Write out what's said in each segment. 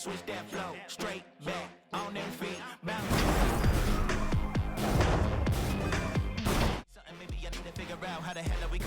switch that flow, straight back on them feet, bounce. Something maybe I need to figure out how the hell are we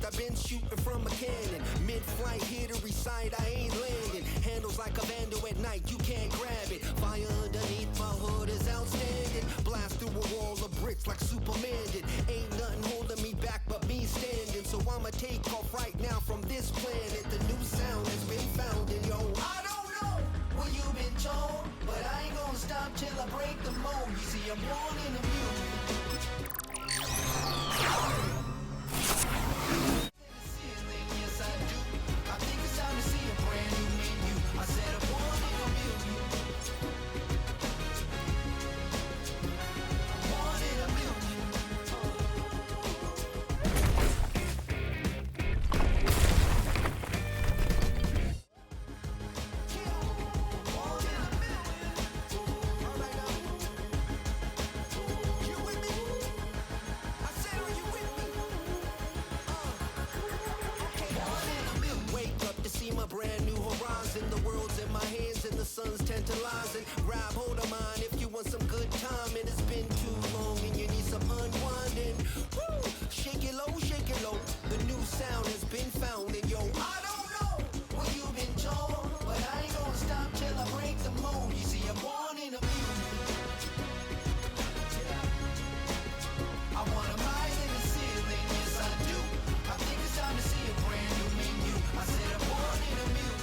I've been shooting from a cannon. Mid-flight, here to recite, I ain't landing. Handles like a vandal at night, you can't grab it. Fire underneath my hood is outstanding. Blast through a wall of bricks like Superman did. Ain't nothing holding me back but me standing. So I'ma take off right now from this planet. The new sound has been found and yo, I don't know what you've been told, but I ain't gonna stop till I break the mold. You see, I'm born in the music. Tantalizing, grab hold of mine if you want some good time. And it's been too long and you need some unwinding. Woo! Shake it low, the new sound has been found. And yo, I don't know what you've been told, but I ain't gonna stop till I break the mold. You see, I'm born in a music. I wanna rise in the ceiling, yes I do. I think it's time to see a brand new menu. I said I'm born in a music.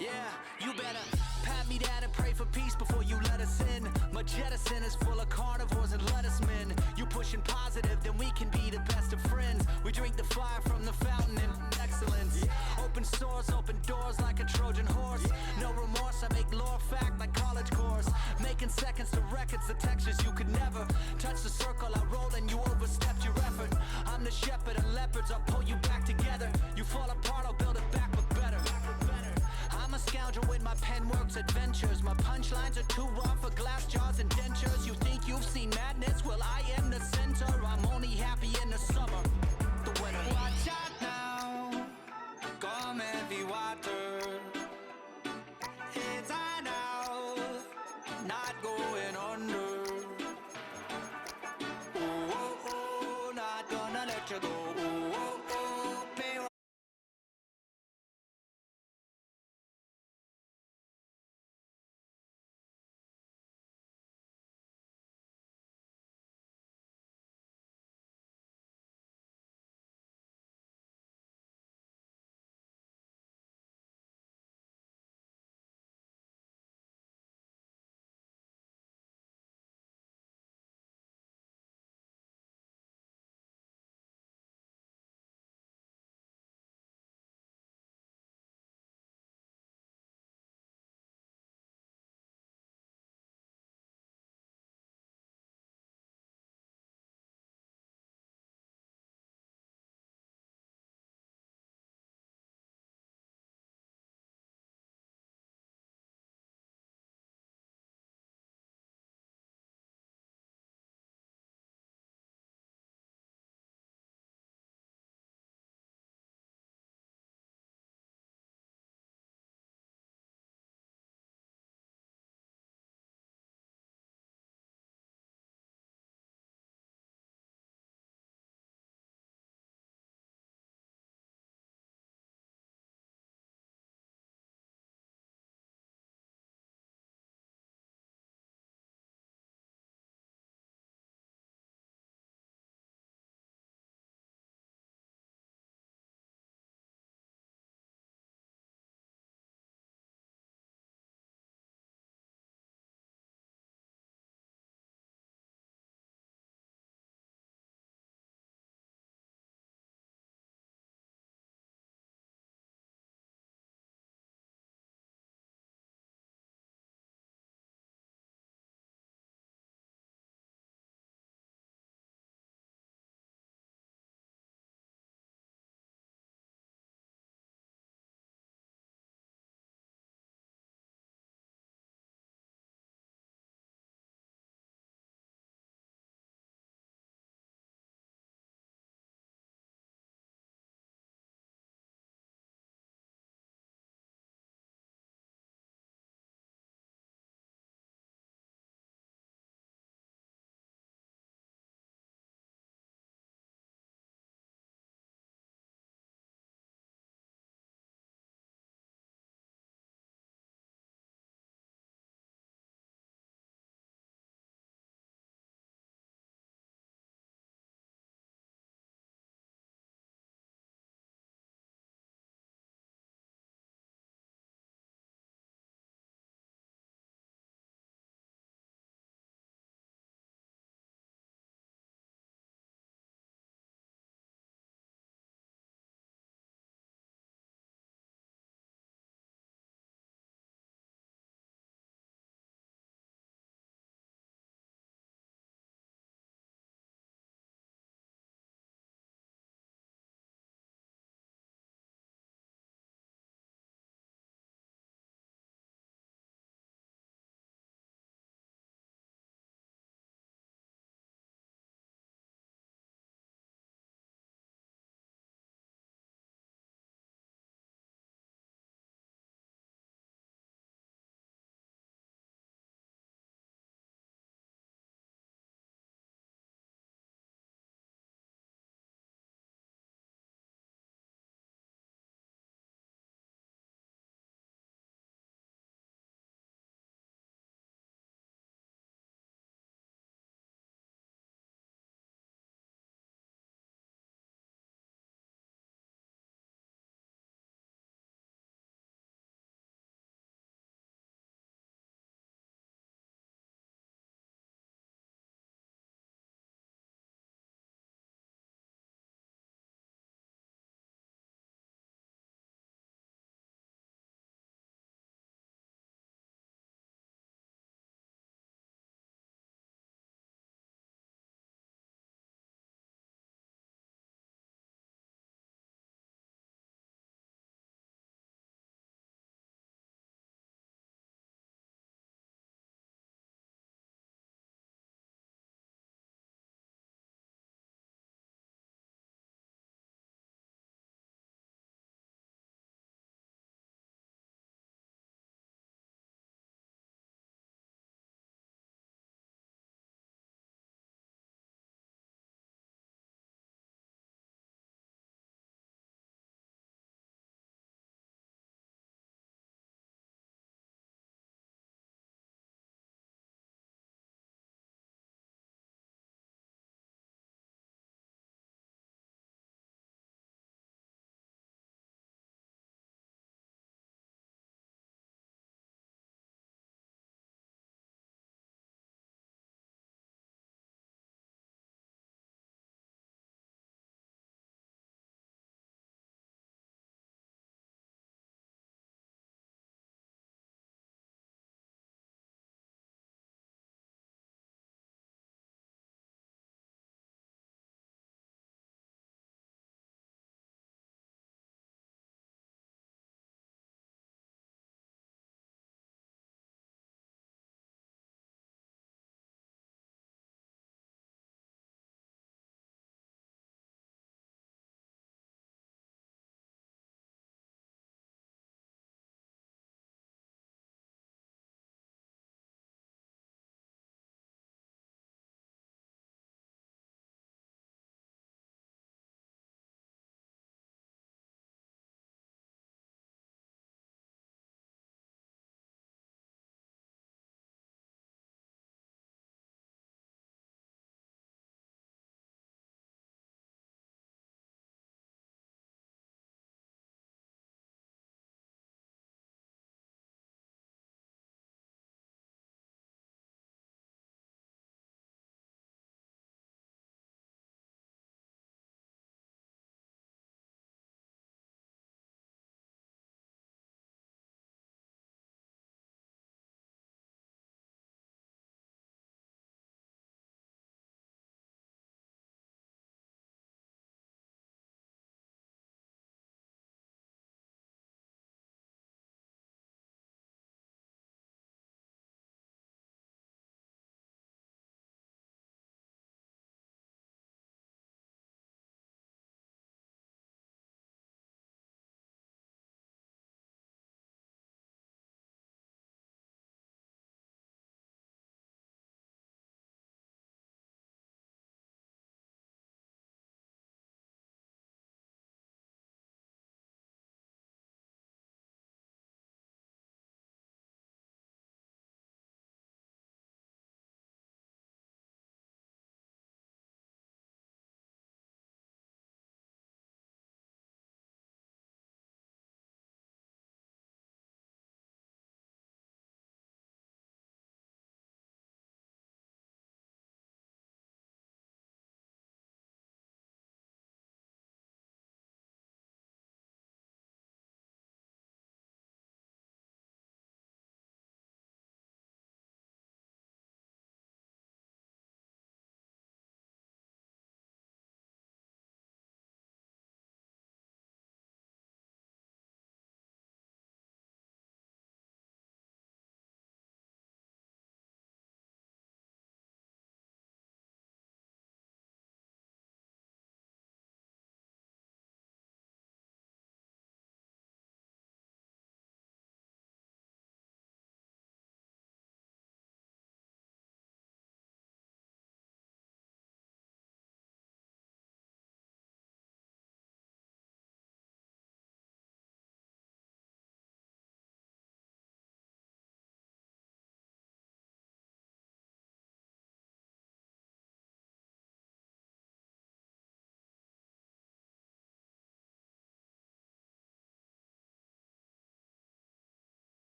Yeah, you better pat me down and pray for peace before you let us in. My jettison is full of carnivores and lettuce men. You pushing positive, then we can be the best of friends. We drink the fire from the fountain in excellence. Open sores, open doors like a Trojan horse. No remorse, I make lore fact like college course. Making seconds to records, the textures you could never touch the circle I roll and you overstepped your effort. I'm the shepherd of leopards, I'll pull you back together. You fall apart, I'll build it back but better. I'm a scoundrel with my pen works adventures. My punchlines are too raw for glass jars and dentures. You think you've seen madness? Well, I am the center. I'm only happy in the summer, the winter. Watch out now, come heavy water. It's high now, not going under. Oh, oh, oh, not gonna let you go. Oh, oh, oh, pay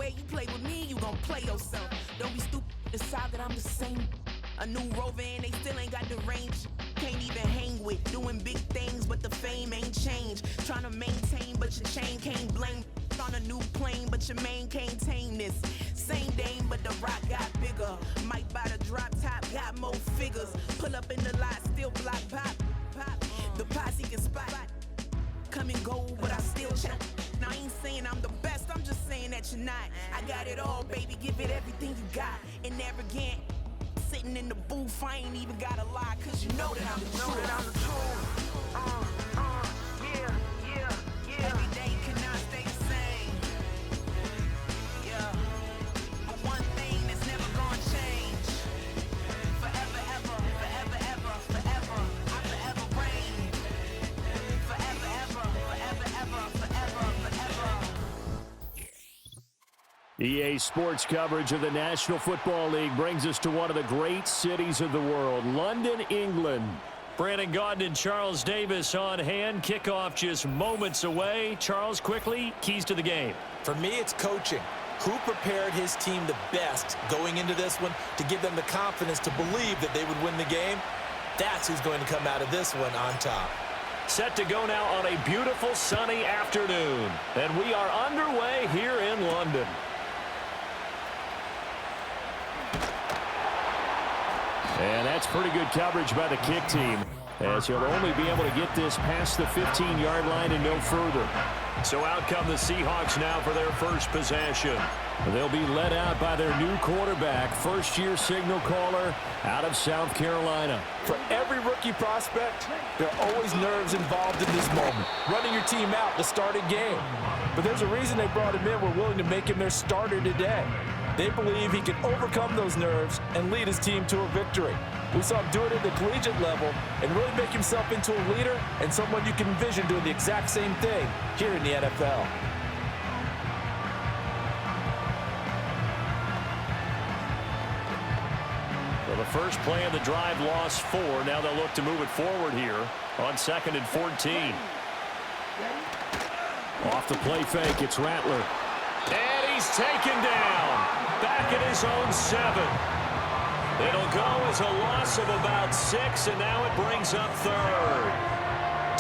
way you play with me, you gon' play yourself. Don't be stupid, decide that I'm the same. A new rover and they still ain't got the range. Can't even hang with, doing big things, but the fame ain't changed. Trying to maintain, but your chain can't blame. On a new plane, but your main can't tame this. Same dame, but the rock got bigger. Might buy the drop top, got more figures. Pull up in the lot, still block pop. The posse can spot. Come and go, but I still check. Now I ain't saying I'm the best, I'm just saying that you're not. I got it all, baby, give it everything you got. And arrogant, sitting in the booth, I ain't even gotta lie, cause you know that I'm the truth. Yeah. Every day cannot stay the same. Yeah. But one thing that's never gonna change. Forever, ever, forever, ever, forever. I forever reign. Forever, ever, forever, ever, forever, forever. EA Sports coverage of the National Football League brings us to one of the great cities of the world, London, England. Brandon Gaudin and Charles Davis on hand. Kickoff just moments away. Charles, quickly, keys to the game. For me, it's coaching. Who prepared his team the best going into this one to give them the confidence to believe that they would win the game? That's who's going to come out of this one on top. Set to go now on a beautiful sunny afternoon. And we are underway here in London. And that's pretty good coverage by the kick team, as he'll only be able to get this past the 15-yard line and no further. So out come the Seahawks now for their first possession. They'll be led out by their new quarterback, first-year signal caller out of South Carolina. For every rookie prospect, there are always nerves involved in this moment, running your team out to start a game. But there's a reason they brought him in. We're willing to make him their starter today. They believe he can overcome those nerves and lead his team to a victory. We saw him do it at the collegiate level and really make himself into a leader and someone you can envision doing the exact same thing here in the NFL. Well, the first play of the drive lost 4. Now they'll look to move it forward here on 2nd and 14. Off the play fake, it's Rattler. And he's taken down. Back at his own 7. It'll go as a loss of about 6, and now it brings up 3rd.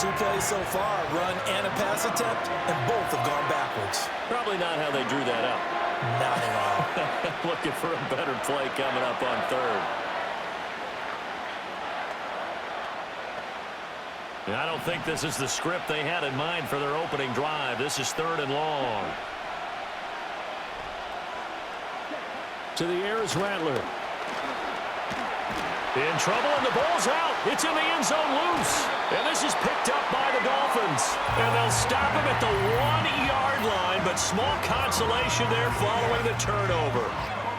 2 plays so far, run and a pass attempt, and both have gone backwards. Probably not how they drew that up. Not at all. Looking for a better play coming up on 3rd. I don't think this is the script they had in mind for their opening drive. This is 3rd and long. To the air is Rattler. In trouble, and the ball's out. It's in the end zone loose. And this is picked up by the Dolphins. And they'll stop him at the 1-yard line, but small consolation there following the turnover.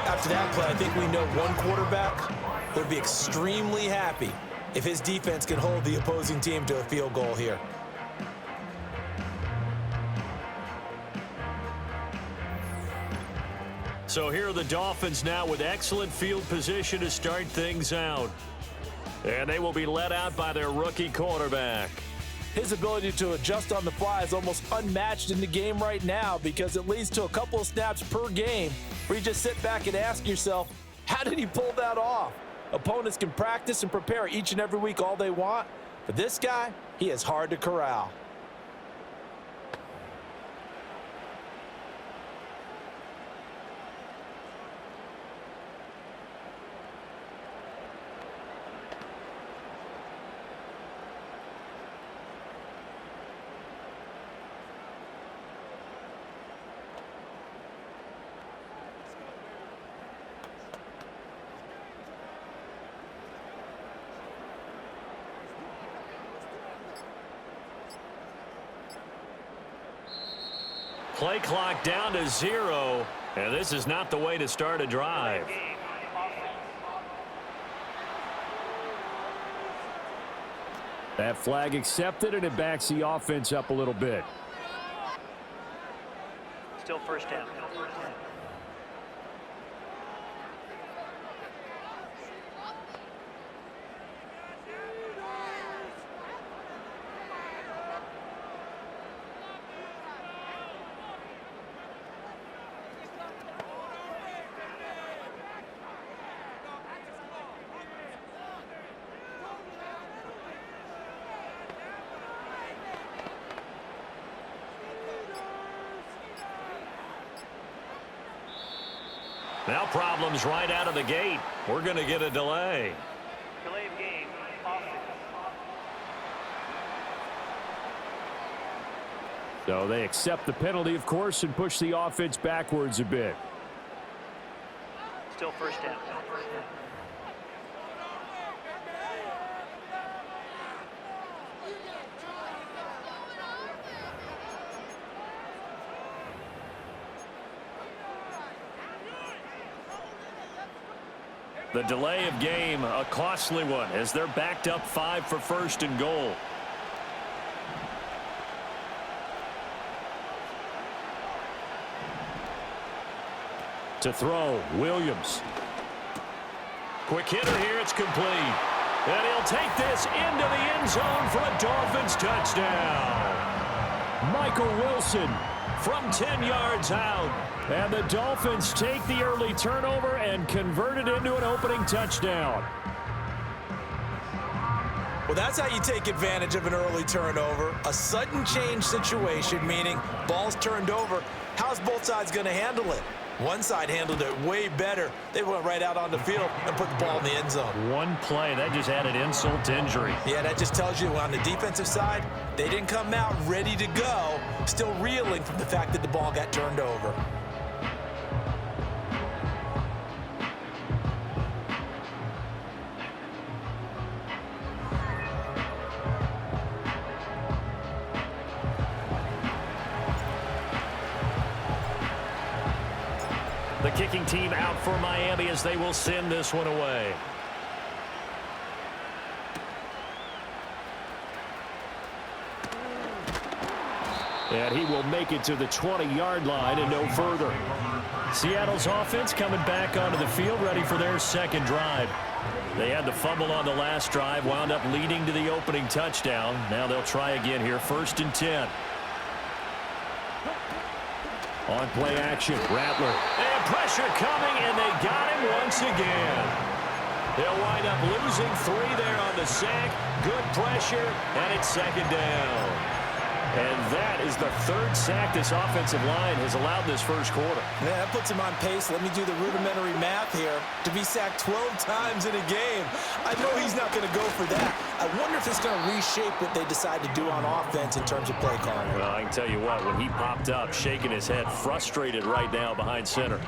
After that play, I think we know one quarterback would be extremely happy if his defense can hold the opposing team to a field goal here. So here are the Dolphins now with excellent field position to start things out. And they will be led out by their rookie quarterback. His ability to adjust on the fly is almost unmatched in the game right now because it leads to a couple of snaps per game where you just sit back and ask yourself, how did he pull that off? Opponents can practice and prepare each and every week all they want, but this guy, he is hard to corral. Play clock down to 0, and this is not the way to start a drive. That flag accepted, and it backs the offense up a little bit. Still first down. Now problems right out of the gate. We're going to get a delay. Delay of game, offense. So they accept the penalty, of course, and push the offense backwards a bit. Still first down. The delay of game, a costly one, as they're backed up 5 for first and goal. To throw, Williams. Quick hitter here, it's complete. And he'll take this into the end zone for a Dolphins touchdown. Michael Wilson from 10 yards out. And the Dolphins take the early turnover and convert it into an opening touchdown. Well, that's how you take advantage of an early turnover. A sudden change situation, meaning ball's turned over. How's both sides going to handle it? One side handled it way better. They went right out on the field and put the ball in the end zone. One play, that just added insult to injury. Yeah, that just tells you on the defensive side, they didn't come out ready to go, still reeling from the fact that the ball got turned over. The kicking team out for Miami as they will send this one away. And he will make it to the 20-yard line and no further. Seattle's offense coming back onto the field, ready for their second drive. They had the fumble on the last drive, wound up leading to the opening touchdown. Now they'll try again here, 1st and 10. On play action, Rattler. And pressure coming, and they got him once again. They'll wind up losing 3 there on the sack. Good pressure, and it's 2nd down. And that is the 3rd sack this offensive line has allowed this first quarter. Yeah, that puts him on pace. Let me do the rudimentary math here. To be sacked 12 times in a game, I know he's not going to go for that. I wonder if it's going to reshape what they decide to do on offense in terms of play calling. Well, I can tell you what, when he popped up, shaking his head, frustrated right now behind center.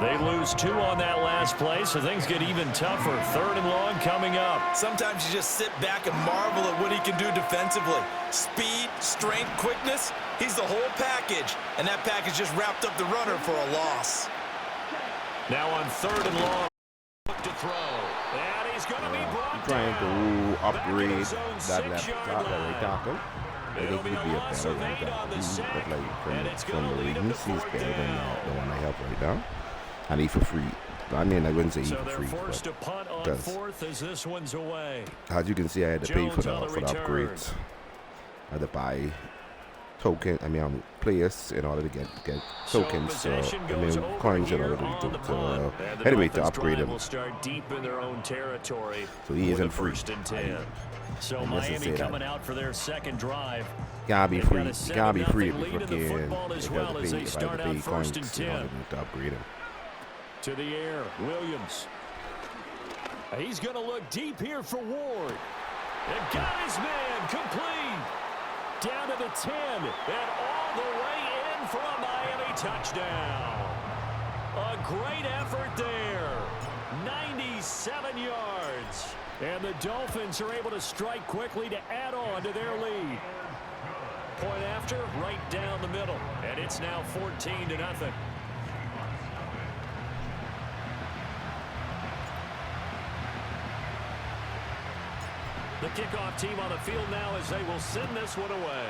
They lose 2 on that last play, so things get even tougher. 3rd and long coming up. Sometimes you just sit back and marvel at what he can do defensively. Speed, strength, quickness, he's the whole package. And that package just wrapped up the runner for a loss. Now on 3rd and long, to throw. And he's going to be brought trying down. to upgrade Back at his own that left 6-yard line. tackle. I think It'll he'd be be a a loss better of right 8 on tackle. the sack. But like And it's from gonna the lead him reasons, to he's 4th better than down. the one I have right now. And he for free. I mean, I wouldn't say he So for they're free, forced to but punt on because 4th as this one's away. as you can see, I had to pay for Jones on the the return. upgrades. I had to buy players in order to get tokens. So possession I goes mean, over coins in here order to on do the it. punt. And the Anyway, to Dolphins upgrade drive him. will start deep in their own territory. So he with isn't a free. 1st and 10. So I must Miami say that. coming out for their second drive. Gotta be They've free. got a You gotta be 7-0 free lead in the if football as well as they start out 1st and 10. To upgrade him. To the air, Williams. He's going to look deep here for Ward. And got his man complete. Down to the 10 and all the way in for a Miami touchdown. A great effort there. 97 yards. And the Dolphins are able to strike quickly to add on to their lead. Point after, right down the middle. And it's now 14-0. The kickoff team on the field now as they will send this one away.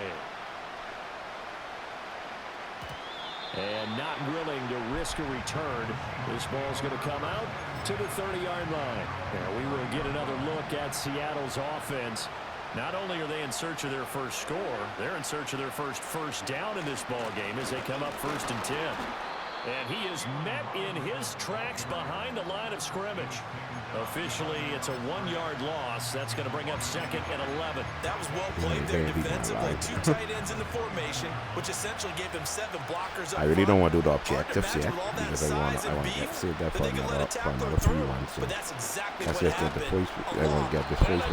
And not willing to risk a return. This ball's going to come out to the 30-yard line. Now we will get another look at Seattle's offense. Not only are they in search of their first score, they're in search of their first down in this ball game as they come up 1st and 10. And he is met in his tracks behind the line of scrimmage. Officially, it's a 1-yard loss. That's going to bring up second and 11. That was well played there defensively. 2 tight ends in the formation, which essentially gave him 7 blockers up I really don't want to do the front. objectives yet because I want to save that for another 3-1. So that's exactly let's what just get the happened. first. I want to get the first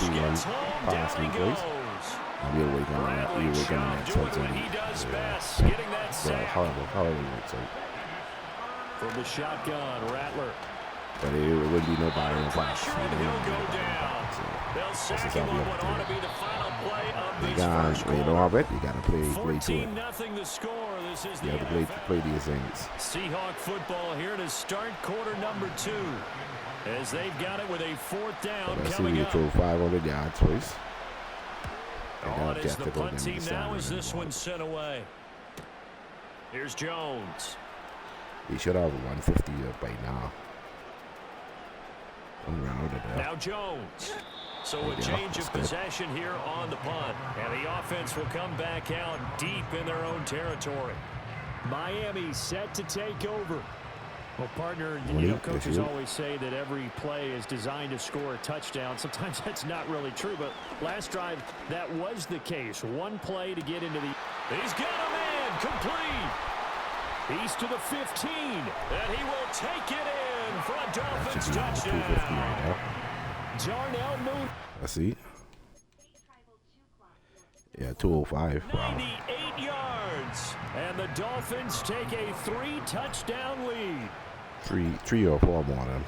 3-1 passing plays. And we'll wait on that. We'll wait on the next one. He does best, getting that sack. Horrible works out. From the shotgun, Rattler. But it wouldn't be no body in the class. Pressure and he'll go down. They'll sack him on what ought to be the final play of this first quarter. You know already, you got to play to it. 14-0 the score. This is You the have to play these things. Seahawk football here to start quarter number 2. As they've got it with a 4th down Let's see coming you up. throw 500 yards twice. On is the punt team now as this one's sent away. Here's Jones. He should have 150 by now. Now Jones. So a change of possession here on the punt. And the offense will come back out deep in their own territory. Miami set to take over. Well, partner, you know, coaches always say that every play is designed to score a touchdown. Sometimes that's not really true, but last drive, that was the case. One play to get into the... He's got a man complete. He's to the 15, and he will take it in for a Dolphins touchdown. Darnell Moon. I see. Yeah, 205. Wow. 98 yards, and the Dolphins take a 3-touchdown lead. Three or 4 more than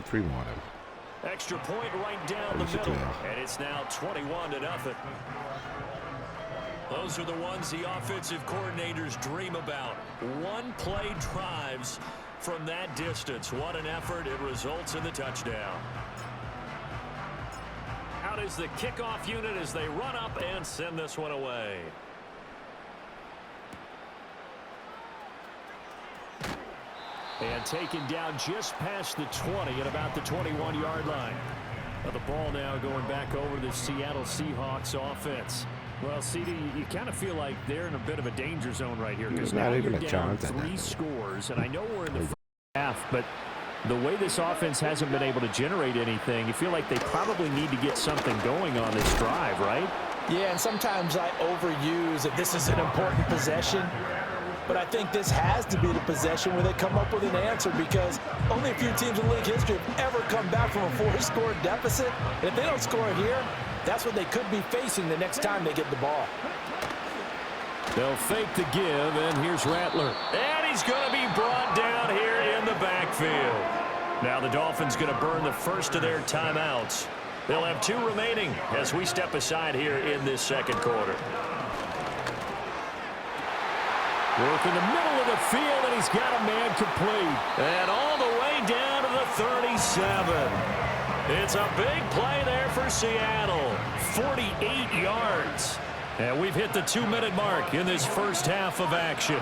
three more than. Extra point right down the middle, and it's now 21-0. Those are the ones the offensive coordinators dream about. One-play drives from that distance. What an effort. It results in the touchdown. Out is the kickoff unit as they run up and send this one away. And taken down just past the 20 at about the 21-yard line. The ball now going back over the Seattle Seahawks offense. Well, CD, you kind of feel like they're in a bit of a danger zone right here because now you're down 3 scores, and I know we're in the first half, but the way this offense hasn't been able to generate anything, you feel like they probably need to get something going on this drive, right? Yeah, and sometimes I overuse that this is an important possession, but I think this has to be the possession where they come up with an answer because only a few teams in league history have ever come back from a 4-score deficit. And if they don't score here, that's what they could be facing the next time they get the ball. They'll fake the give, and here's Rattler. And he's going to be brought down here in the backfield. Now the Dolphins going to burn the first of their timeouts. They'll have 2 remaining as we step aside here in this second quarter. Work in the middle of the field, and he's got a man complete. And all the way down to the 37. It's a big play there for Seattle. 48 yards. And we've hit the 2-minute mark in this first half of action.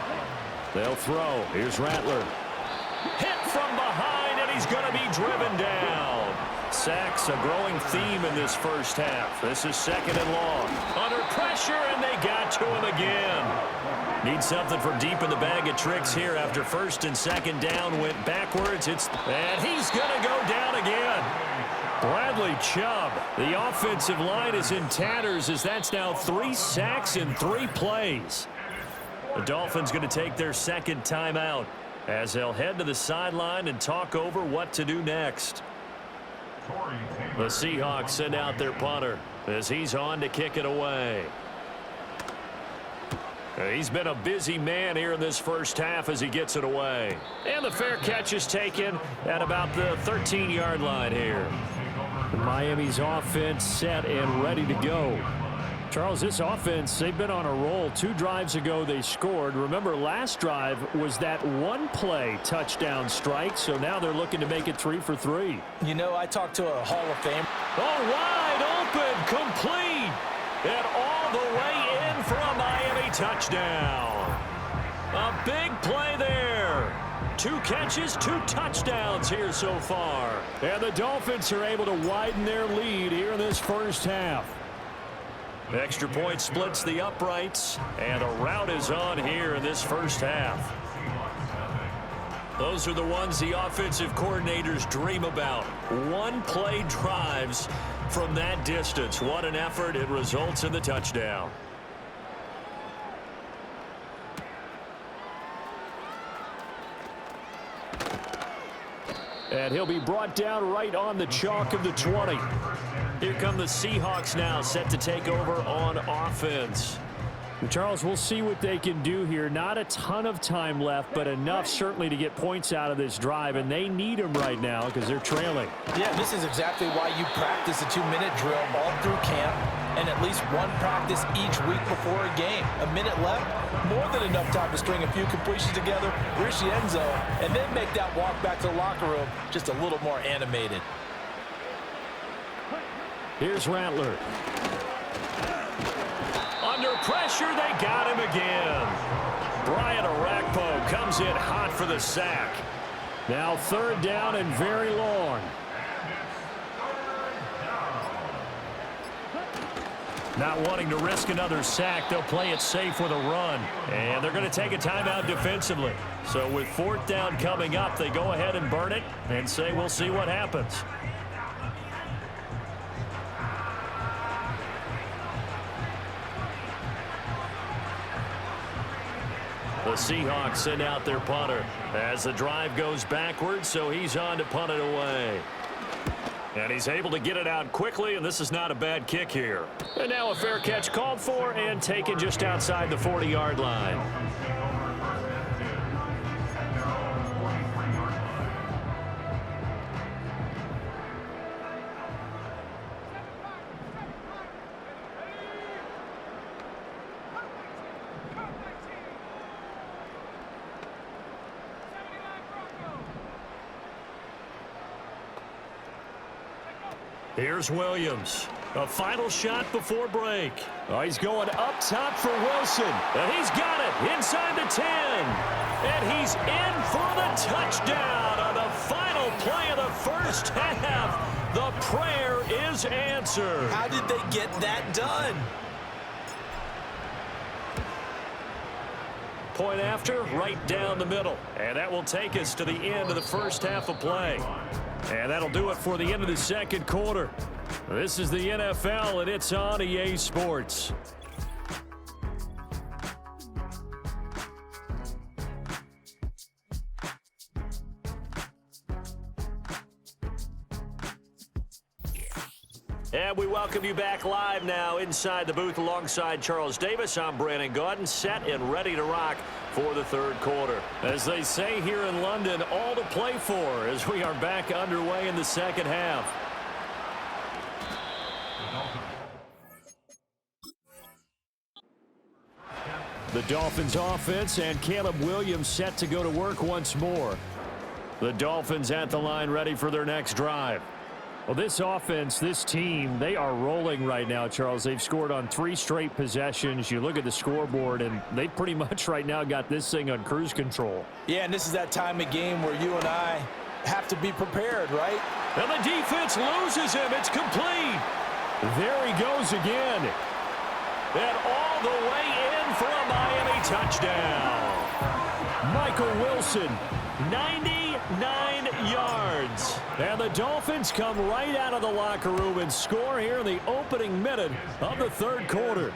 They'll throw. Here's Rattler. Hit from behind, and he's going to be driven down. Sacks a growing theme in this first half. This is second and long. Under pressure, and they got to him again. Need something from deep in the bag of tricks here after first and second down went backwards. And he's going to go down again. Bradley Chubb, the offensive line is in tatters as that's now 3 sacks in 3 plays. The Dolphins going to take their second timeout as they'll head to the sideline and talk over what to do next. The Seahawks send out their punter as he's on to kick it away. He's been a busy man here in this first half as he gets it away. And the fair catch is taken at about the 13-yard line here. Miami's offense set and ready to go. Charles, this offense, they've been on a roll. 2 drives ago they scored. Remember, last drive was that one-play touchdown strike, so now they're looking to make it 3 for 3. You know, I talked to a Hall of Fame. Oh, wide open, complete, and all the way in for a Miami touchdown. A big play there. 2 catches, 2 touchdowns here so far. And the Dolphins are able to widen their lead here in this first half. Extra point splits the uprights, and a rout is on here in this first half. Those are the ones the offensive coordinators dream about. One-play drives from that distance. What an effort. It results in the touchdown. And he'll be brought down right on the chalk of the 20. Here come the Seahawks now, set to take over on offense. Charles, we'll see what they can do here. Not a ton of time left, but enough certainly to get points out of this drive, and they need them right now because they're trailing. Yeah, this is exactly why you practice a 2-minute drill all through camp and at least one practice each week before a game. A minute left, more than enough time to string a few completions together, reach the end zone, and then make that walk back to the locker room just a little more animated. Here's Rattler. Under pressure, they got him again. Brian Arakpo comes in hot for the sack. Now 3rd down and very long. Not wanting to risk another sack, they'll play it safe with a run. And they're going to take a timeout defensively. So with 4th down coming up, they go ahead and burn it and say we'll see what happens. The Seahawks send out their punter as the drive goes backwards, so he's on to punt it away. And he's able to get it out quickly, and this is not a bad kick here. And now a fair catch called for and taken just outside the 40-yard line. Here's Williams. A final shot before break. Oh, he's going up top for Wilson. And he's got it inside the 10. And he's in for the touchdown on the final play of the first half. The prayer is answered. How did they get that done? Point after, right down the middle. And that will take us to the end of the first half of play. And that'll do it for the end of the second quarter. This is the NFL, and it's on EA Sports. And we welcome you back live now inside the booth alongside Charles Davis. I'm Brandon Gaudin, set and ready to rock for the third quarter. As they say here in London, all to play for as we are back underway in the second half. The Dolphins offense and Caleb Williams set to go to work once more. The Dolphins at the line ready for their next drive. Well, this offense, this team, they are rolling right now, Charles. They've scored on 3 straight possessions. You look at the scoreboard, and they pretty much right now got this thing on cruise control. Yeah, and this is that time of game where you and I have to be prepared, right? And the defense loses him. It's complete. There he goes again. And all the way in for a Miami touchdown. Michael Wilson, 99 yards. And the Dolphins come right out of the locker room and score here in the opening minute of the third quarter.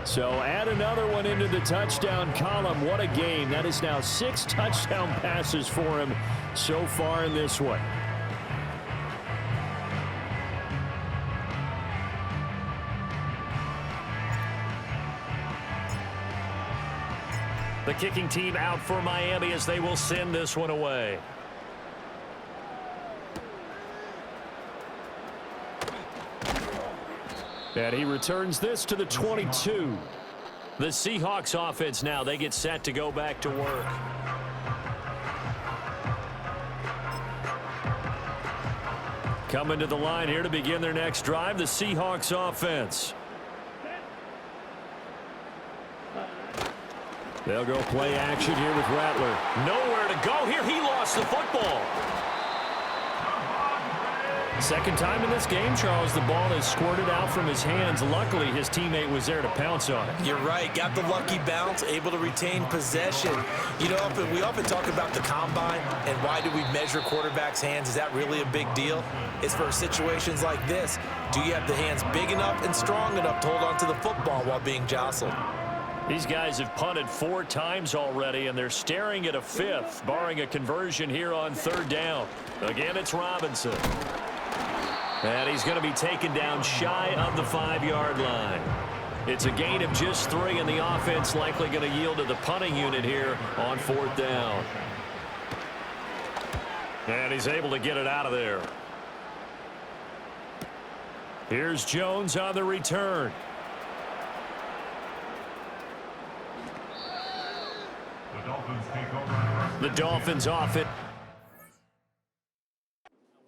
So add another one into the touchdown column. What a game. That is now 6 touchdown passes for him so far in this one. The kicking team out for Miami as they will send this one away. And he returns this to the 22. The Seahawks offense now, they get set to go back to work. Coming to the line here to begin their next drive, the Seahawks offense. They'll go play action here with Rattler. Nowhere to go here. He lost the football. Second time in this game, Charles, the ball has squirted out from his hands. Luckily, his teammate was there to pounce on it. You're right. Got the lucky bounce, able to retain possession. You know, we often talk about the combine and why do we measure quarterbacks' hands. Is that really a big deal? It's for situations like this. Do you have the hands big enough and strong enough to hold on to the football while being jostled? These guys have punted 4 times already, and they're staring at a 5th, barring a conversion here on 3rd down. Again, it's Robinson. And he's going to be taken down shy of the 5-yard line. It's a gain of just 3, and the offense likely going to yield to the punting unit here on 4th down. And he's able to get it out of there. Here's Jones on the return. The Dolphins off it.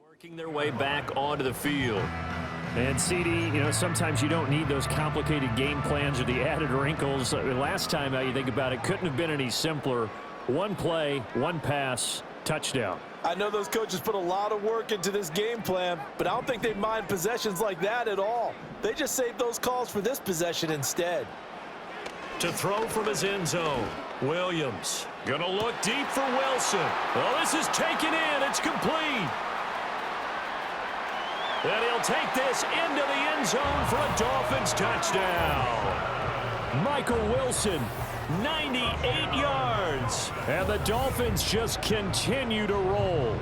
Working their way back onto the field. And CD, you know, sometimes you don't need those complicated game plans or the added wrinkles. Last time, you think about it, couldn't have been any simpler. 1 play, 1 pass, touchdown. I know those coaches put a lot of work into this game plan, but I don't think they mind possessions like that at all. They just saved those calls for this possession instead. To throw from his end zone, Williams. Gonna look deep for Wilson. Well, this is taken in. It's complete. And he'll take this into the end zone for a Dolphins touchdown. Michael Wilson, 98 yards. And the Dolphins just continue to roll.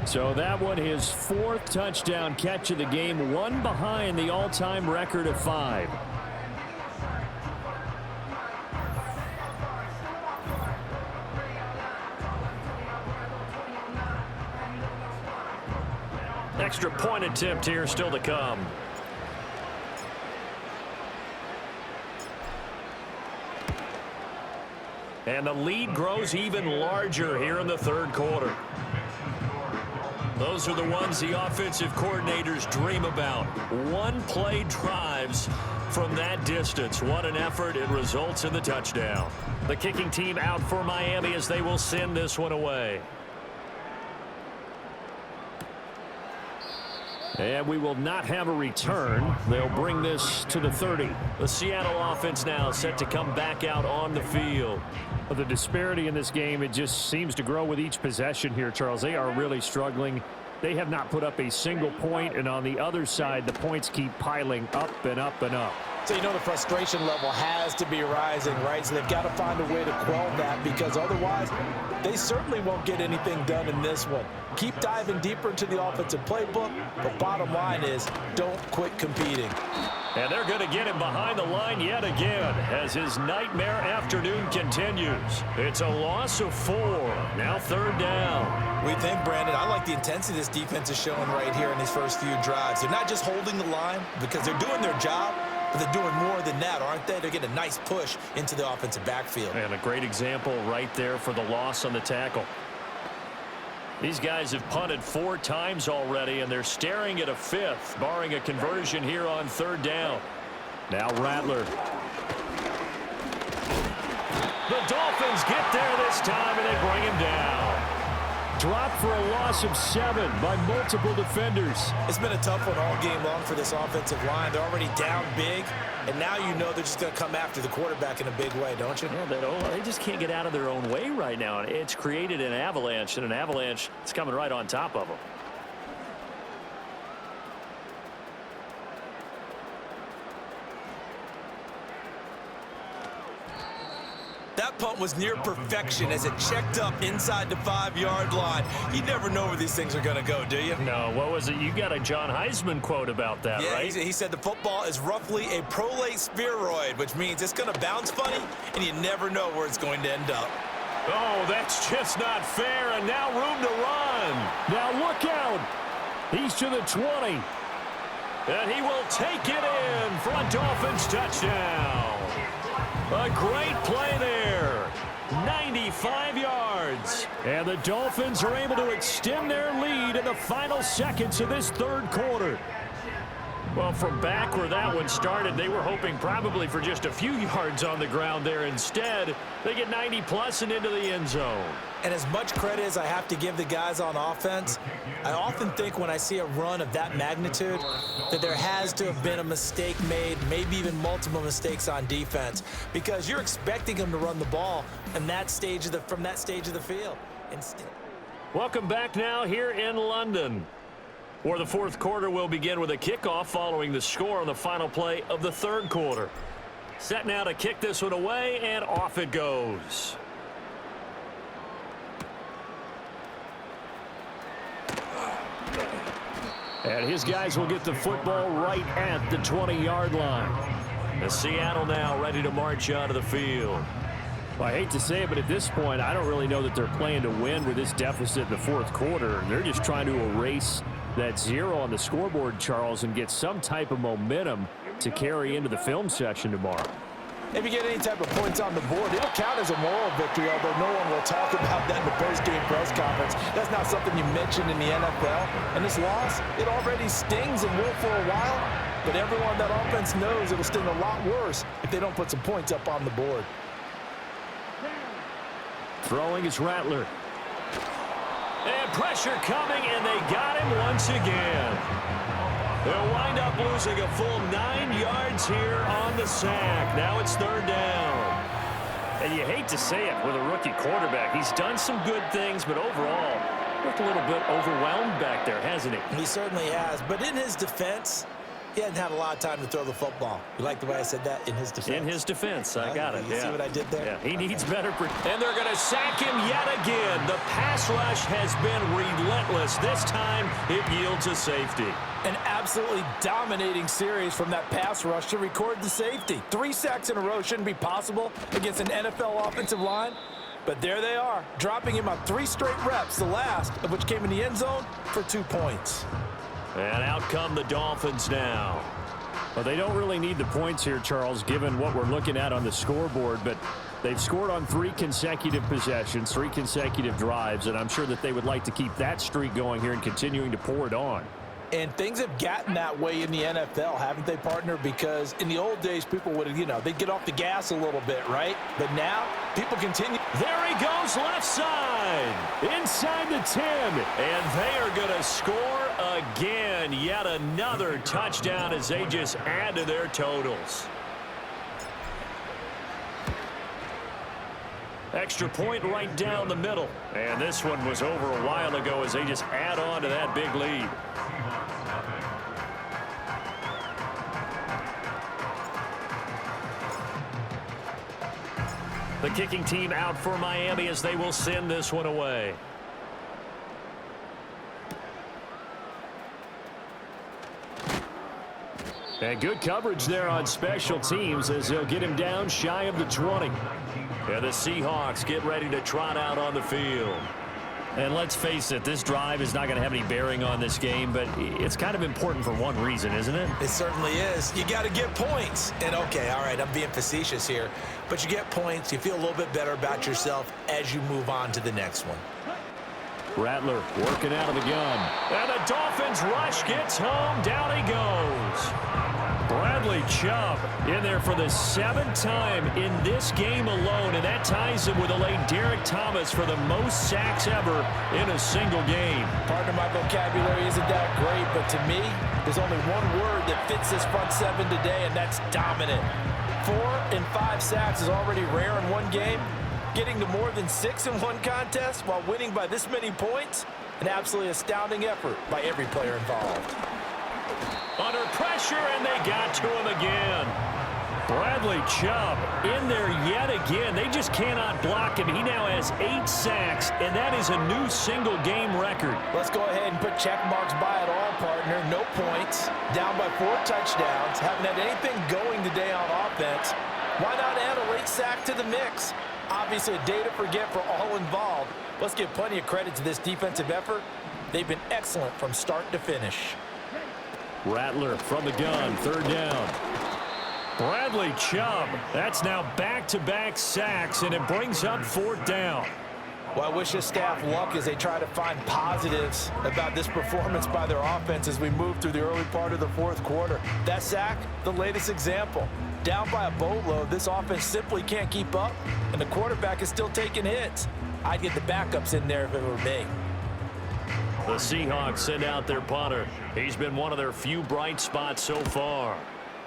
So that one, his 4th touchdown catch of the game, 1 behind the all-time record of 5. Extra point attempt here still to come. And the lead grows even larger here in the 3rd quarter. Those are the ones the offensive coordinators dream about. 1-play drives from that distance. What an effort. It results in the touchdown. The kicking team out for Miami as they will send this one away. And we will not have a return. They'll bring this to the 30. The Seattle offense now set to come back out on the field. Well, the disparity in this game, it just seems to grow with each possession here, Charles. They are really struggling. They have not put up a single point, and on the other side, the points keep piling up and up and up. So you know the frustration level has to be rising, right? So they've got to find a way to quell that, because otherwise they certainly won't get anything done in this one. Keep diving deeper into the offensive playbook, but bottom line is don't quit competing. And they're going to get him behind the line yet again as his nightmare afternoon continues. It's a loss of 4. Now 3rd down. We think, Brandon, I like the intensity this defense is showing right here in these first few drives. They're not just holding the line because they're doing their job, but they're doing more than that, aren't they? They're getting a nice push into the offensive backfield. And a great example right there for the loss on the tackle. These guys have punted 4 times already, and they're staring at a 5th, barring a conversion here on 3rd down. Now Rattler. The Dolphins get there this time, and they bring him down. Dropped for a loss of 7 by multiple defenders. It's been a tough one all game long for this offensive line. They're already down big, and now you know they're just going to come after the quarterback in a big way, don't you? Yeah, they just can't get out of their own way right now. It's created an avalanche, and an avalanche is coming right on top of them. That punt was near perfection as it checked up inside the 5-yard line. You never know where these things are going to go, do you? No, what was it? You got a John Heisman quote about that, yeah, right? He said the football is roughly a prolate spheroid, which means it's going to bounce funny, and you never know where it's going to end up. Oh, that's just not fair, and now room to run. Now look out. He's to the 20. And he will take it in for a Dolphins touchdown. A great play there. 95 yards. And the Dolphins are able to extend their lead in the final seconds of this 3rd quarter. Well, from back where that one started, they were hoping probably for just a few yards on the ground there. Instead, they get 90+ and into the end zone. And as much credit as I have to give the guys on offense, I often think when I see a run of that magnitude that there has to have been a mistake made, maybe even multiple mistakes on defense, because you're expecting them to run the ball from that stage of the field. Welcome back now here in London, where the fourth quarter will begin with a kickoff following the score on the final play of the third quarter. Set now to kick this one away, and off it goes. And his guys will get the football right at the 20-yard line. The Seattle now ready to march onto the field. Well, I hate to say it, but at this point, I don't really know that they're playing to win with this deficit in the fourth quarter. They're just trying to erase that 0 on the scoreboard, Charles, and get some type of momentum to carry into the film session tomorrow. If you get any type of points on the board, it'll count as a moral victory, although no one will talk about that in the post-game press conference. That's not something you mentioned in the NFL. And this loss, it already stings and will for a while, but everyone on that offense knows it'll sting a lot worse if they don't put some points up on the board. Throwing is Rattler. And pressure coming, and they got him once again. They'll wind up losing a full 9 yards here on the sack. Now it's third down. And you hate to say it with a rookie quarterback. He's done some good things, but overall, looked a little bit overwhelmed back there, hasn't he? He certainly has. But in his defense, he hasn't had a lot of time to throw the football. You like the way I said that? In his defense. In his defense. I got it. You see what I did there? Yeah, he needs better. And they're going to sack him yet again. The pass rush has been relentless. This time, it yields a safety. An absolutely dominating series from that pass rush to record the safety. 3 sacks in a row shouldn't be possible against an NFL offensive line. But there they are, dropping him on 3 straight reps, the last of which came in the end zone for 2 points. And out come the Dolphins now. Well, they don't really need the points here, Charles, given what we're looking at on the scoreboard, but they've scored on 3 consecutive possessions, 3 consecutive drives, and I'm sure that they would like to keep that streak going here and continuing to pour it on. And things have gotten that way in the NFL, haven't they, partner? Because in the old days, people would, they'd get off the gas a little bit, right? But now, people continue. There he goes, left side, inside the 10. And they are going to score again. Yet another touchdown as they just add to their totals. Extra point right down the middle. And this one was over a while ago as they just add on to that big lead. The kicking team out for Miami as they will send this one away. And good coverage there on special teams as they'll get him down shy of the 20. And the Seahawks get ready to trot out on the field. And let's face it, this drive is not going to have any bearing on this game, but it's kind of important for one reason, isn't it? It certainly is. You got to get points. And okay, all right, I'm being facetious here, but you get points, you feel a little bit better about yourself as you move on to the next one. Rattler working out of the gun. And the Dolphins rush gets home. Down he goes. Bradley Chubb in there for the 7th time in this game alone, and that ties him with a late Derek Thomas for the most sacks ever in a single game. Partner, my vocabulary isn't that great, but to me, there's only one word that fits this front 7 today, and that's dominant. 4 and 5 sacks is already rare in one game. Getting to more than 6 in one contest while winning by this many points, an absolutely astounding effort by every player involved. Under pressure, and they got to him again. Bradley Chubb in there yet again. They just cannot block him. He now has 8 sacks, and that is a new single-game record. Let's go ahead and put check marks by it all, partner. No points, down by 4 touchdowns, haven't had anything going today on offense. Why not add a late sack to the mix? Obviously, a day to forget for all involved. Let's give plenty of credit to this defensive effort. They've been excellent from start to finish. Rattler from the gun, 3rd down. Bradley Chubb, that's now back-to-back sacks, and it brings up 4th down. Well, I wish this staff luck as they try to find positives about this performance by their offense as we move through the early part of the fourth quarter. That sack, the latest example. Down by a boatload, this offense simply can't keep up, and the quarterback is still taking hits. I'd get the backups in there if it were me. The Seahawks send out their punter. He's been one of their few bright spots so far.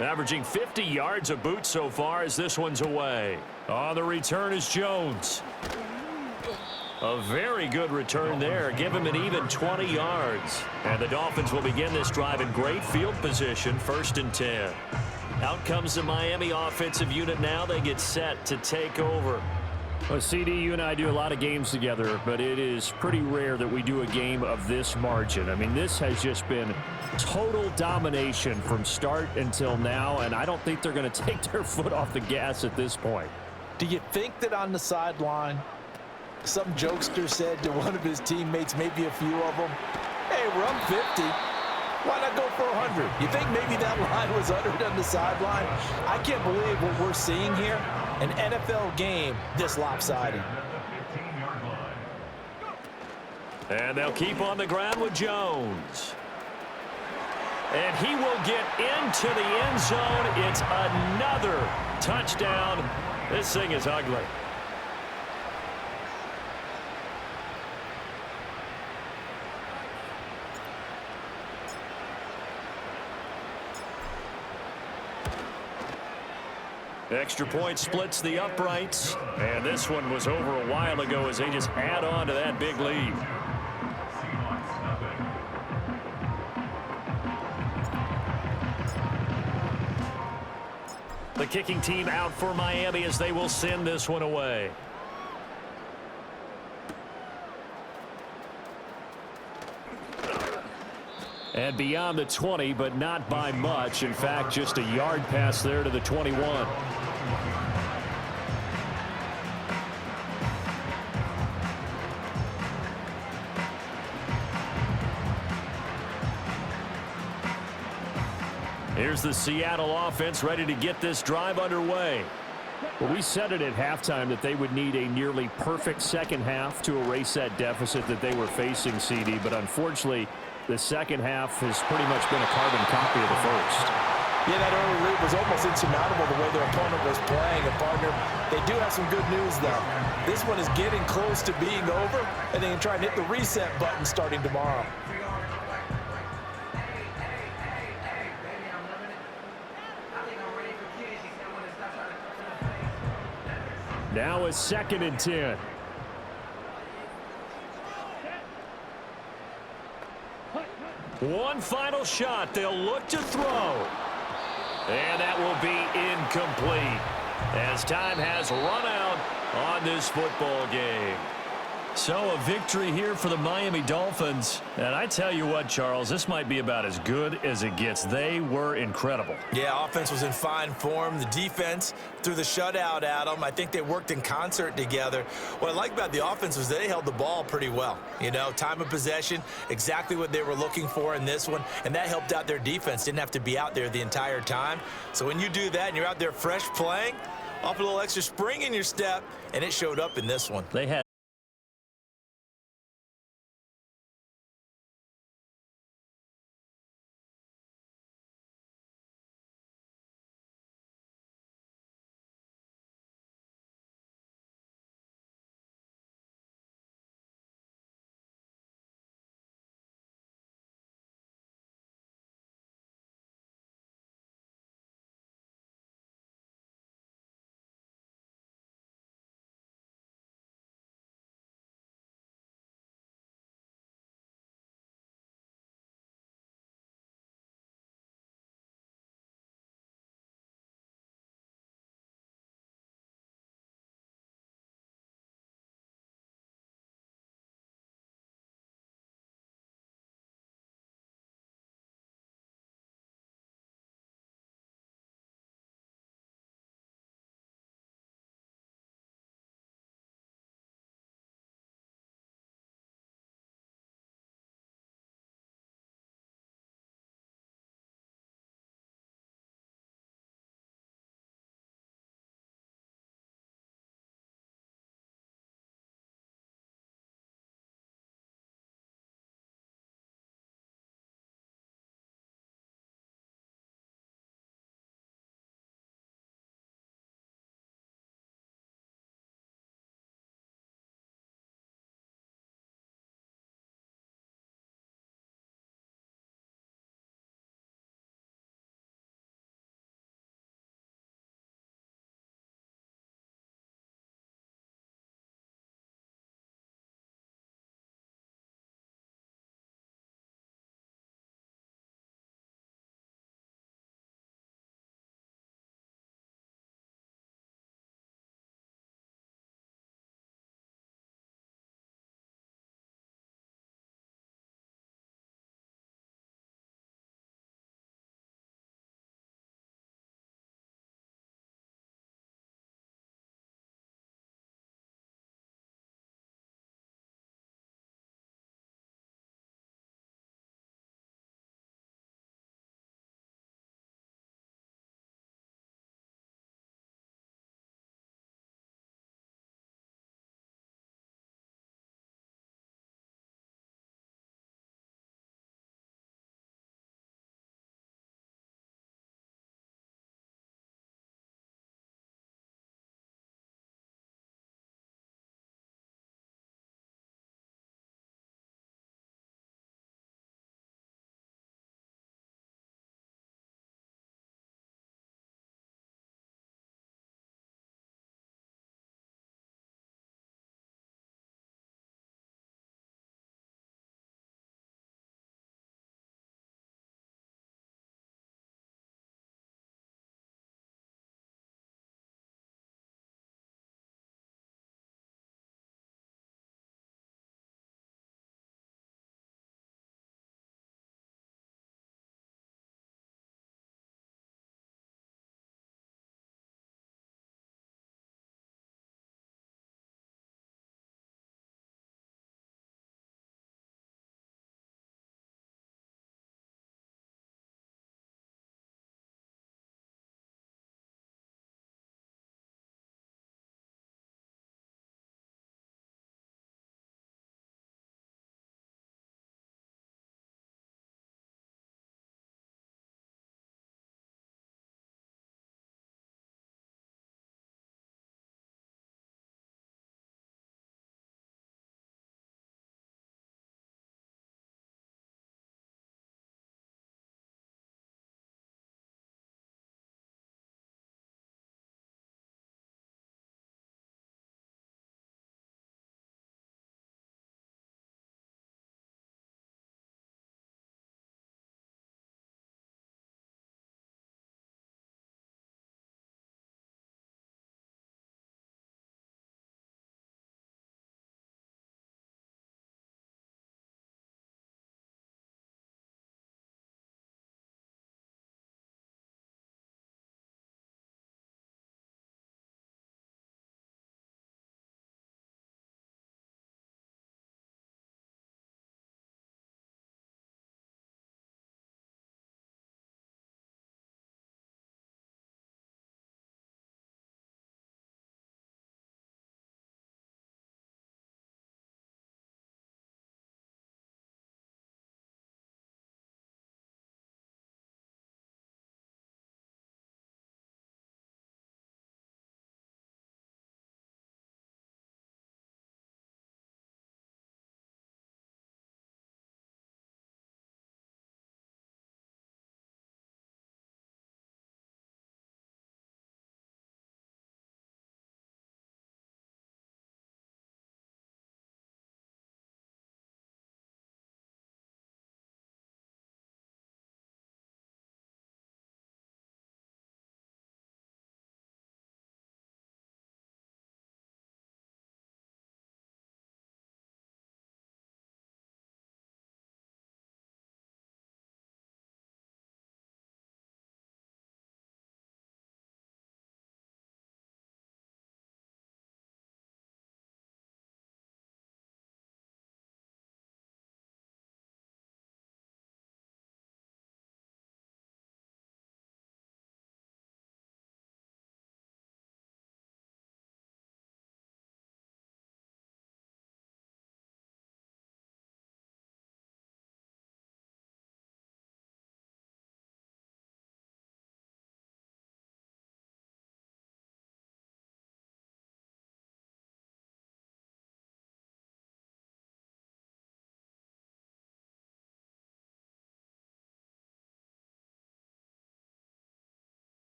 Averaging 50 yards a boot so far as this one's away. On the return is Jones. A very good return there. Give him an even 20 yards. And the Dolphins will begin this drive in great field position, 1st and 10. Out comes the Miami offensive unit now. They get set to take over. Well, CD, you and I do a lot of games together, but it is pretty rare that we do a game of this margin. I mean, this has just been total domination from start until now, and I don't think they're going to take their foot off the gas at this point. Do you think that on the sideline, some jokester said to one of his teammates, maybe a few of them, hey, we're up 50. Why not go for 100? You think maybe that line was uttered on the sideline? I can't believe what we're seeing here. An NFL game this lopsided. And they'll keep on the ground with Jones. And he will get into the end zone. It's another touchdown. This thing is ugly. Extra point splits the uprights. And this one was over a while ago as they just add on to that big lead. The kicking team out for Miami as they will send this one away. And beyond the 20, but not by much. In fact, just a yard pass there to the 21. Here's the Seattle offense ready to get this drive underway. Well, we said it at halftime that they would need a nearly perfect second half to erase that deficit that they were facing, CD, but unfortunately, the second half has pretty much been a carbon copy of the first. Yeah, that early lead was almost insurmountable the way their opponent was playing. And, partner, they do have some good news, though. This one is getting close to being over, and they can try and hit the reset button starting tomorrow. Now a 2nd and 10. One final shot. They'll look to throw. And that will be incomplete as time has run out on this football game. So a victory here for the Miami Dolphins. And I tell you what, Charles, this might be about as good as it gets. They were incredible. Yeah, offense was in fine form. The defense threw the shutout at them. I think they worked in concert together. What I like about the offense was they held the ball pretty well. You know, time of possession, exactly what they were looking for in this one. And that helped out their defense. Didn't have to be out there the entire time. So when you do that and you're out there fresh playing, off a little extra spring in your step, and it showed up in this one. They had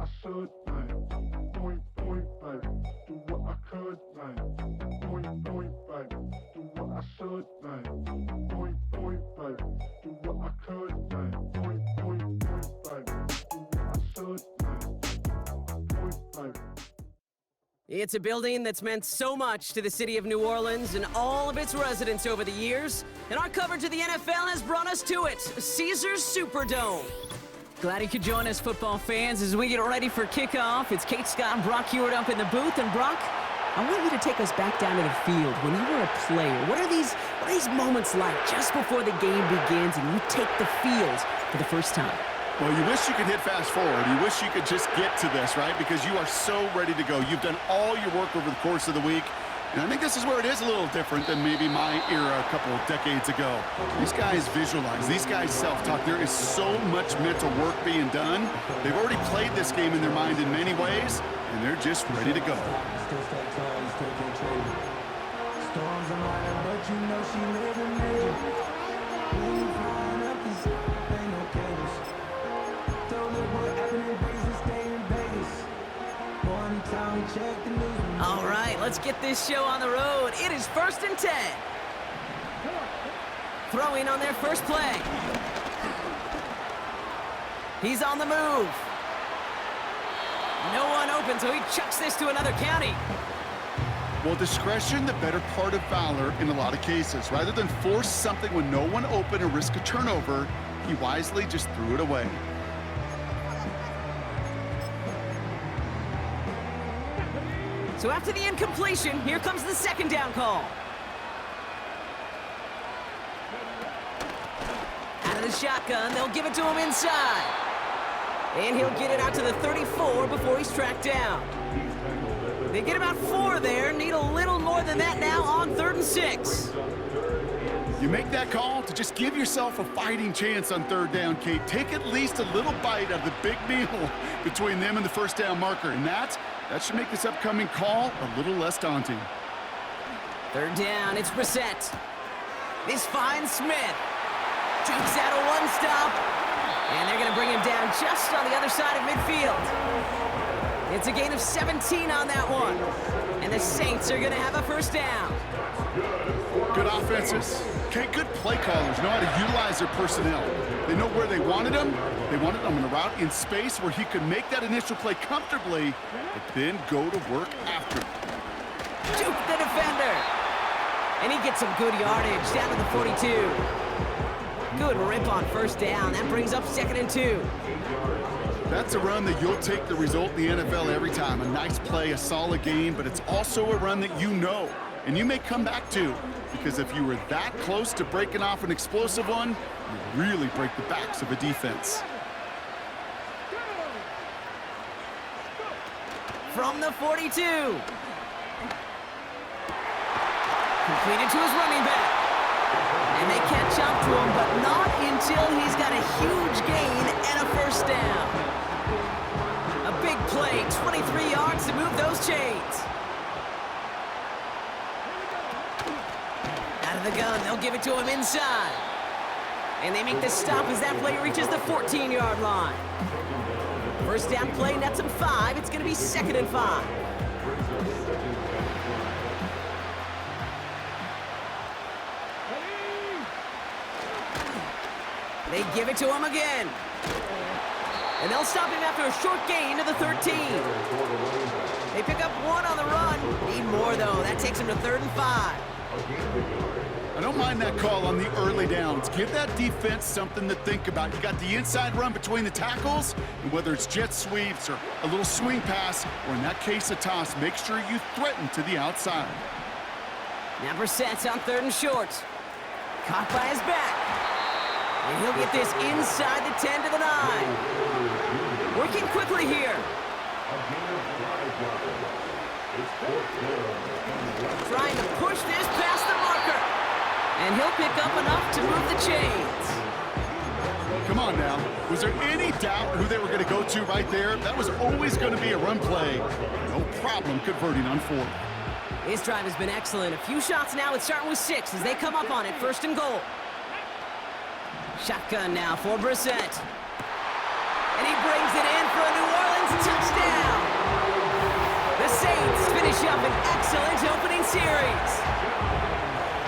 I should like. Point, point, baby. Do what I could like. Point, point, baby. Do what I should like. Point, point, baby. Do what I could like. Point, point, point, baby. Do what I should like. Point, baby. It's a building that's meant so much to the city of New Orleans and all of its residents over the years, and our coverage of the NFL has brought us to it, Caesars Superdome. Glad you could join us, football fans, as we get ready for kickoff. It's Kate Scott and Brock Hewitt up in the booth, and Brock, I want you to take us back down to the field. When you were a player, what are these moments like just before the game begins and you take the field for the first time? Well, you wish you could hit fast forward. You wish you could just get to this, right? Because you are so ready to go. You've done all your work over the course of the week. And I think this is where it is a little different than maybe my era a couple of decades ago. These guys visualize. These guys self-talk. There is so much mental work being done. They've already played this game in their mind in many ways, and they're just ready to go. Storms are mine, but you know she living major. Flying up these ain't no cables. Don't look what happened in Vegas, stay in Vegas. One time we check the news. All right, let's get this show on the road. It is 1st and 10. Throwing on their first play. He's on the move. No one open, so he chucks this to another county. Well, discretion, the better part of valor in a lot of cases. Rather than force something when no one open and risk a turnover, he wisely just threw it away. So after the incompletion, here comes the second down call. Out of the shotgun, they'll give it to him inside. And he'll get it out to the 34 before he's tracked down. They get about 4 there, need a little more than that now on 3rd and 6. You make that call to just give yourself a fighting chance on 3rd down, Kate. Take at least a little bite out of the big meal between them and the first down marker. And that should make this upcoming call a little less daunting. 3rd down, it's Brissett. This finds Smith. Jukes out a one-stop. And they're going to bring him down just on the other side of midfield. It's a gain of 17 on that one. And the Saints are going to have a first down. Good offenses. Okay, good play callers know how to utilize their personnel. They know where they wanted him. They wanted him in a route in space where he could make that initial play comfortably, but then go to work after. Juke the defender. And he gets some good yardage down to the 42. Good rip on first down. That brings up 2nd and 2. That's a run that you'll take the result in the NFL every time. A nice play, a solid game, but it's also a run that you know and you may come back to, because if you were that close to breaking off an explosive one, you really break the backs of a defense. From the 42. Completed to his running back. And they catch up to him, but not until he's got a huge gain and a first down. A big play, 23 yards to move those chains. Out of the gun, they'll give it to him inside. And they make the stop as that play reaches the 14-yard line. First down play nets him 5. It's going to be 2nd and 5. They give it to him again. And they'll stop him after a short gain to the 13. They pick up 1 on the run. Need more, though. That takes him to 3rd and 5. I don't mind that call on the early downs. Give that defense something to think about. You got the inside run between the tackles, and whether it's jet sweeps or a little swing pass, or in that case a toss, make sure you threaten to the outside. Now Brissett's on 3rd and short. Caught by his back. And he'll get this inside the 10 to the 9. Working quickly here. Trying to push this past the marker. And he'll pick up enough to move the chains. Come on now. Was there any doubt who they were going to go to right there? That was always going to be a run play. No problem converting on 4th. This drive has been excellent. A few shots now. It's starting with 6 as they come up on it. 1st and goal. Shotgun now for Brissett. And he brings it in for a New Orleans Hopkins, touchdown! The Saints finish up an excellent opening series.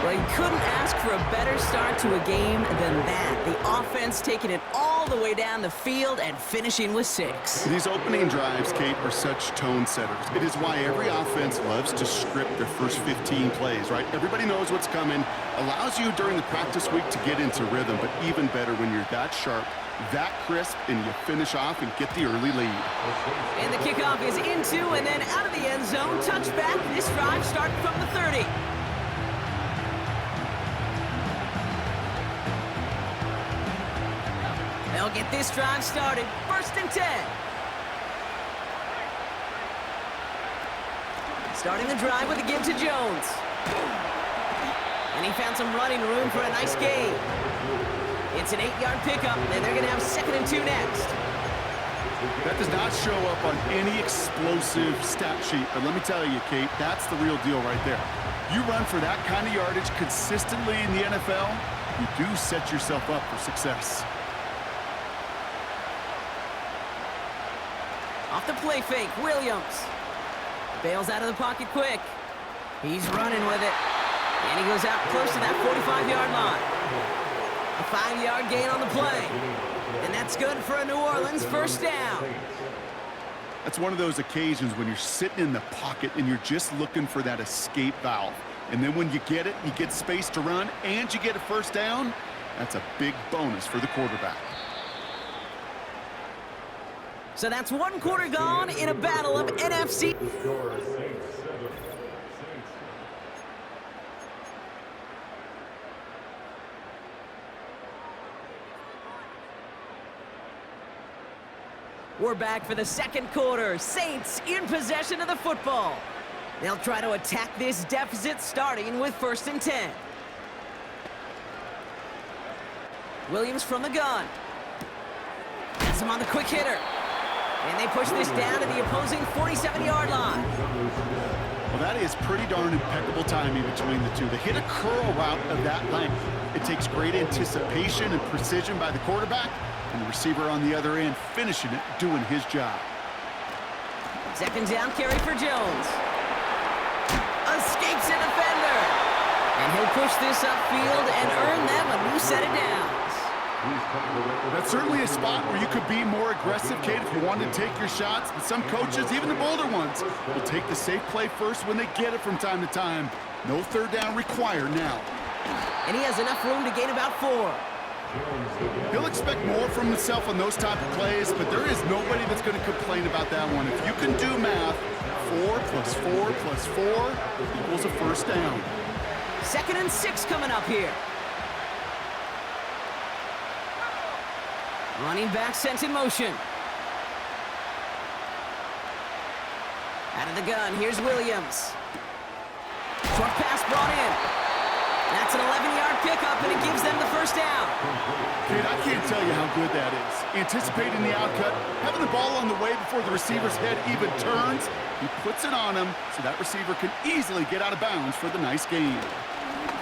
Well, you couldn't ask for a better start to a game than that. The offense taking it all the way down the field and finishing with 6. These opening drives, Kate, are such tone setters. It is why every offense loves to script their first 15 plays, right? Everybody knows what's coming, allows you during the practice week to get into rhythm, but even better when you're that sharp, that crisp, and you finish off and get the early lead. And the kickoff is into and then out of the end zone. Touchback. This drive starting from the 30. They'll get this drive started. 1st and 10. Starting the drive with a give to Jones. And he found some running room for a nice gain. It's an 8-yard pickup, and they're going to have 2nd and 2 next. That does not show up on any explosive stat sheet, but let me tell you, Kate, that's the real deal right there. You run for that kind of yardage consistently in the NFL, you do set yourself up for success. Off the play fake, Williams. Bails out of the pocket quick. He's running with it. And he goes out close to that 45-yard line. A 5-yard gain on the play. And that's good for a New Orleans 1st down. That's one of those occasions when you're sitting in the pocket and you're just looking for that escape valve. And then when you get it, you get space to run, and you get a 1st down, that's a big bonus for the quarterback. So that's 1 quarter gone in a battle of NFC. We're back for the 2nd quarter. Saints in possession of the football. They'll try to attack this deficit starting with 1st and 10. Williams from the gun. Has him on the quick hitter. And they push this down to the opposing 47-yard line. Well, that is pretty darn impeccable timing between the two. To hit a curl route of that length, it takes great anticipation and precision by the quarterback, and the receiver on the other end finishing it, doing his job. 2nd down carry for Jones. Escapes a defender. And he'll push this upfield and earn them a new set of downs. That's certainly a spot where you could be more aggressive, Kate, if you wanted to take your shots. But some coaches, even the bolder ones, will take the safe play first when they get it from time to time. No 3rd down required now. And he has enough room to gain about 4. He'll expect more from himself on those type of plays, but there is nobody that's going to complain about that one. If you can do math, 4 plus 4 plus 4 equals a 1st down. 2nd and 6 coming up here. Running back sent in motion. Out of the gun, here's Williams. Short pass brought in. That's an 11-yard pickup, and it gives them the 1st down. Kid, I can't tell you how good that is. Anticipating the outcut, having the ball on the way before the receiver's head even turns. He puts it on him so that receiver can easily get out of bounds for the nice gain.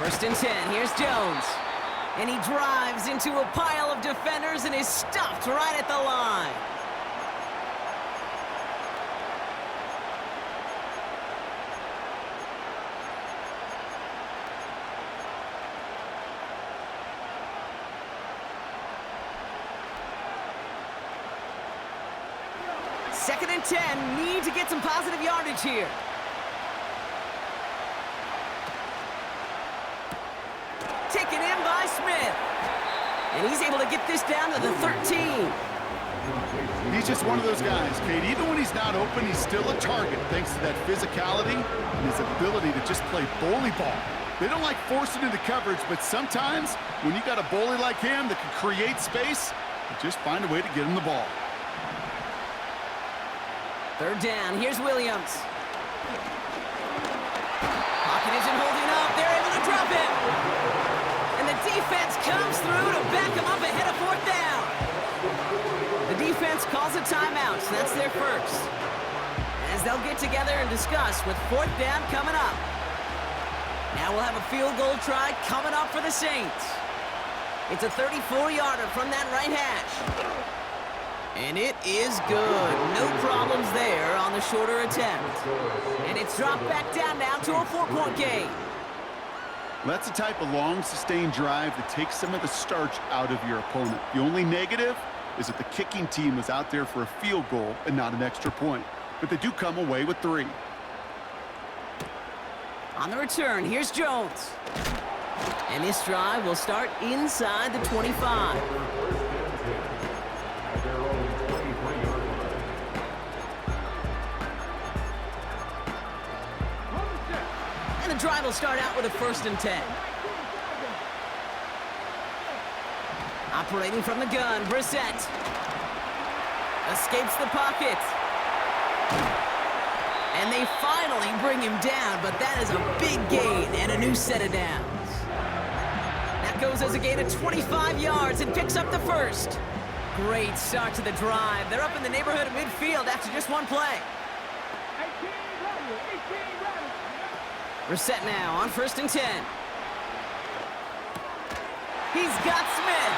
1st and 10, here's Jones. And he drives into a pile of defenders and is stuffed right at the line. Second and 10, need to get some positive yardage here. Taken in by Smith. And he's able to get this down to the 13. He's just one of those guys, Kate. Even when he's not open, he's still a target thanks to that physicality and his ability to just play bully ball. They don't like forcing into coverage, but sometimes when you got a bully like him that can create space, you just find a way to get him the ball. 3rd down, here's Williams. Pocket isn't holding up, they're able to drop it. And the defense comes through to back him up ahead of 4th down. The defense calls a timeout, so that's their first. As they'll get together and discuss with 4th down coming up. Now we'll have a field goal try coming up for the Saints. It's a 34-yarder from that right hash. And it is good. No problems there on the shorter attempt. And it's dropped back down now to a 4-point game. That's the type of long, sustained drive that takes some of the starch out of your opponent. The only negative is that the kicking team was out there for a field goal and not an extra point. But they do come away with 3. On the return, here's Jones. And this drive will start inside the 25. And the drive will start out with a 1st and 10. Operating from the gun, Brissett. Escapes the pocket. And they finally bring him down, but that is a big gain and a new set of downs. That goes as a gain of 25 yards and picks up the 1st. Great start to the drive. They're up in the neighborhood of midfield after just 1 play. Brissett now on 1st and 10. He's got Smith.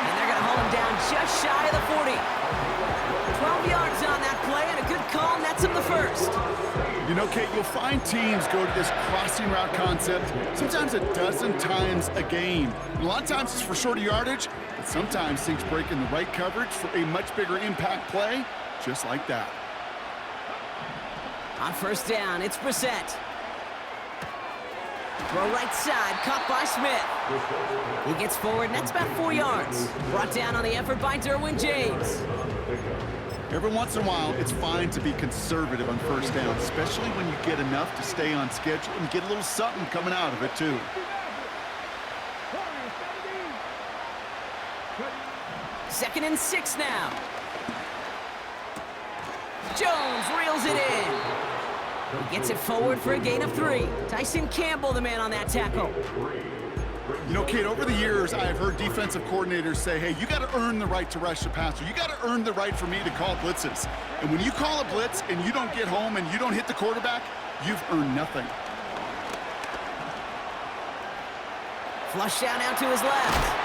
And they're going to hold him down just shy of the 40. 12 yards on that play, and a good call nets him the 1st. You know, Kate, you'll find teams go to this crossing route concept sometimes a dozen times a game. And a lot of times it's for shorter yardage, but sometimes things break in the right coverage for a much bigger impact play, just like that. On 1st down, it's Brissett. Throw right side, caught by Smith. He gets forward, and that's about 4 yards. Brought down on the effort by Derwin James. Every once in a while, it's fine to be conservative on 1st down, especially when you get enough to stay on schedule and get a little something coming out of it, too. Second and 6 now. Jones reels it in. He gets it forward for a gain of 3. Tyson Campbell, the man on that tackle. You know, Kate, over the years, I've heard defensive coordinators say, hey, you got to earn the right to rush the passer. You got to earn the right for me to call blitzes. And when you call a blitz and you don't get home and you don't hit the quarterback, you've earned nothing. Flush down out to his left.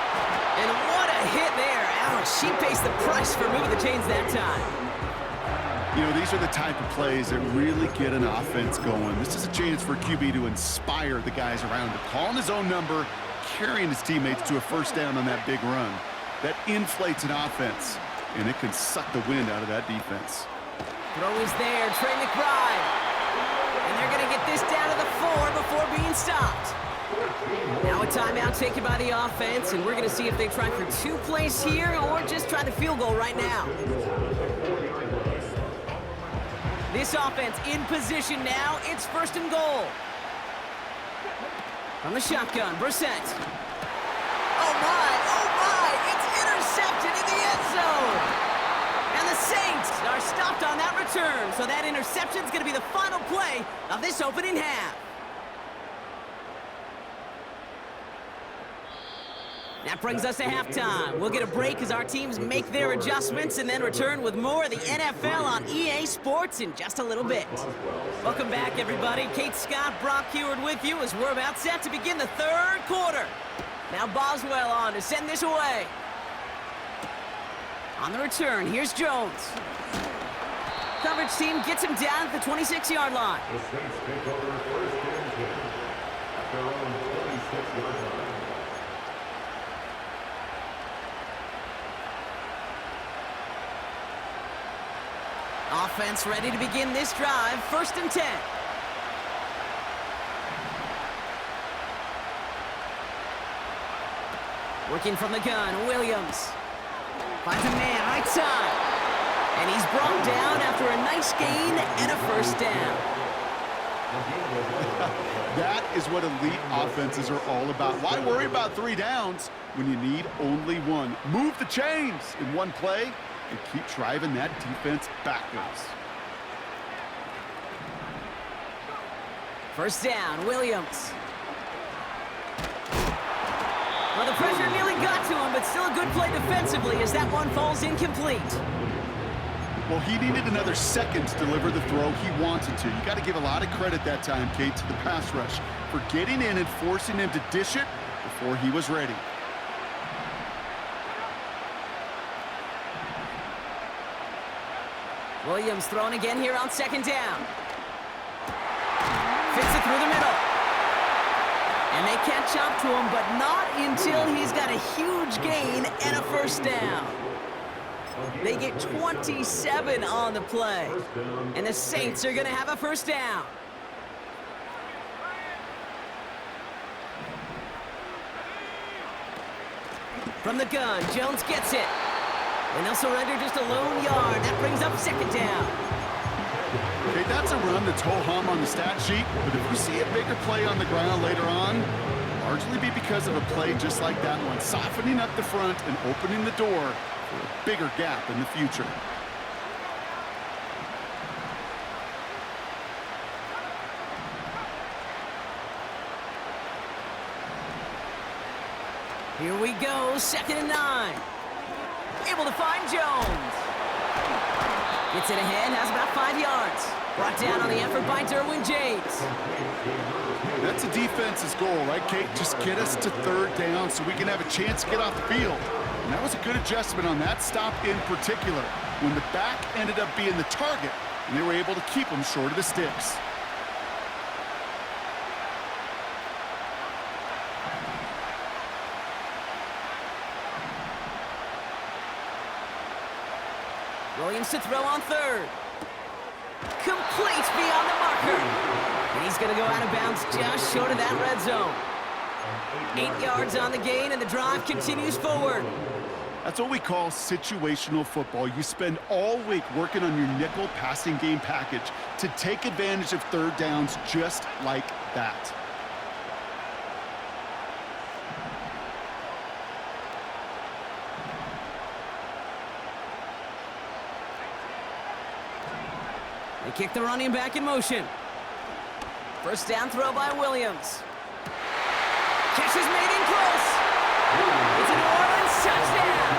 And what a hit there. Ouch, she pays the price for moving the chains that time. You know, these are the type of plays that really get an offense going. This is a chance for QB to inspire the guys around him. Calling his own number, carrying his teammates to a 1st down on that big run. That inflates an offense, and it can suck the wind out of that defense. Throw is there, Trey McBride. And they're going to get this down to the 4 before being stopped. Now a timeout taken by the offense, and we're going to see if they try for 2 plays here or just try the field goal right now. This offense in position now. It's 1st and goal. From the shotgun, Brissett. Oh my, it's intercepted in the end zone. And the Saints are stopped on that return, so that interception is going to be the final play of this opening half. That brings us to halftime. We'll get a break as our teams make their adjustments and then return with more of the NFL on EA Sports in just a little bit. Welcome back, everybody. Kate Scott, Brock Heward with you as we're about set to begin the 3rd quarter. Now Boswell on to send this away. On the return, here's Jones. Coverage team gets him down at the 26-yard line. The Saints take over 1st and 10 at their own 26-yard line. Offense ready to begin this drive. 1st and 10. Working from the gun, Williams. Finds a man right side. And he's brought down after a nice gain and a 1st down. That is what elite offenses are all about. Why worry about 3 downs when you need only 1? Move the chains in 1 play and keep driving that defense backwards. 1st down, Williams. Well, the pressure nearly got to him, but still a good play defensively as that one falls incomplete. Well, he needed another second to deliver the throw he wanted to. You got to give a lot of credit that time, Kate, to the pass rush for getting in and forcing him to dish it before he was ready. Williams throwing again here on second down. Fits it through the middle. And they catch up to him, but not until he's got a huge gain and a first down. They get 27 on the play. And the Saints are going to have a first down. From the gun, Jones gets it. And they'll surrender just a lone yard. That brings up second down. Okay, that's a run that's ho-hum on the stat sheet, but if we see a bigger play on the ground later on, largely be because of a play just like that one, softening up the front and opening the door for a bigger gap in the future. Here we go, 2nd and 9. Able to find Jones. Gets it ahead, has about 5 yards. Brought down on the effort by Derwin James. That's a defense's goal, right, Kate? Just get us to 3rd down so we can have a chance to get off the field. And that was a good adjustment on that stop in particular, when the back ended up being the target, and they were able to keep him short of the sticks. Williams to throw on 3rd. Complete beyond the marker. And he's going to go out of bounds just short of that red zone. 8 yards on the gain, and the drive continues forward. That's what we call situational football. You spend all week working on your nickel passing game package to take advantage of 3rd downs just like that. They kick the running back in motion. First down throw by Williams. Catch is made in close. It's a New Orleans touchdown.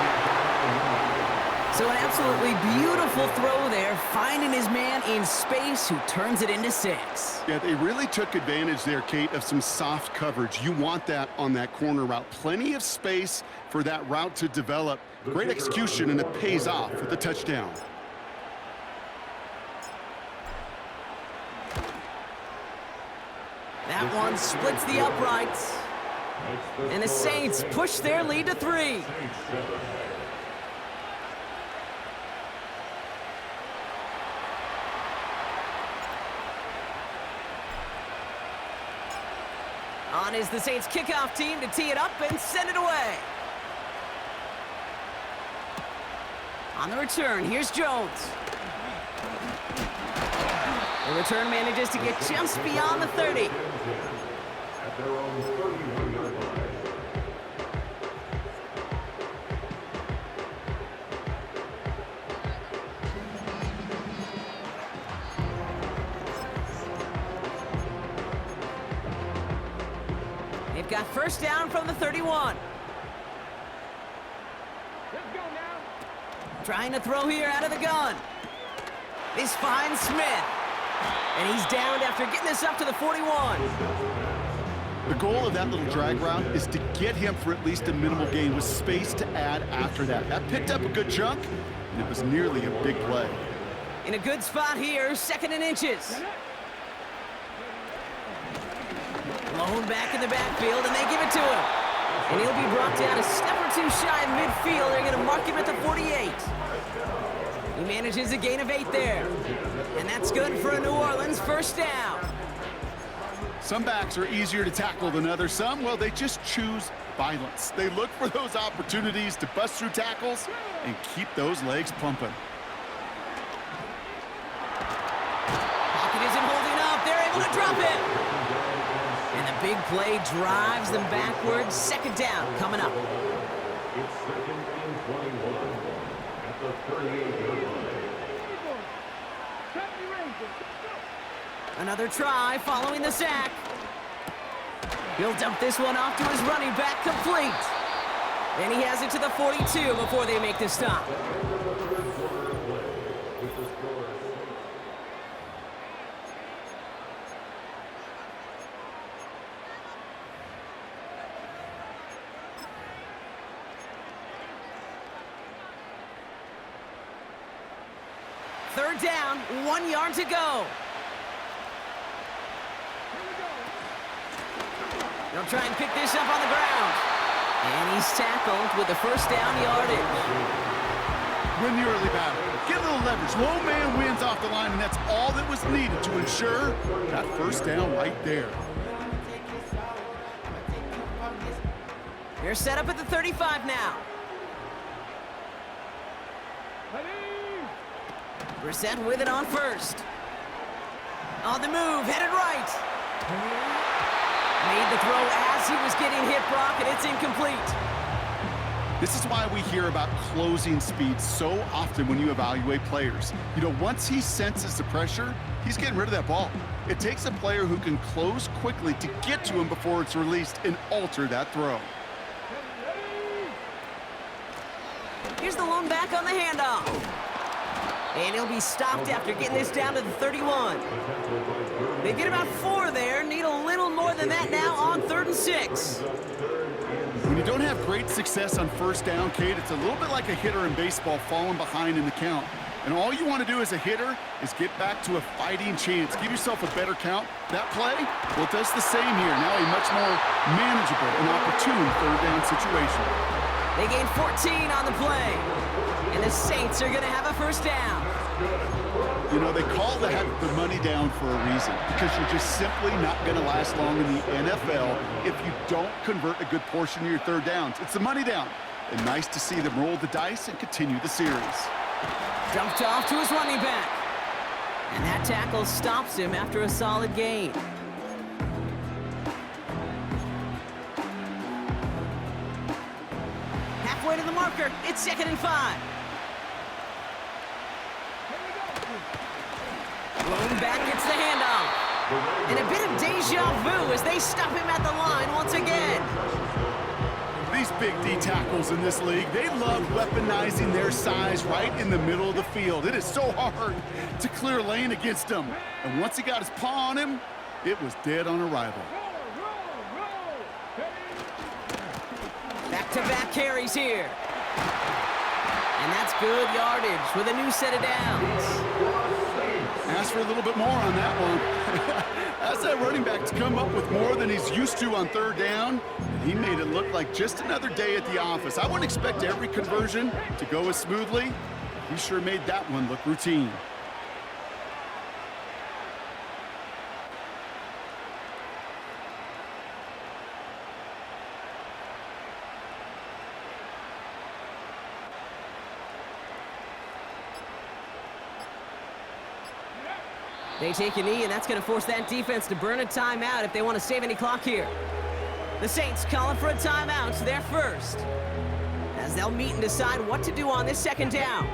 So an absolutely beautiful throw there, finding his man in space who turns it into 6. Yeah, they really took advantage there, Kate, of some soft coverage. You want that on that corner route. Plenty of space for that route to develop. Great execution, and it pays off with the touchdown. That one splits the uprights. And the Saints push their lead to 3. On is the Saints kickoff team to tee it up and send it away. On the return, here's Jones. The return manages to get just beyond the 30. They've got first down from the 31. Let's go now. Trying to throw here out of the gun. This finds Smith. And he's downed after getting this up to the 41. The goal of that little drag route is to get him for at least a minimal gain with space to add after that. That picked up a good chunk, and it was nearly a big play. In a good spot here, 2nd and inches. Blown back in the backfield, and they give it to him. And he'll be brought down a step or 2 shy of midfield. They're going to mark him at the 48. He manages a gain of 8 there. And that's good for a New Orleans first down. Some backs are easier to tackle than others. Some, well, they just choose violence. They look for those opportunities to bust through tackles and keep those legs pumping. Pocket isn't holding up. They're able to drop it. And the big play drives them backwards. 2nd down coming up. It's 2nd and 21 at the 38-yard line. Another try following the sack. He'll dump this one off to his running back, complete. And he has it to the 42 before they make the stop. 3rd down, 1 yard to go. They'll try and pick this up on the ground. And he's tackled with the 1st down yardage. Win the early battle. Get a little leverage. Low man wins off the line, and that's all that was needed to ensure that 1st down right there. They're set up at the 35 now. Brissett with it on 1st. On the move, headed right. Made the throw as he was getting hit, Brock, and it's incomplete. This is why we hear about closing speed so often when you evaluate players. You know, once he senses the pressure, he's getting rid of that ball. It takes a player who can close quickly to get to him before it's released and alter that throw. Here's the lone back on the handoff. And he'll be stopped after getting this down to the 31. They get about 4 there, need a little more than that now on 3rd and 6. When you don't have great success on 1st down, Kate, it's a little bit like a hitter in baseball falling behind in the count. And all you want to do as a hitter is get back to a fighting chance. Give yourself a better count. That play, well, it does the same here. Now a much more manageable and opportune 3rd down situation. They gain 14 on the play. And the Saints are going to have a 1st down. You know, they call that the money down for a reason, because you're just simply not going to last long in the NFL if you don't convert a good portion of your 3rd downs. It's the money down. And nice to see them roll the dice and continue the series. Dumped off to his running back. And that tackle stops him after a solid gain. Halfway to the marker, it's 2nd and 5. Lone back gets the handoff. And a bit of deja vu as they stop him at the line once again. These big D tackles in this league, they love weaponizing their size right in the middle of the field. It is so hard to clear lane against them. And once he got his paw on him, it was dead on arrival. Back-to-back carries here. And that's good yardage with a new set of downs. Ask for a little bit more on that one. Ask that running back to come up with more than he's used to on 3rd down. He made it look like just another day at the office. I wouldn't expect every conversion to go as smoothly. He sure made that one look routine. They take a knee, and that's going to force that defense to burn a timeout if they want to save any clock here. The Saints calling for a timeout, their 1st, as they'll meet and decide what to do on this 2nd down.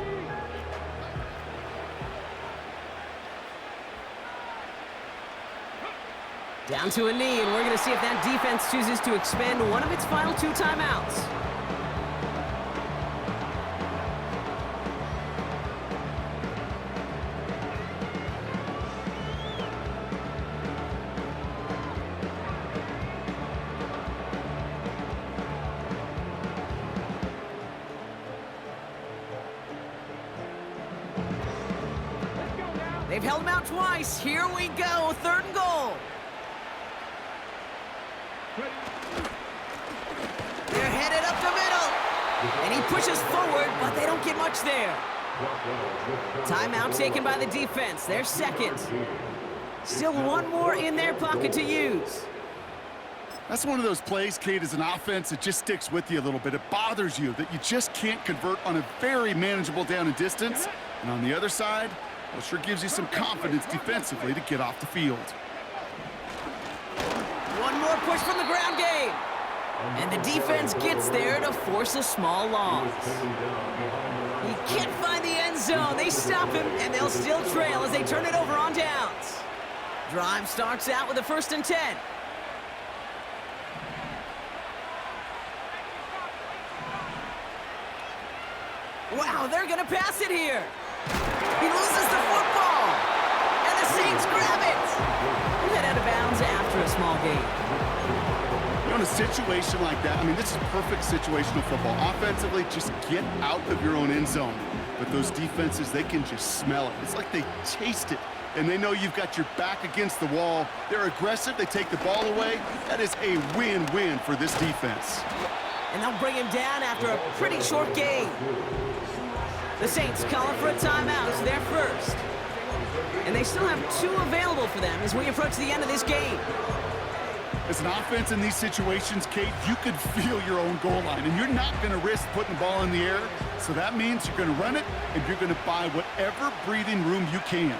Down to a knee, and we're going to see if that defense chooses to expend one of its final 2 timeouts. They've held him out twice. Here we go, 3rd and goal. They're headed up the middle. And he pushes forward, but they don't get much there. Timeout taken by the defense. Their 2nd. Still 1 more in their pocket to use. That's one of those plays, Kate, as an offense, it just sticks with you a little bit. It bothers you that you just can't convert on a very manageable down and distance. And on the other side, well, sure gives you some confidence defensively to get off the field. 1 more push from the ground game. And the defense gets there to force a small loss. He can't find the end zone. They stop him, and they'll still trail as they turn it over on downs. Drive starts out with a 1st and 10. Wow, they're going to pass it here. He loses the football. And the Saints grab it. Head out of bounds after a small gain. You know, in a situation like that, I mean, this is perfect situational football. Offensively, just get out of your own end zone. but those defenses, they can just smell it. It's like they taste it, and they know you've got your back against the wall. They're aggressive. They take the ball away. That is a win-win for this defense. And they'll bring him down after a pretty short game. The Saints calling for a timeout. It's their first. And they still have 2 available for them as we approach the end of this game. As an offense in these situations, Kate, you could feel your own goal line, and you're not going to risk putting the ball in the air. So that means you're going to run it, and you're going to buy whatever breathing room you can.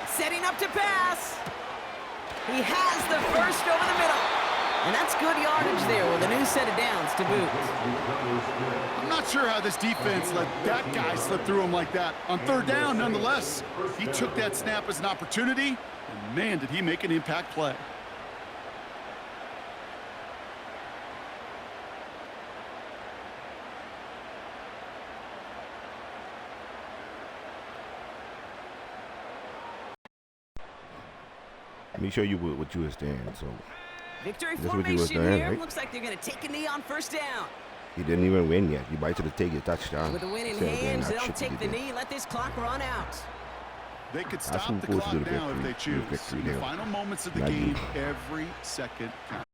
Setting up to pass. He has the first over the middle. And that's good yardage there with a new set of downs to boot. I'm not sure how this defense let that guy slip through him like that. On 3rd down, nonetheless, he took that snap as an opportunity, and man, did he make an impact play. Let me show you what you was doing. So Victory that's what you was formation doing, here. right? Looks like they're going to take a knee on 1st down. He didn't even win yet. You might have to take your touchdown. With the win in instead of doing hands, that they'll shit take the you did. knee, let this clock run out. They could That's stop who the forced clock you to now if they victory. choose. Victory In the there. final moments of the Not game, you. every second counts.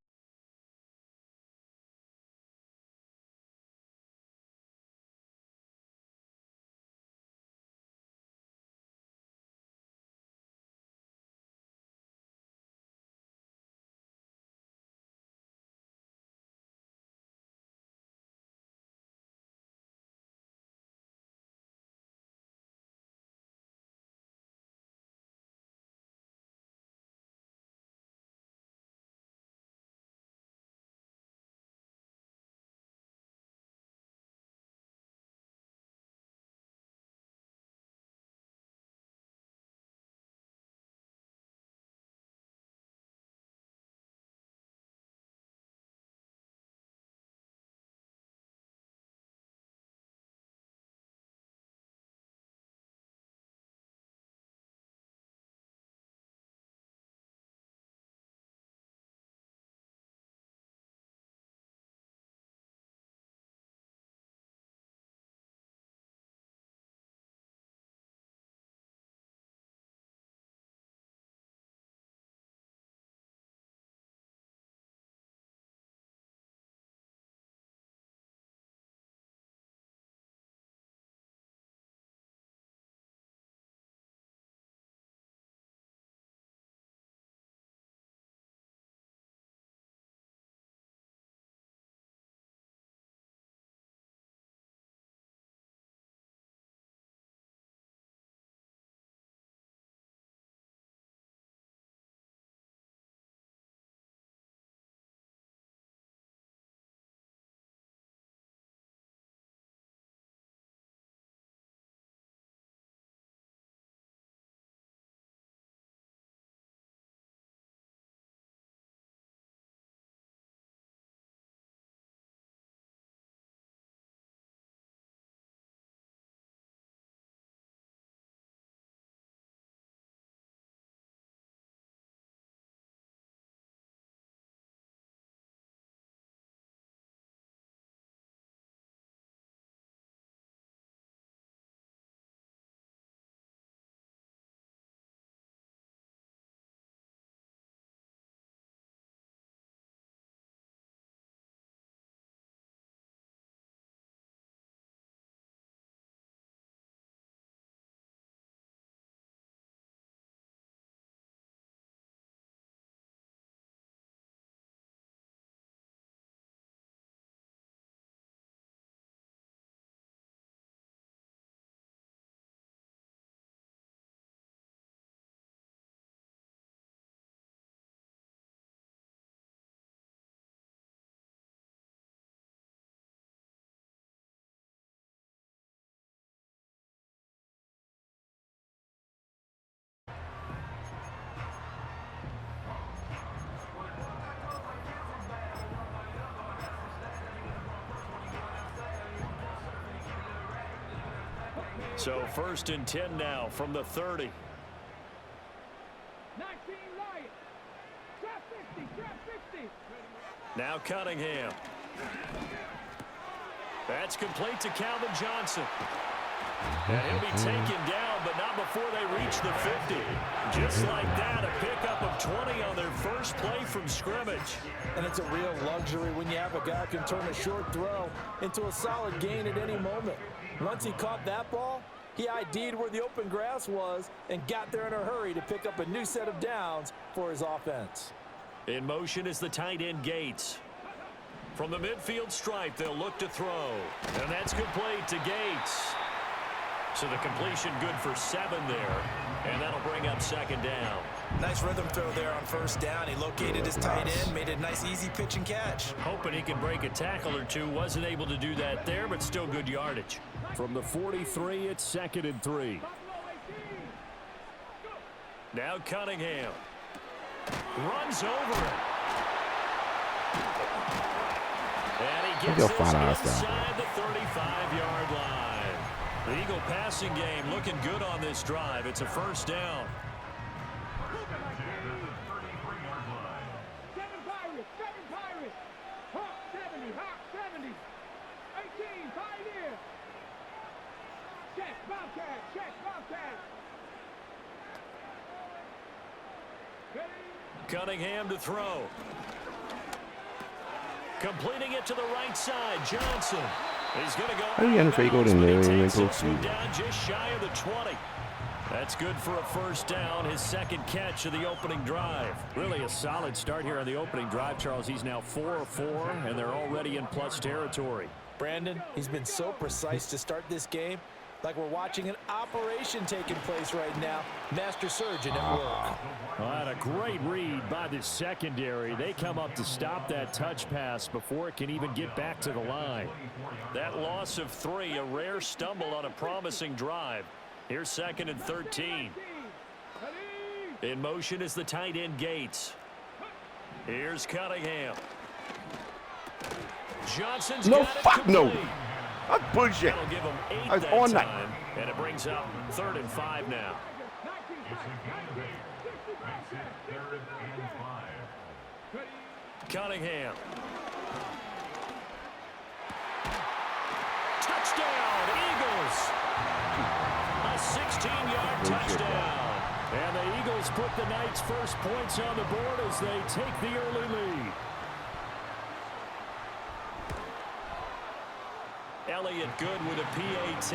So 1st and 10 now from the 30. 19 Lions. Trap 50, trap 50. Now Cunningham. That's complete to Calvin Johnson. And he'll be taken down, but not before they reach the 50. Just like that, a pickup of 20 on their first play from scrimmage. And it's a real luxury when you have a guy who can turn a short throw into a solid gain at any moment. Once he caught that ball, he ID'd where the open grass was and got there in a hurry to pick up a new set of downs for his offense. In motion is the tight end Gates. From the midfield stripe, they'll look to throw. And that's complete to Gates. So the completion good for 7 there. And that'll bring up second down. Nice rhythm throw there on first down. He located his tight end, made a nice easy pitch and catch. Hoping he can break a tackle or two. Wasn't able to do that there, but still good yardage. From the 43, it's 2nd and 3. Now Cunningham. Runs over it. And he gets this inside the 35-yard line. The Eagle passing game looking good on this drive. It's a first down. 7 Pirates. Hawk 70. 18, Pioneer. Check, Bobcat. Cunningham to throw. Completing it to the right side, Johnson. He's going to go out of bounds, but he takes this one down just shy of the 20. That's good for a first down, his second catch of the opening drive. Really a solid start here on the opening drive, Charles. He's now 4 of 4, and they're already in plus territory. Brandon, he's been so precise to start this game, like we're watching an operation taking place right now. Master surgeon at work. Well, and a great read by the secondary. They come up to stop that touch pass before it can even get back to the line. That loss of 3, a rare stumble on a promising drive. Here's 2nd and 13. In motion is the tight end Gates. Here's Cunningham. Johnson's no, got it fuck complete. no. That's bullshit. That'll give him 8 I was that on time, that. and it brings up 3rd and 5 now. Cunningham. Touchdown, Eagles. A 16-yard touchdown. And the Eagles put the Knights' first points on the board as they take the early lead. Elliott good with a PAT,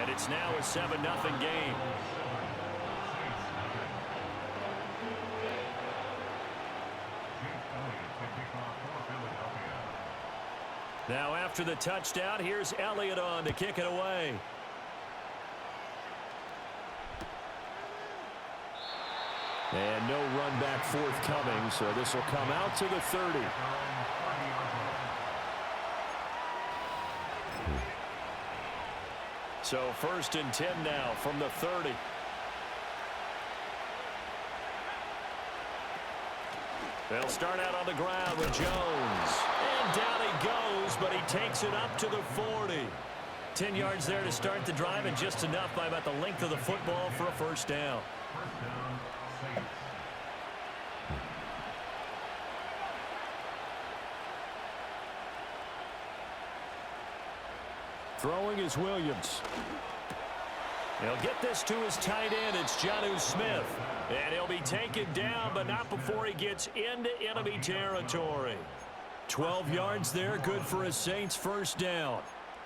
and it's now a 7-0 game. Now after the touchdown, here's Elliott on to kick it away. And no run back forthcoming, so this will come out to the 30. So 1st and 10 now from the 30. They'll start out on the ground with Jones. And down he goes, but he takes it up to the 40. 10 yards there to start the drive, and just enough by about the length of the football for a first down. Throwing is Williams. He'll get this to his tight end. It's Jonnu Smith. And he'll be taken down, but not before he gets into enemy territory. 12 yards there, good for a Saints first down.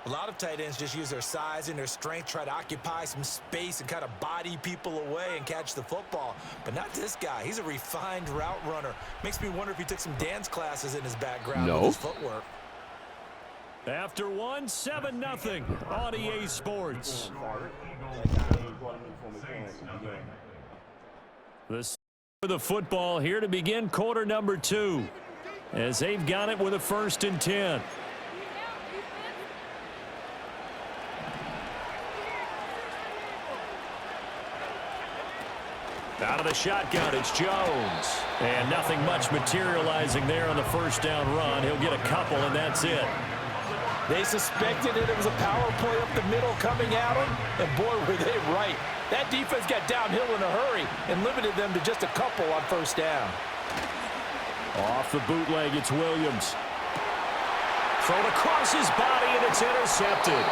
A lot of tight ends just use their size and their strength, try to occupy some space and kind of body people away and catch the football. But not this guy. He's a refined route runner. Makes me wonder if he took some dance classes in his background with his footwork. After 7-0 on EA Sports. The football here to begin quarter number 2, as they've got it with a 1st and 10. Out of the shotgun, it's Jones. And nothing much materializing there on the first down run. He'll get a couple, and that's it. They suspected it was a power play up the middle coming at them, and boy, were they right. That defense got downhill in a hurry and limited them to just a couple on first down. Off the bootleg, it's Williams. Thrown across his body, and it's intercepted.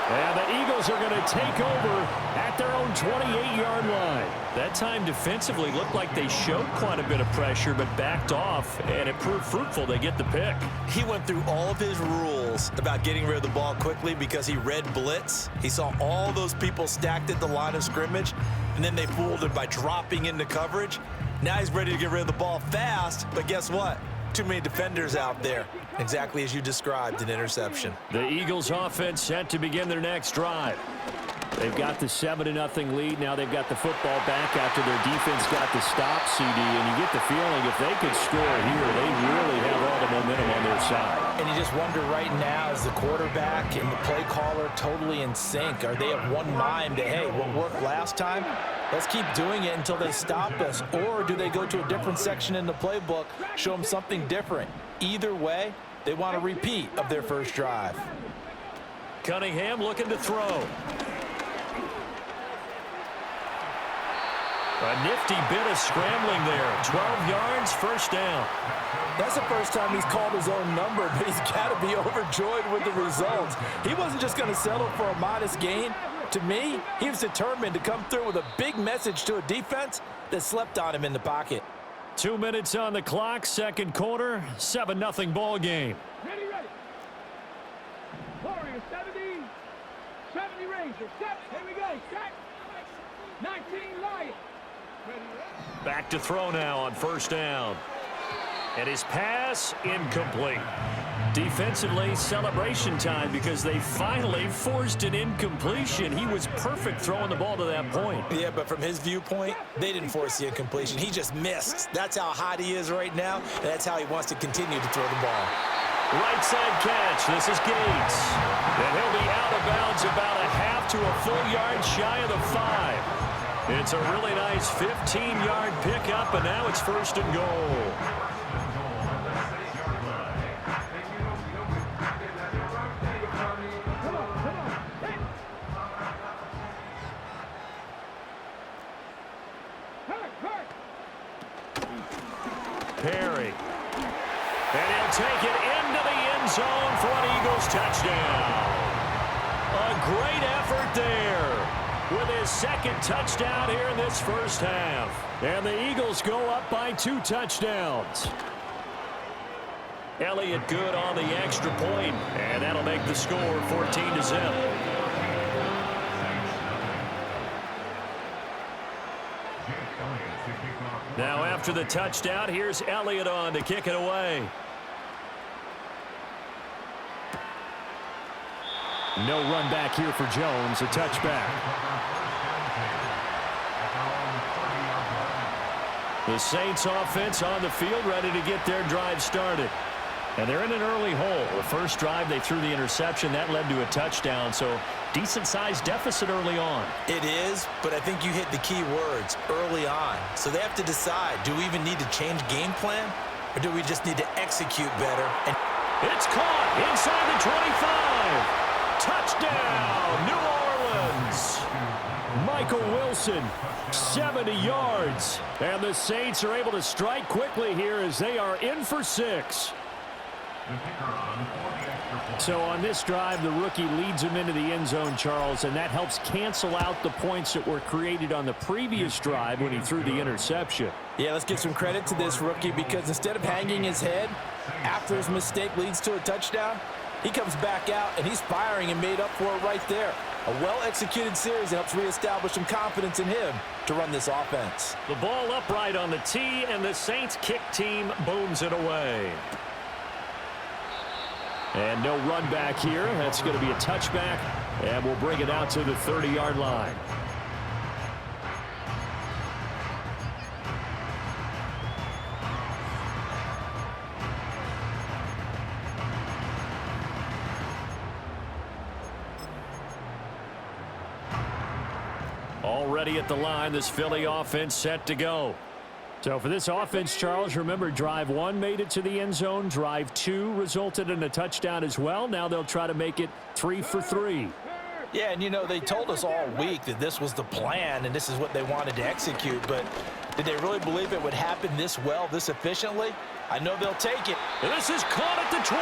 And the Eagles are going to take over at their own 28-yard line. That time defensively looked like they showed quite a bit of pressure but backed off, and it proved fruitful. They get the pick. He went through all of his rules about getting rid of the ball quickly because he read blitz. He saw all those people stacked at the line of scrimmage, and then they fooled him by dropping into coverage. Now he's ready to get rid of the ball fast, but guess what? Too many defenders out there. Exactly as you described, an interception. The Eagles offense set to begin their next drive. They've got the 7-0 lead. Now they've got the football back after their defense got the stop, CD, and you get the feeling if they could score here, they really have all the momentum on their side. And you just wonder right now, is the quarterback and the play caller totally in sync? Are they of one mind that, hey, what worked last time, let's keep doing it until they stop us? Or do they go to a different section in the playbook, show them something different? Either way, they want a repeat of their first drive. Cunningham looking to throw. A nifty bit of scrambling there. 12 yards, first down. That's the first time he's called his own number, but he's got to be overjoyed with the results. He wasn't just going to settle for a modest gain. To me, he was determined to come through with a big message to a defense that slept on him in the pocket. 2 minutes on the clock, second quarter, 7-0 ball game. Ready. Warriors 70 Rangers. Set. Here we go. Set. 19 Lions. Back to throw now on first down. And his pass incomplete. Defensively, celebration time because they finally forced an incompletion. He was perfect throwing the ball to that point. Yeah, but from his viewpoint, they didn't force the incompletion. He just missed. That's how hot he is right now, and that's how he wants to continue to throw the ball. Right side catch. This is Gates. And he'll be out of bounds about a half to a full yard shy of the 5. It's a really nice 15-yard pickup, and now it's first and goal. Perry. And he'll take it into the end zone for an Eagles touchdown. A great effort there with his second touchdown here in this first half. And the Eagles go up by 2 touchdowns. Elliott good on the extra point, and that'll make the score 14-0. Now after the touchdown, here's Elliott on to kick it away. No run back here for Jones, a touchback. The Saints offense on the field ready to get their drive started. And they're in an early hole. The first drive they threw the interception. That led to a touchdown, so decent-sized deficit early on. It is, but I think you hit the key words, early on. So they have to decide, do we even need to change game plan, or do we just need to execute better? And it's caught inside the 25. Touchdown, New Orleans. Michael Wilson, 70 yards. And the Saints are able to strike quickly here as they are in for 6. So on this drive, the rookie leads him into the end zone, Charles, and that helps cancel out the points that were created on the previous drive when he threw the interception. Yeah, let's give some credit to this rookie because instead of hanging his head after his mistake leads to a touchdown, he comes back out and he's firing and made up for it right there. A well-executed series that helps reestablish some confidence in him to run this offense. The ball upright on the tee, and the Saints kick team booms it away. And no run back here. That's going to be a touchback, and we'll bring it out to the 30-yard line. Already at the line, this Philly offense set to go. So for this offense, Charles, remember drive 1 made it to the end zone. Drive 2 resulted in a touchdown as well. Now they'll try to make it 3 for 3. Yeah, and you know, they told us all week that this was the plan and this is what they wanted to execute, but did they really believe it would happen this well, this efficiently? I know they'll take it. And this is caught at the 20.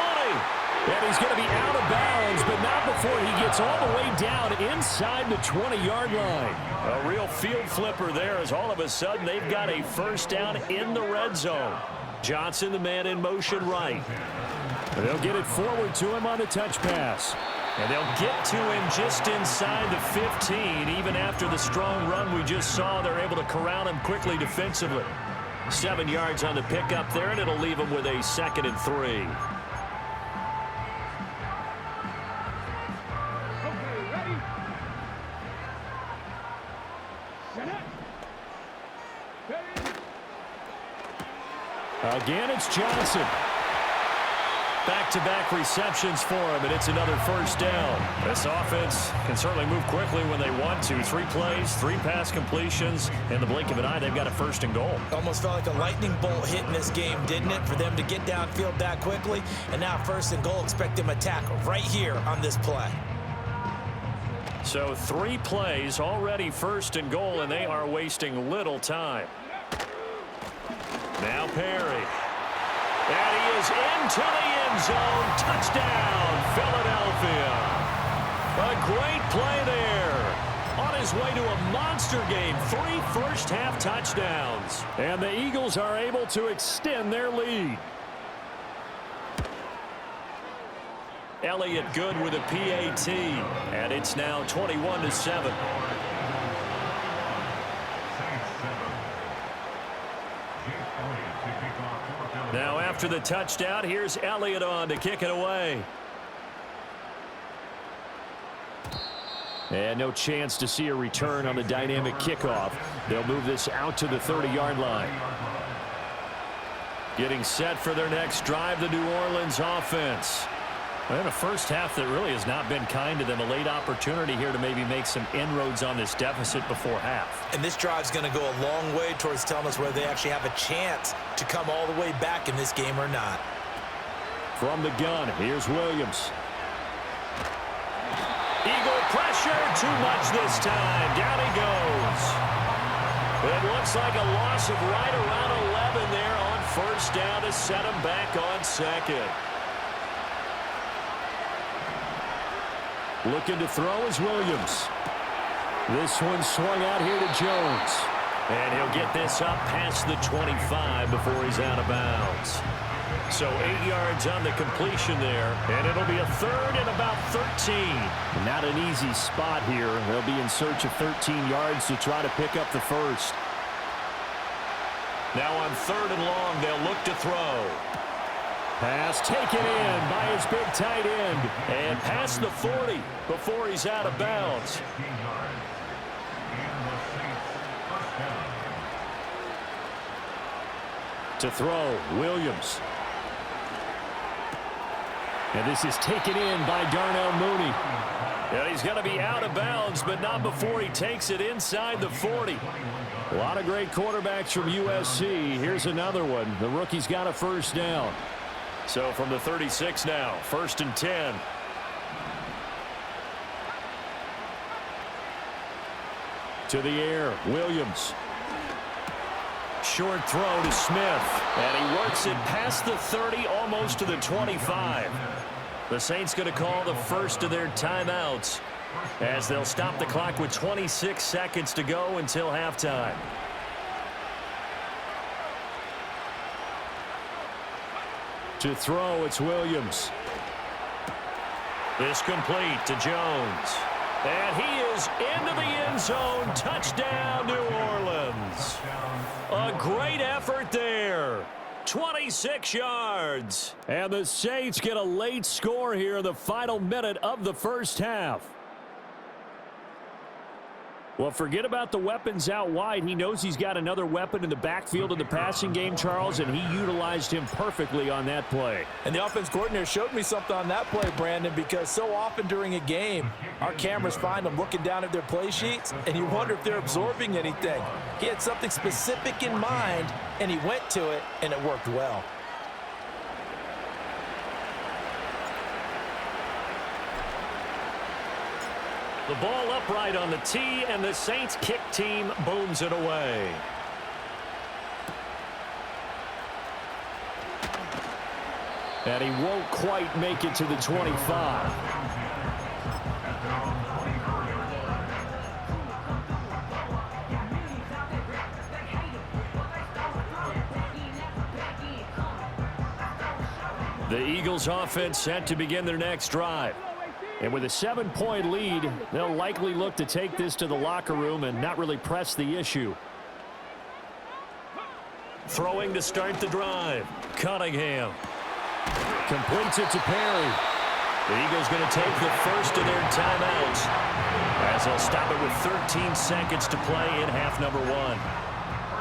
And he's going to be out of bounds, but not before he gets all the way down inside the 20-yard line. A real field flipper there as all of a sudden they've got a first down in the red zone. Johnson, the man in motion right. They'll get it forward to him on the touch pass. And they'll get to him just inside the 15. Even after the strong run we just saw, they're able to corral him quickly defensively. 7 yards on the pickup there, and it'll leave him with a 2nd and 3. Okay, ready? Set it. Ready? Again, it's Johnson. Back-to-back receptions for him, and it's another first down. This offense can certainly move quickly when they want to. 3 plays, 3 pass completions. In the blink of an eye, they've got a 1st and goal. Almost felt like a lightning bolt hit in this game, didn't it? For them to get downfield that quickly. And now 1st and goal, expect them to tackle right here on this play. So 3 plays, already 1st and goal, and they are wasting little time. Now Perry. And he is into the end zone. Touchdown, Philadelphia. A great play there. On his way to a monster game. 3 first-half touchdowns. And the Eagles are able to extend their lead. Elliott good with a PAT. And it's now 21-7. Now after the touchdown, here's Elliott on to kick it away. And no chance to see a return on the dynamic kickoff. They'll move this out to the 30-yard line. Getting set for their next drive, the New Orleans offense. And a first half that really has not been kind to them. A late opportunity here to maybe make some inroads on this deficit before half. And this drive's going to go a long way towards telling us whether they actually have a chance to come all the way back in this game or not. From the gun, here's Williams. Eagle pressure, too much this time. Down he goes. It looks like a loss of right around 11 there on first down to set him back on 2nd. Looking to throw is Williams. This one swung out here to Jones. And he'll get this up past the 25 before he's out of bounds. So 8 yards on the completion there. And it'll be a 3rd and about 13. Not an easy spot here. They'll be in search of 13 yards to try to pick up the first. Now on 3rd and long, they'll look to throw. Pass taken in by his big tight end. And past the 40 before he's out of bounds. To throw, Williams. And this is taken in by Darnell Mooney. And he's going to be out of bounds, but not before he takes it inside the 40. A lot of great quarterbacks from USC. Here's another one. The rookie's got a first down. So from the 36 now, 1st and 10. To the air, Williams. Short throw to Smith. And he works it past the 30, almost to the 25. The Saints going to call the first of their timeouts as they'll stop the clock with 26 seconds to go until halftime. To throw, it's Williams. This complete to Jones. And he is into the end zone. Touchdown, New Orleans. A great effort there. 26 yards. And the Saints get a late score here in the final minute of the first half. Well, forget about the weapons out wide. He knows he's got another weapon in the backfield of the passing game, Charles, and he utilized him perfectly on that play. And the offense coordinator showed me something on that play, Brandon, because so often during a game, our cameras find them looking down at their play sheets, and you wonder if they're absorbing anything. He had something specific in mind, and he went to it, and it worked well. The ball upright on the tee, and the Saints kick team booms it away. And he won't quite make it to the 25. The Eagles offense set to begin their next drive. And with a 7-point lead, they'll likely look to take this to the locker room and not really press the issue. Throwing to start the drive. Cunningham completes it to Perry. The Eagles going to take the first of their timeouts as they'll stop it with 13 seconds to play in half number 1.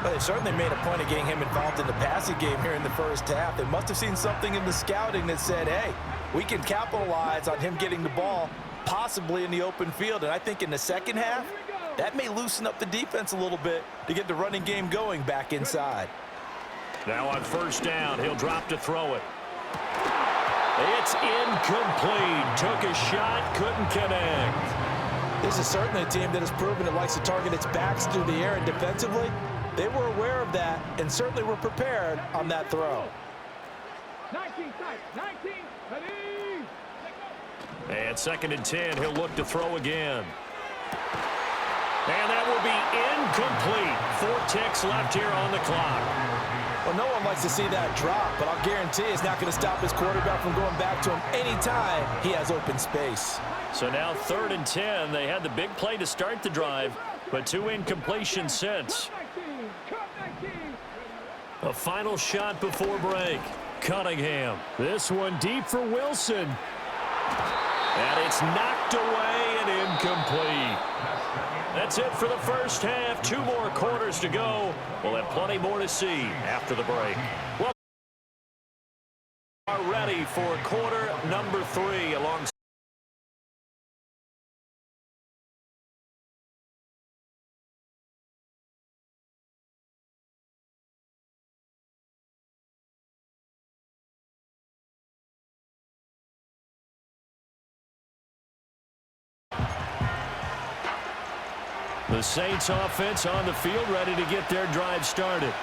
Well, they certainly made a point of getting him involved in the passing game here in the first half. They must have seen something in the scouting that said, hey, we can capitalize on him getting the ball, possibly in the open field. And I think in the second half, that may loosen up the defense a little bit to get the running game going back inside. Now on first down, he'll drop to throw it. It's incomplete. Took a shot, couldn't connect. This is certainly a team that has proven it likes to target its backs through the air, and defensively, they were aware of that and certainly were prepared on that throw. 19, 19, ready. And 2nd and 10, he'll look to throw again. And that will be incomplete. 4 ticks left here on the clock. Well, no one likes to see that drop, but I'll guarantee it's not going to stop his quarterback from going back to him anytime he has open space. So now 3rd and 10. They had the big play to start the drive, but 2 incompletions since. A final shot before break. Cunningham. This one deep for Wilson. And it's knocked away and incomplete. That's it for the first half. 2 more quarters to go. We'll have plenty more to see after the break. Well, we are ready for quarter number 3 alongside. The Saints offense on the field ready to get their drive started.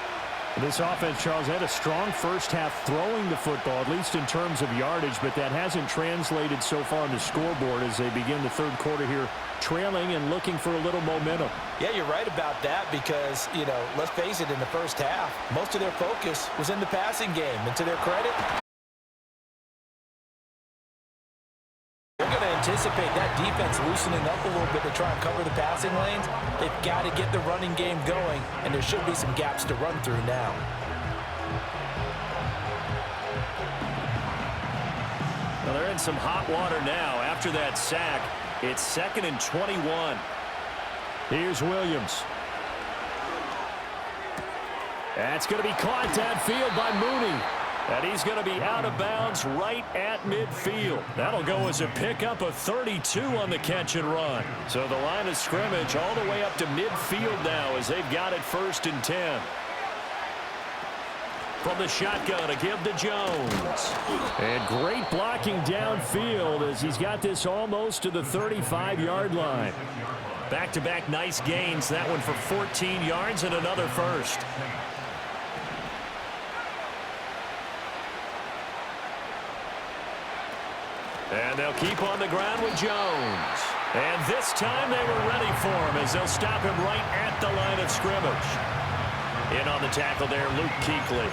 This offense, Charles, had a strong first half throwing the football, at least in terms of yardage, but that hasn't translated so far on the scoreboard as they begin the third quarter here, trailing and looking for a little momentum. Yeah, you're right about that because, you know, let's face it, in the first half, most of their focus was in the passing game. And to their credit, they're going to anticipate that defense loosening up a little bit to try and cover the passing lanes. They've got to get the running game going, and there should be some gaps to run through now. Well, they're in some hot water now. After that sack, it's 2nd and 21. Here's Williams. That's going to be caught downfield by Mooney. And he's going to be out of bounds right at midfield. That'll go as a pickup of 32 on the catch and run. So the line of scrimmage all the way up to midfield now as they've got it 1st and 10. From the shotgun, a give to Jones. And great blocking downfield as he's got this almost to the 35-yard line. Back-to-back nice gains. That one for 14 yards and another first. And they'll keep on the ground with Jones. And this time they were ready for him as they'll stop him right at the line of scrimmage. In on the tackle there, Luke Kuechly.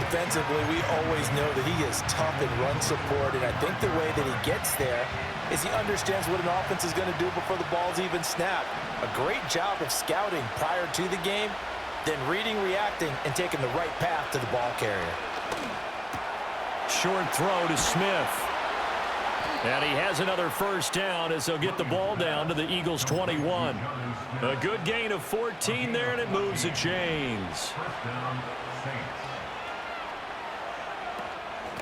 Defensively, we always know that he is tough in run support, and I think the way that he gets there is he understands what an offense is going to do before the ball's even snapped. A great job of scouting prior to the game, then reading, reacting, and taking the right path to the ball carrier. Short throw to Smith. And he has another first down as they'll get the ball down to the Eagles' 21. A good gain of 14 there, and it moves the chains.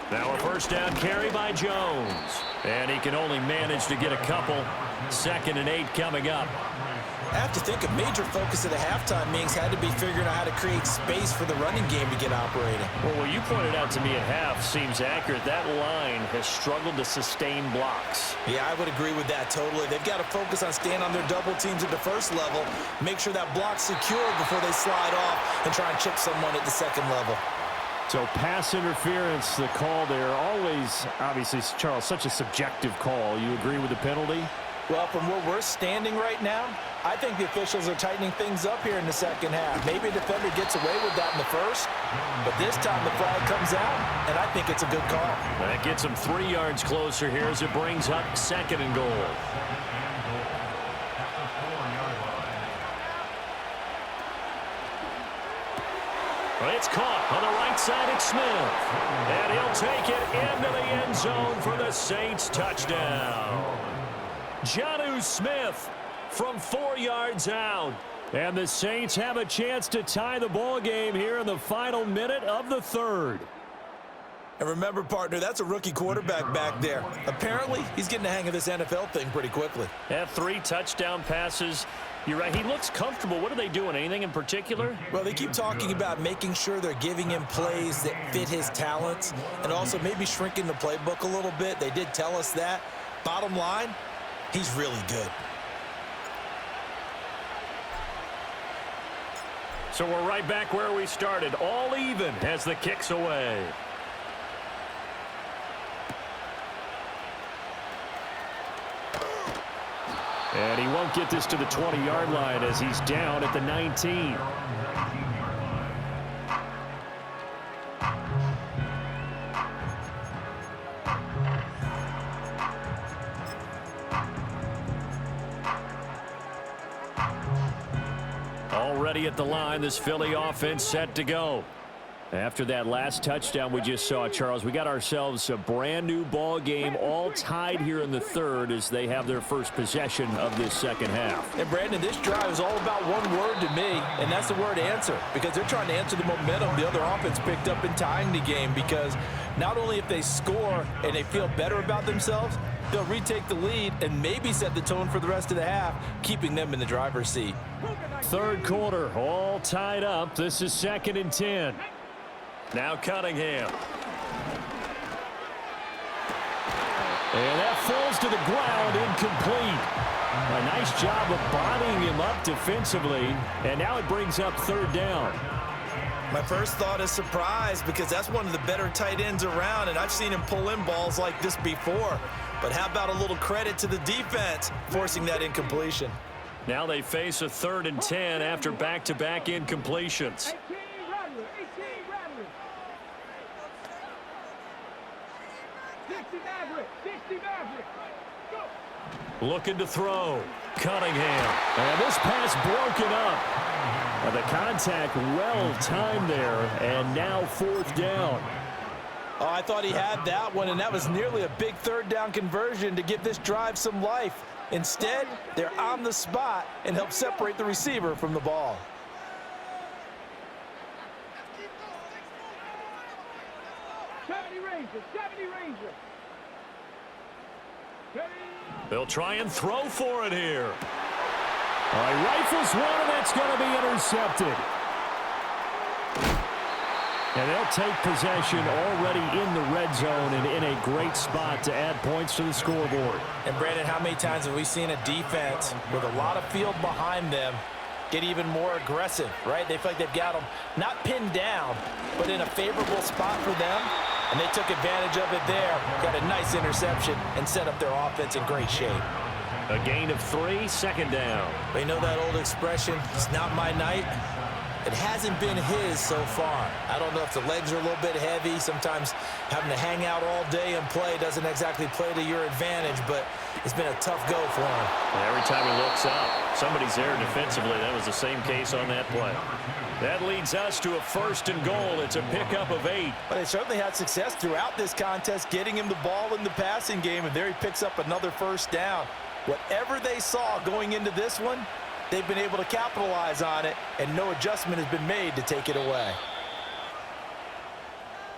Now a first down carry by Jones. And he can only manage to get a couple. 2nd and 8 coming up. I have to think a major focus of the halftime meetings had to be figuring out how to create space for the running game to get operating. Well, what you pointed out to me at half seems accurate. That line has struggled to sustain blocks. Yeah, I would agree with that totally. They've got to focus on staying on their double teams at the first level, make sure that block's secure before they slide off and try and chip someone at the second level. So pass interference, the call there. Always, obviously, Charles, such a subjective call. You agree with the penalty? Well, from where we're standing right now, I think the officials are tightening things up here in the second half. Maybe a defender gets away with that in the first, but this time the flag comes out, and I think it's a good call. That gets them 3 yards closer here as it brings up 2nd and goal. It's caught on the right side. It's Smith. And he'll take it into the end zone for the Saints touchdown. Jonnu Smith from 4 yards out. And the Saints have a chance to tie the ball game here in the final minute of the 3rd. And remember, partner, that's a rookie quarterback back there. Apparently, he's getting the hang of this NFL thing pretty quickly. Yeah, 3 touchdown passes. You're right. He looks comfortable. What are they doing? Anything in particular? Well, they keep talking about making sure they're giving him plays that fit his talents and also maybe shrinking the playbook a little bit. They did tell us that. Bottom line, he's really good. So we're right back where we started. All even as the kick's away. And he won't get this to the 20-yard line as he's down at the 19. Already at the line, this Philly offense set to go. After that last touchdown we just saw, Charles, we got ourselves a brand new ball game, all tied here in the 3rd as they have their first possession of this second half. And Brandon, this drive is all about one word to me, and that's the word answer, because they're trying to answer the momentum the other offense picked up in tying the game, because not only if they score and they feel better about themselves, they'll retake the lead and maybe set the tone for the rest of the half, keeping them in the driver's seat. 3rd quarter, all tied up. This is 2nd and 10. Now Cunningham. And that falls to the ground, incomplete. A nice job of bodying him up defensively, and now it brings up 3rd down. My first thought is surprise, because that's one of the better tight ends around, and I've seen him pull in balls like this before. But how about a little credit to the defense forcing that incompletion? Now they face a 3rd and 10 after back-to-back incompletions. Looking to throw. Cunningham. And this pass broken up. And the contact well-timed there. And now 4th down. Oh, I thought he had that one, and that was nearly a big 3rd down conversion to give this drive some life. Instead, they're on the spot and help separate the receiver from the ball. They'll try and throw for it here. All right, rifles one, and that's going to be intercepted. And they'll take possession already in the red zone and in a great spot to add points to the scoreboard. And, Brandon, how many times have we seen a defense with a lot of field behind them get even more aggressive, right? They feel like they've got them not pinned down, but in a favorable spot for them. And they took advantage of it there, got a nice interception, and set up their offense in great shape. A gain of 3, 2nd down. But you know that old expression, it's not my night? It hasn't been his so far. I don't know if the legs are a little bit heavy. Sometimes having to hang out all day and play doesn't exactly play to your advantage, but it's been a tough go for him. Every time he looks up, somebody's there defensively. That was the same case on that play. That leads us to a 1st and goal. It's a pickup of 8. But they certainly had success throughout this contest, getting him the ball in the passing game, and there he picks up another 1st down. Whatever they saw going into this one, they've been able to capitalize on it, and no adjustment has been made to take it away.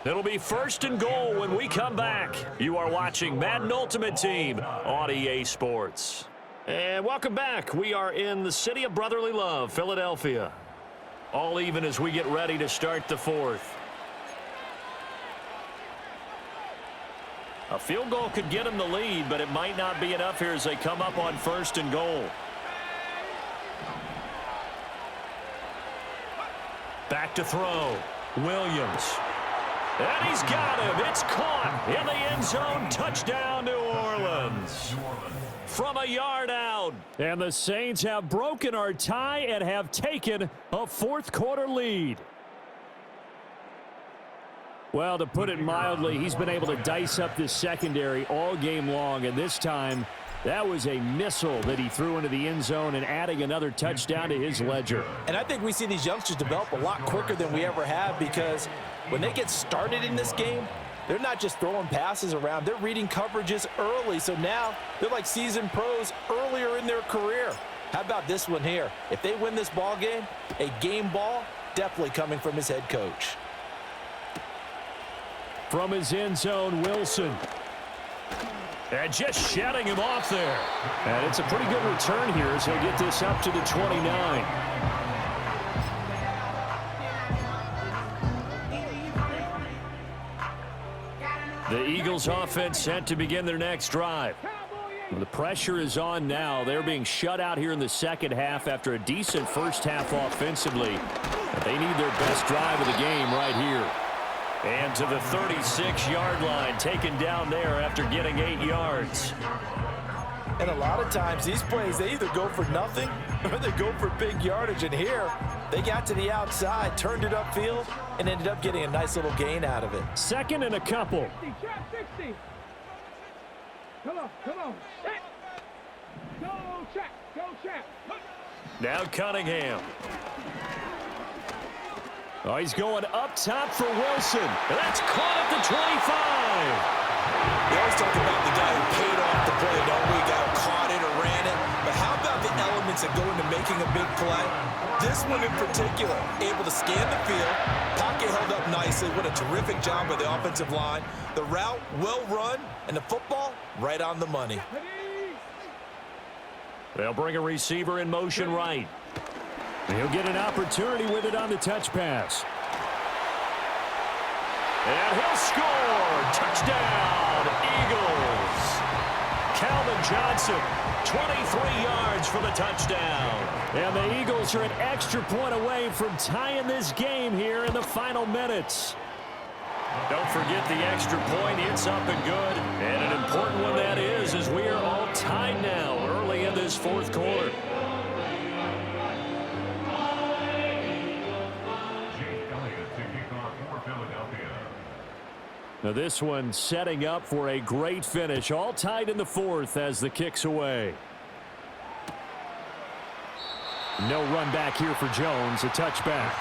It'll be 1st and goal when we come back. You are watching Madden Ultimate Team on EA Sports. And welcome back. We are in the city of brotherly love, Philadelphia. All even as we get ready to start the 4th. A field goal could get them the lead, but it might not be enough here as they come up on 1st and goal. Back to throw. Williams. And he's got him. It's caught in the end zone. Touchdown, New Orleans. From a yard out. And the Saints have broken our tie and have taken a fourth-quarter lead. Well, to put it mildly, he's been able to dice up this secondary all game long, and this time that was a missile that he threw into the end zone and adding another touchdown to his ledger. And I think we see these youngsters develop a lot quicker than we ever have, because when they get started in this game, they're not just throwing passes around. They're reading coverages early, so now they're like seasoned pros earlier in their career. How about this one here? If they win this ball game, a game ball definitely coming from his head coach. From his end zone, Wilson. And just shutting him off there. And it's a pretty good return here as he'll get this up to the 29. The Eagles offense set to begin their next drive. Well, the pressure is on now. They're being shut out here in the second half after a decent first half offensively. But they need their best drive of the game right here. And to the 36-yard line, taken down there after getting 8 yards. And a lot of times these plays, they either go for nothing or they go for big yardage. And here, they got to the outside, turned it upfield, and ended up getting a nice little gain out of it. Second and a couple. 60. Come on. Check. Go check. Now Cunningham. Oh, he's going up top for Wilson. And that's caught at the 25. We always talk about the guy who paid off the play, don't we? Got caught it or ran it. But how about the elements that go into making a big play? This one in particular, able to scan the field. Pocket held up nicely. What a terrific job by the offensive line. The route, well run, and the football, right on the money. They'll bring a receiver in motion right. He'll get an opportunity with it on the touch pass. And he'll score. Touchdown, Eagles. Calvin Johnson, 23 yards for the touchdown. And the Eagles are an extra point away from tying this game here in the final minutes. Don't forget the extra point. It's up and good. And an important one that is, as we are all tied now early in this fourth quarter. Now this one setting up for a great finish. All tied in the fourth as the kick's away. No run back here for Jones. A touchback.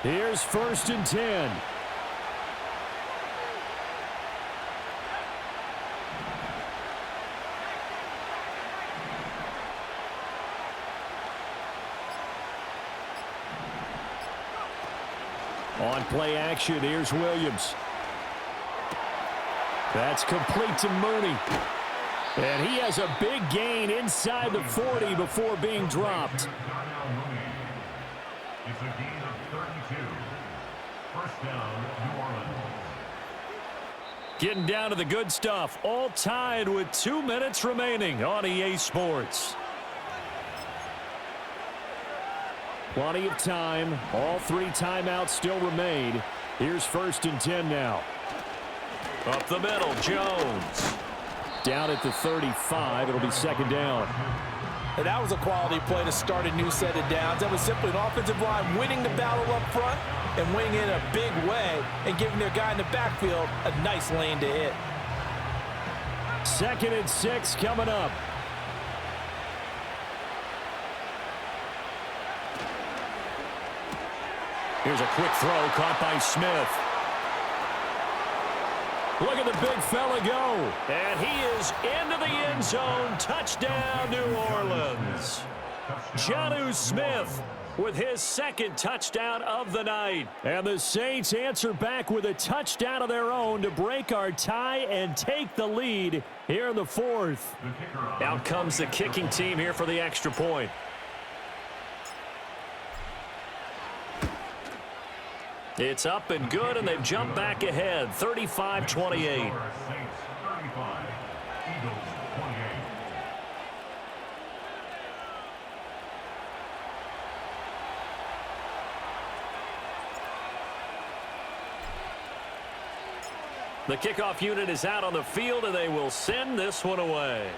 Here's 1st and 10. On play action, here's Williams. That's complete to Mooney. And he has a big gain inside the 40 before being dropped. It's a gain of 32. First down, New Orleans. Getting down to the good stuff. All tied with 2 minutes remaining on EA Sports. Plenty of time. All 3 timeouts still remain. Here's 1st and 10 now. Up the middle, Jones. Down at the 35. It'll be 2nd down. And that was a quality play to start a new set of downs. That was simply an offensive line winning the battle up front and winning it in a big way and giving their guy in the backfield a nice lane to hit. 2nd and 6 coming up. Here's a quick throw caught by Smith. Look at the big fella go. And he is into the end zone. Touchdown, New Orleans. Jonnu Smith with his 2nd touchdown of the night. And the Saints answer back with a touchdown of their own to break our tie and take the lead here in the 4th. Out comes the kicking team here for the extra point. It's up and good, and they've jumped back ahead, 35-28. The kickoff unit is out on the field, and they will send this one away.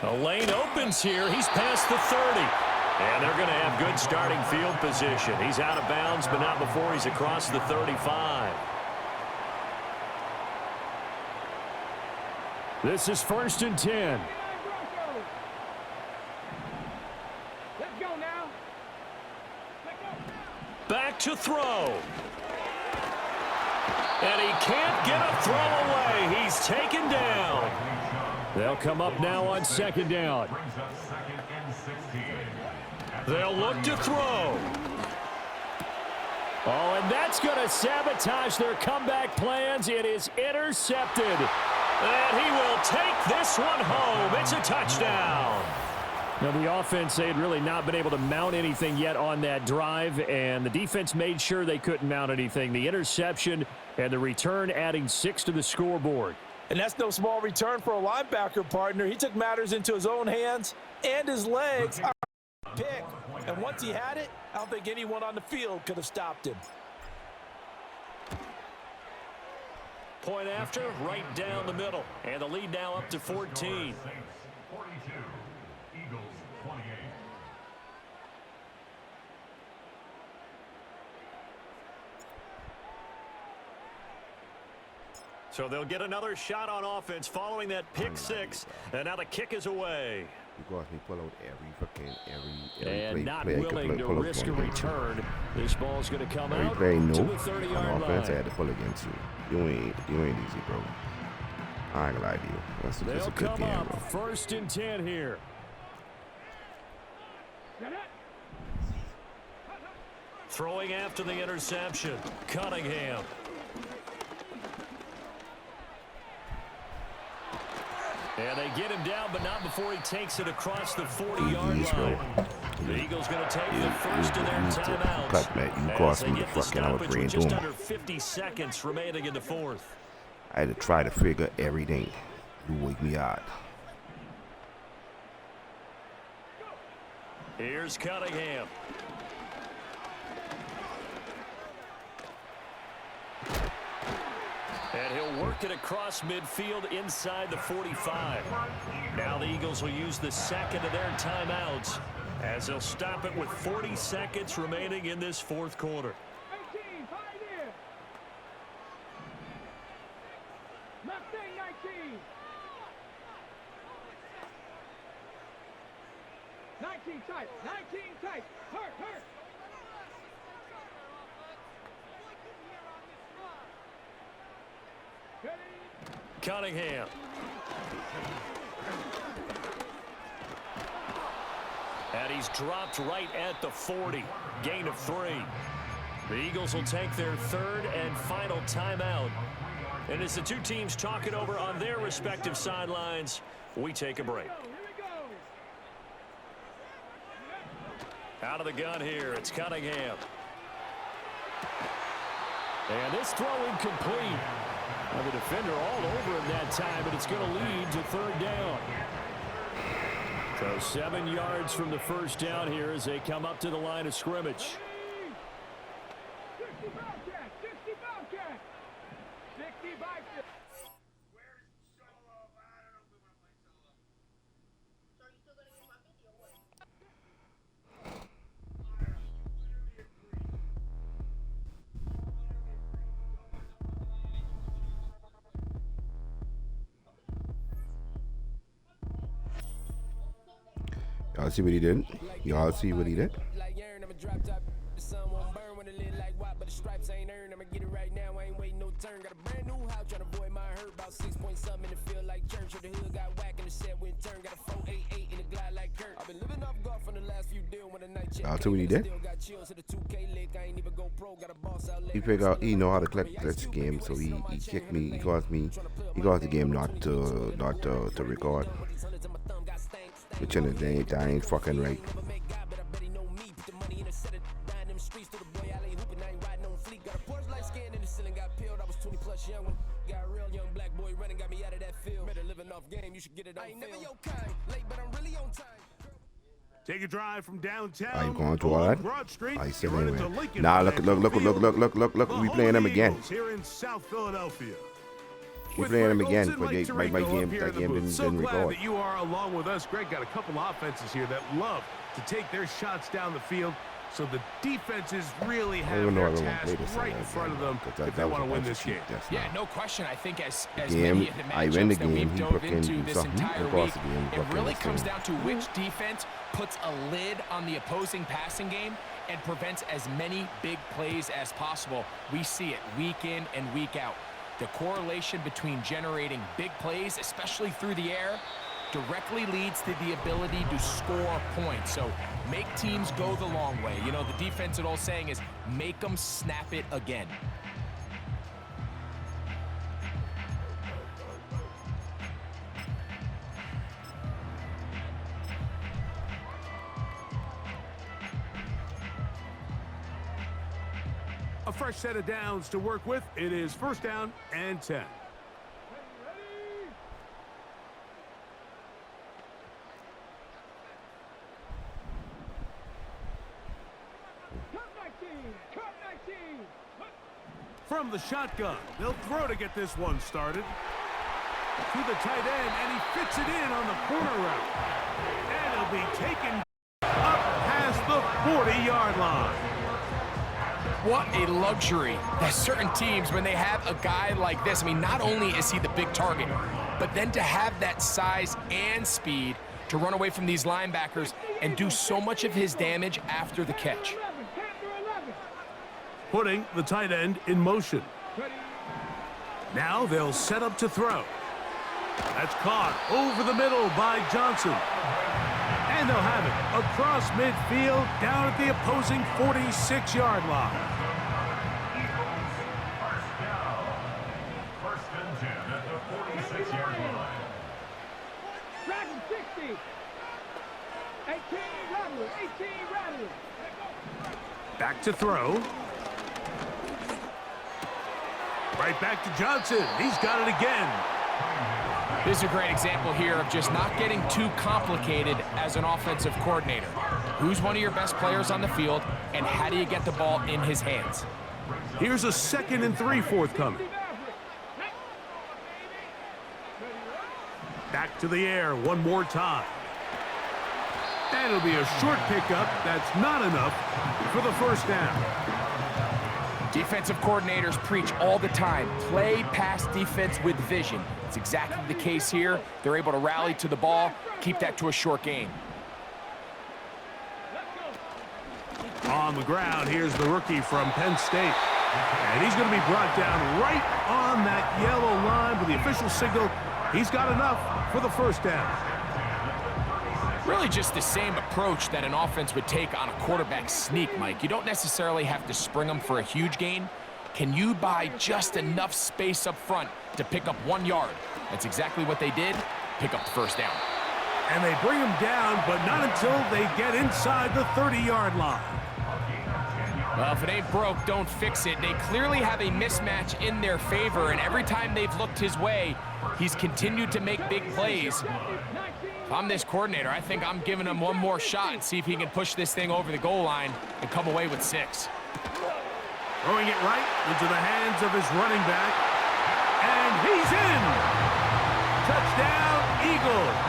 The lane opens here. He's past the 30. And they're going to have good starting field position. He's out of bounds, but not before he's across the 35. This is 1st and 10. Let's go now. Back to throw. And he can't get a throw away. He's taken down. They'll come up now on 2nd down. They'll look to throw. Oh, and that's going to sabotage their comeback plans. It is intercepted. And he will take this one home. It's a touchdown. Now, the offense, they had really not been able to mount anything yet on that drive, and the defense made sure they couldn't mount anything. The interception and the return adding 6 to the scoreboard. And that's no small return for a linebacker partner. He took matters into his own hands and his legs. Pick. And once he had it, I don't think anyone on the field could have stopped him. Point after, right down the middle. And the lead now up to 14. So they'll get another shot on offense following that pick 6. And now the kick is away. Because he pull out every And not play willing to risk a return. This ball's going to come every out play, to no. the 30-yard On offense, I line. had to pull against you. You ain't easy, bro. I ain't gonna lie to you. That's a They'll good come game, up bro. 1st and 10 here. Throwing after the interception. Cunningham. And they get him down, but not before he takes it across the 40-yard line. The Eagles going to take the first of their timeouts. Cut, man. You cost me the fucking out of brain. Just under 50 seconds remaining in the 4th. I had to try to figure everything. You wake me out. Here's Cunningham. And he'll work it across midfield inside the 45. Now the Eagles will use the second of their timeouts as they'll stop it with 40 seconds remaining in this 4th quarter. 18, pioneer. Mustang 19. 19 tight. 19 tight. Hurt. Cunningham. And he's dropped right at the 40. Gain of 3. The Eagles will take their 3rd and final timeout. And as the two teams talk it over on their respective sidelines, we take a break. Out of the gun here, it's Cunningham. And this throw incomplete. Well, the defender all over him that time, but it's going to lead to 3rd down. So 7 yards from the first down here as they come up to the line of scrimmage. 60 Bobcat. 60 Bobcat. 60 Bobcat. Y'all see what he did? Y'all see what he did? Y'all see what he did? He figured out he know how to clutch the game, so he kicked me. He caused the game not to record. But you know, that ain't fucking right. Take a drive from downtown. Are you going to all that? Broad Street. I said run anyway. into Lincoln Nah, look. The We playing them again. Eagles here in South Philadelphia. We With playing them Greg again, Olsen, but Mike my Tirico game up here in the didn't booth. So glad record. that you are along with us. Greg got a couple offenses here that love to take their shots down the field. So the defenses really have their task right in front of them if they want to win this game. Yeah, no question. I think as game, many of the I win the matchups that we've game, dove he into this something, entire across week, the game, it really comes thing. down to which defense puts a lid on the opposing passing game and prevents as many big plays as possible. We see it week in and week out. The correlation between generating big plays, especially through the air, directly leads to the ability to score points. So make teams go the long way. You know, the defense, old saying is, make them snap it again. A fresh set of downs to work with. It is 1st down and 10. From the shotgun, they'll throw to get this one started. To the tight end, and he fits it in on the corner route. And it'll be taken up past the 40-yard line. What a luxury that certain teams, when they have a guy like this, I mean, not only is he the big target, but then to have that size and speed to run away from these linebackers and do so much of his damage after the catch. Putting the tight end in motion. Now they'll set up to throw. That's caught over the middle by Johnson. And they'll have it across midfield down at the opposing 46-yard line. First and 10 at the 46-yard line. Dragon 60. 18 Rattler. 18 Rattler. Back to throw. Right back to Johnson. He's got it again. This is a great example here of just not getting too complicated as an offensive coordinator. Who's one of your best players on the field, and how do you get the ball in his hands? Here's a 2nd and 3 forthcoming. Back to the air one more time. And it'll be a short pickup. That's not enough for the 1st down. Defensive coordinators preach all the time, play pass defense with vision. It's exactly the case here. They're able to rally to the ball, keep that to a short gain. On the ground, here's the rookie from Penn State. And he's going to be brought down right on that yellow line with the official signal. He's got enough for the 1st down. Really just the same approach that an offense would take on a quarterback sneak, Mike. You don't necessarily have to spring them for a huge gain. Can you buy just enough space up front to pick up 1 yard? That's exactly what they did. Pick up the 1st down. And they bring him down, but not until they get inside the 30-yard line. Well, if it ain't broke, don't fix it. They clearly have a mismatch in their favor, and every time they've looked his way, he's continued to make big plays. If I'm this coordinator, I think I'm giving him one more shot and see if he can push this thing over the goal line and come away with 6. Throwing it right into the hands of his running back. And he's in! Touchdown, Eagles!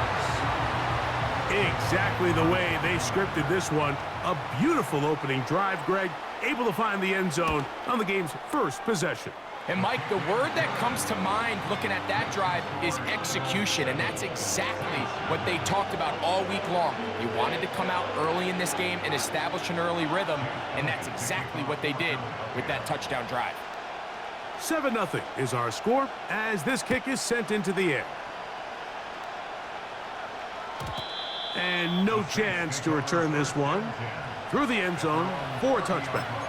Exactly the way they scripted this one. A beautiful opening drive, Greg. Able to find the end zone on the game's 1st possession. And, Mike, the word that comes to mind looking at that drive is execution, and that's exactly what they talked about all week long. You wanted to come out early in this game and establish an early rhythm, and that's exactly what they did with that touchdown drive. 7-0 is our score as this kick is sent into the air. And no chance to return this one through the end zone for a touchback.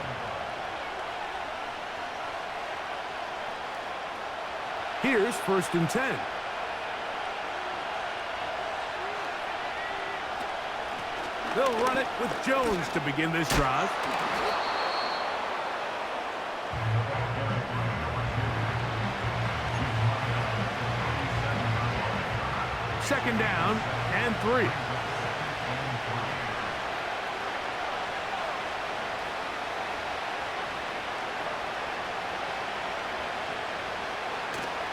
Here's 1st and 10. They'll run it with Jones to begin this drive. Second down and 3.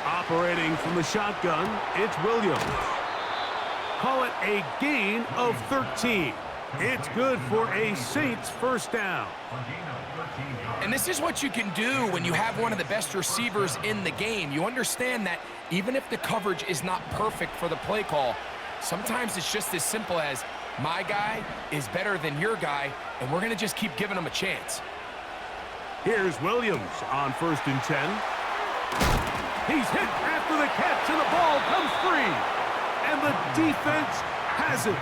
Operating from the shotgun, it's Williams. Call it a gain of 13. It's good for a Saints first down. And this is what you can do when you have one of the best receivers in the game. You understand that even if the coverage is not perfect for the play call, sometimes it's just as simple as my guy is better than your guy, and we're going to just keep giving him a chance. Here's Williams on 1st and 10. He's hit after the catch, and the ball comes free. And the defense has it.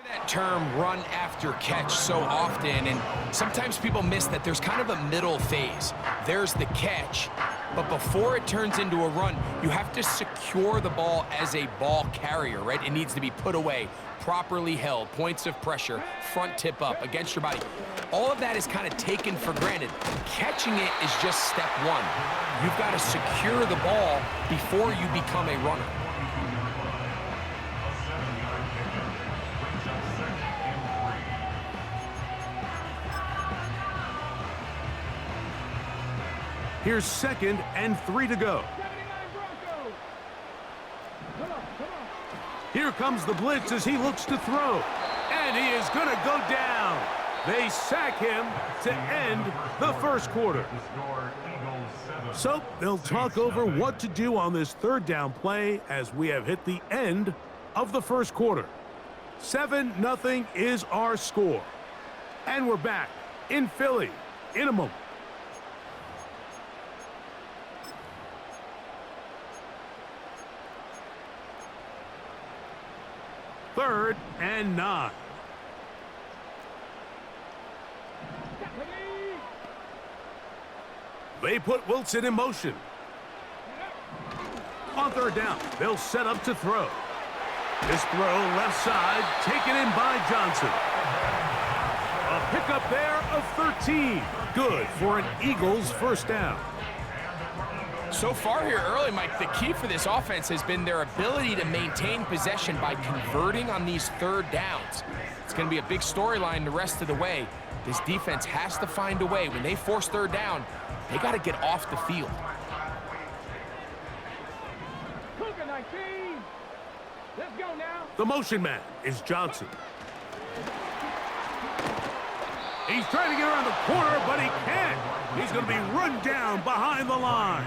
That term run after catch so often, and sometimes people miss that there's kind of a middle phase. There's the catch, but before it turns into a run, you have to secure the ball as a ball carrier, right? It needs to be put away, properly held, points of pressure, front tip up against your body. All of that is kind of taken for granted. Catching it is just step one. You've got to secure the ball before you become a runner. Here's 2nd and 3 to go. Here comes the blitz as he looks to throw. And he is going to go down. They sack him to end the first quarter. So they'll talk over what to do on this 3rd down play as we have hit the end of the first quarter. 7-0 is our score. And we're back in Philly in a moment. Third and 9. They put Wilson in motion. On 3rd down, they'll set up to throw. This throw left side, taken in by Johnson. A pickup there of 13. Good for an Eagles first down. So far here early, Mike, the key for this offense has been their ability to maintain possession by converting on these 3rd downs. It's going to be a big storyline the rest of the way. This defense has to find a way. When they force 3rd down, they got to get off the field. Let's go now. The motion man is Johnson. He's trying to get around the corner, but he can't. He's going to be run down behind the line.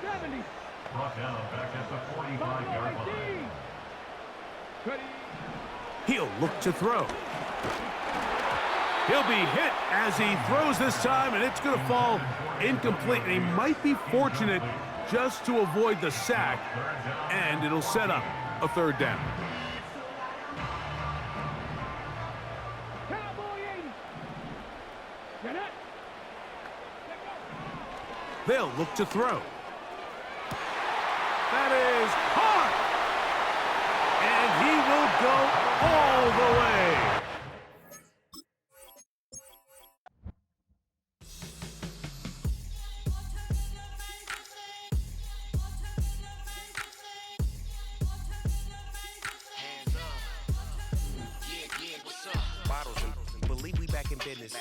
70. Brought down back at the 45-yard line. He'll look to throw. He'll be hit as he throws this time, and it's going to fall incomplete. And he might be fortunate just to avoid the sack, and it'll set up a 3rd down. They'll look to throw. That is caught! And he will go all the way. Bottles and believe we back in business.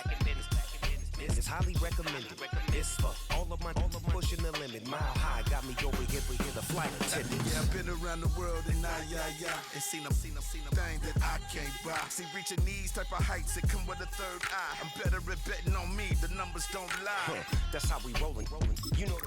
It's highly recommended. This for all of my pushing the limit. Mile high got me over here for the flight attendant. Yeah, I've been around the world and and seen them thing that I can't buy. See, reaching these type of heights, it come with a 3rd eye. I'm better at betting on me. The numbers don't lie. That's how we rolling. You know.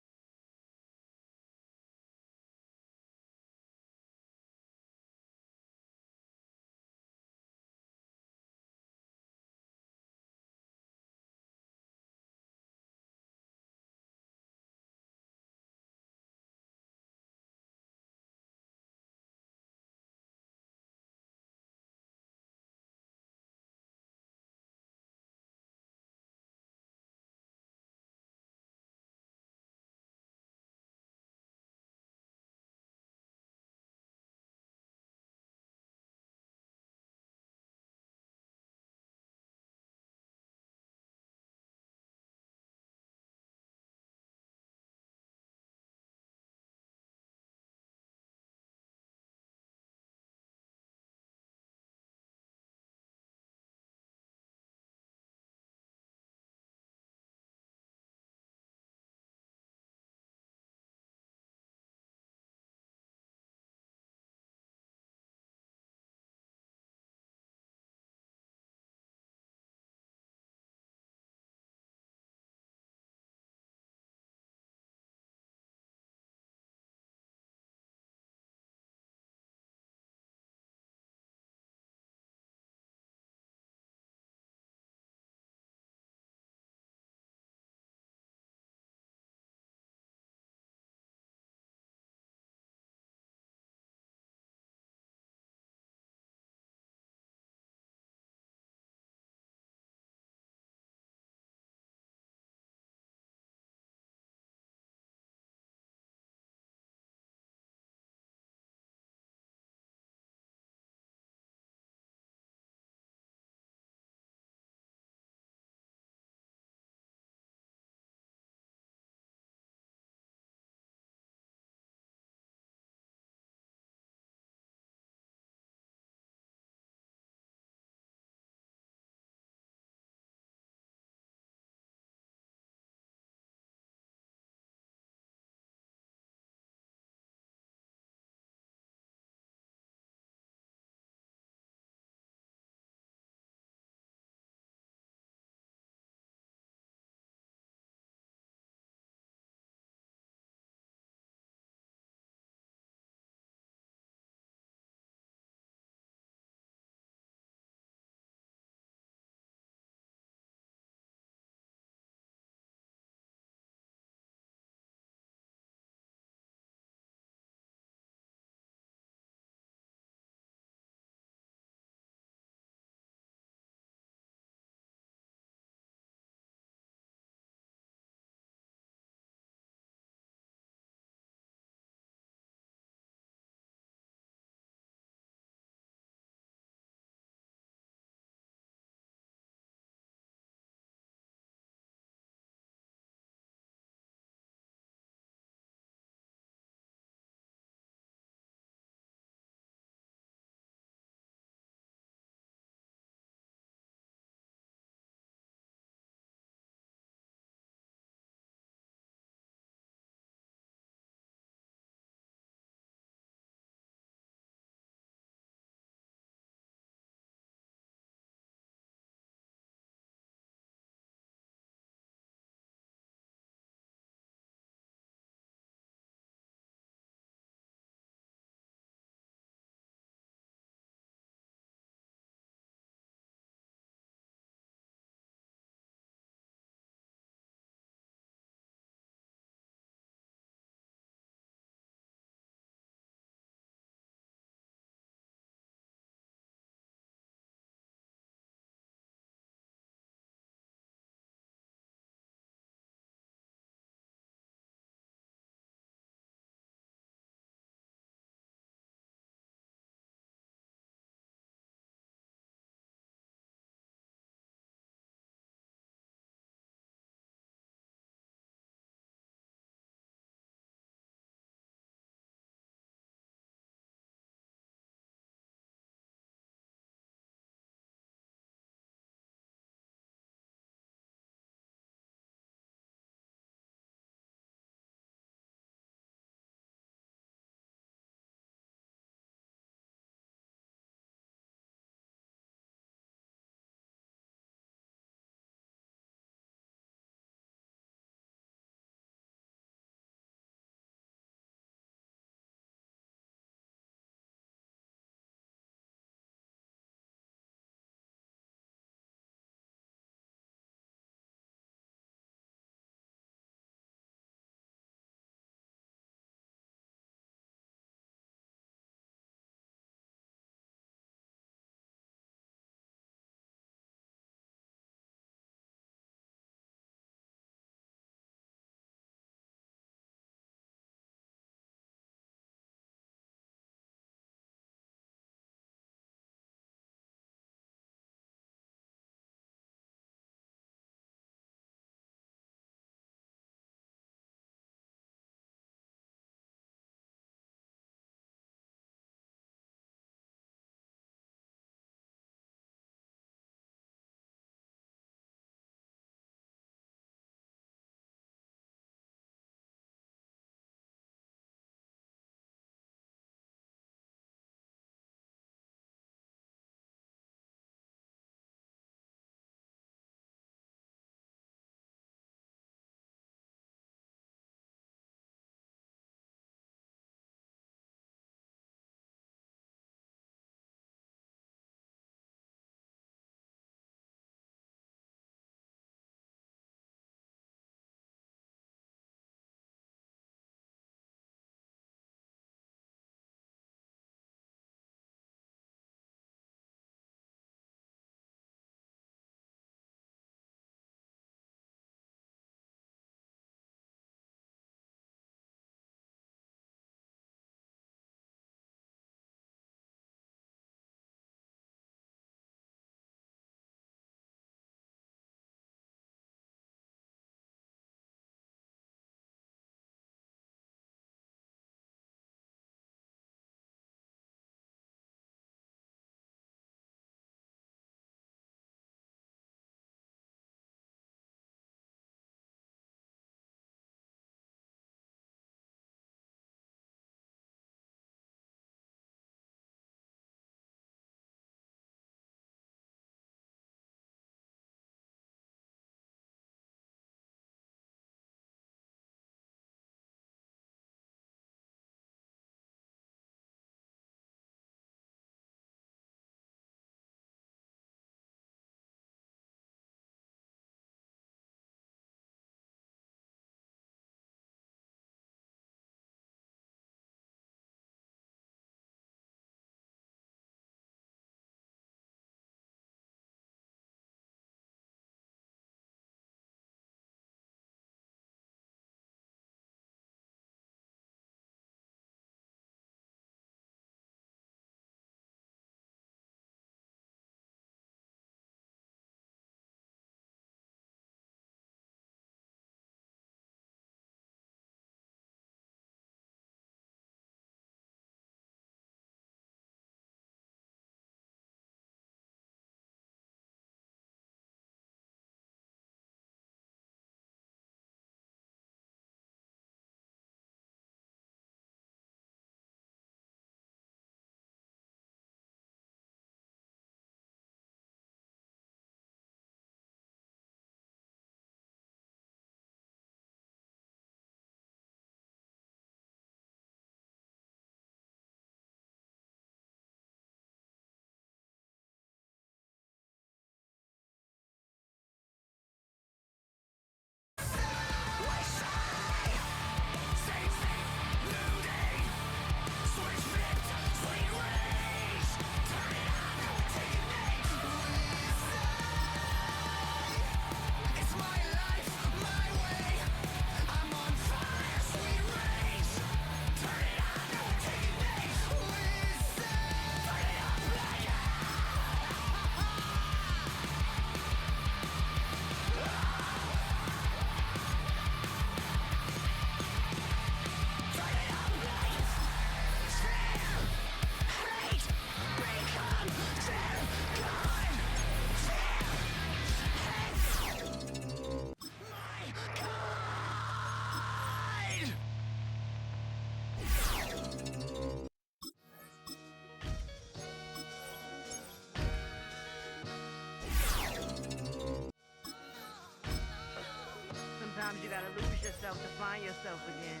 yourself again.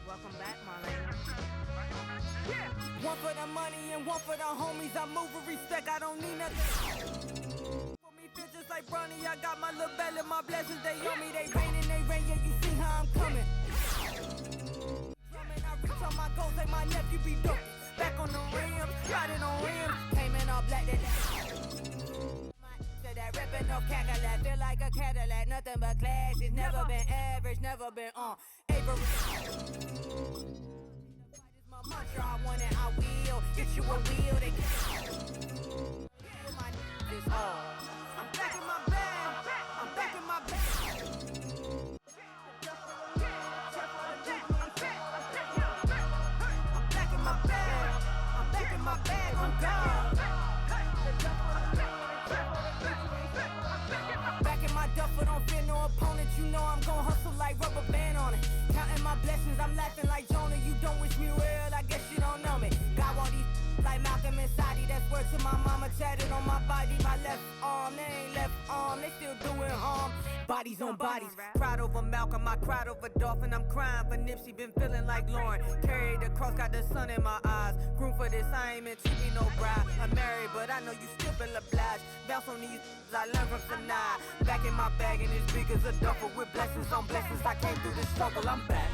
Welcome back, Marlena. Yeah. One for the money and one for the homies. I move with respect, I don't need nothing. For me, feel just like Bronny. I got my little belly, my blessings, they on me. They rain and they rain, yeah, you see how I'm coming. Drumming, I reach on my goals like my nephew be dope. Back on the rims, riding on rims. Came in all black, that ripping off Cadillac, feel like a Cadillac, nothing but class. It's never been average, never been on average. My mantra, I want it, I will. Get you a wheel, they I'm back in my bag, I'm back in my bag. I'm back in my bag, I'm back in my bag, on God. Back in my duffel, don't fear no opponent. You know I'm gon' hustle like rubber band on it. Counting my blessings, I'm laughing like Jonah. You don't wish me well, I guess you don't know me. Got all these like Malcolm and Sadie. That's word to my mama, tatted on my body. My left arm, they ain't left arm, they still doing harm. Bodies on bodies, cried over Malcolm, I cried over Dolphin. I'm crying for Nipsey, been feeling like Lauren. Carried the cross, got the sun in my eyes. Groom for this, I ain't meant to be no bride. I'm married, but I know you still feel obliged. Bounce on these, I learned from Sinai. Back in my bag and it's big as a duffel. With blessings on blessings, I came through the struggle, I'm back.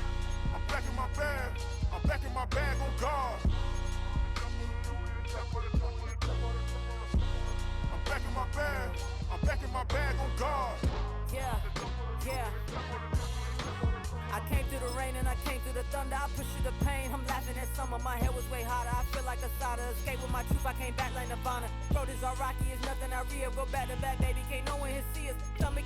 I'm back in my bag, I'm back in my bag on God. I'm back in my bag, I'm back in my bag on God. Yeah, yeah. I came through the rain and I came through the thunder. I push through the pain, I'm laughing at summer. My hair was way hotter, I feel like a Sada. Escape with my truth, I came back like Nirvana. Road is all rocky, it's nothing I real. Go back to back, baby, can't no one here see us. Stomach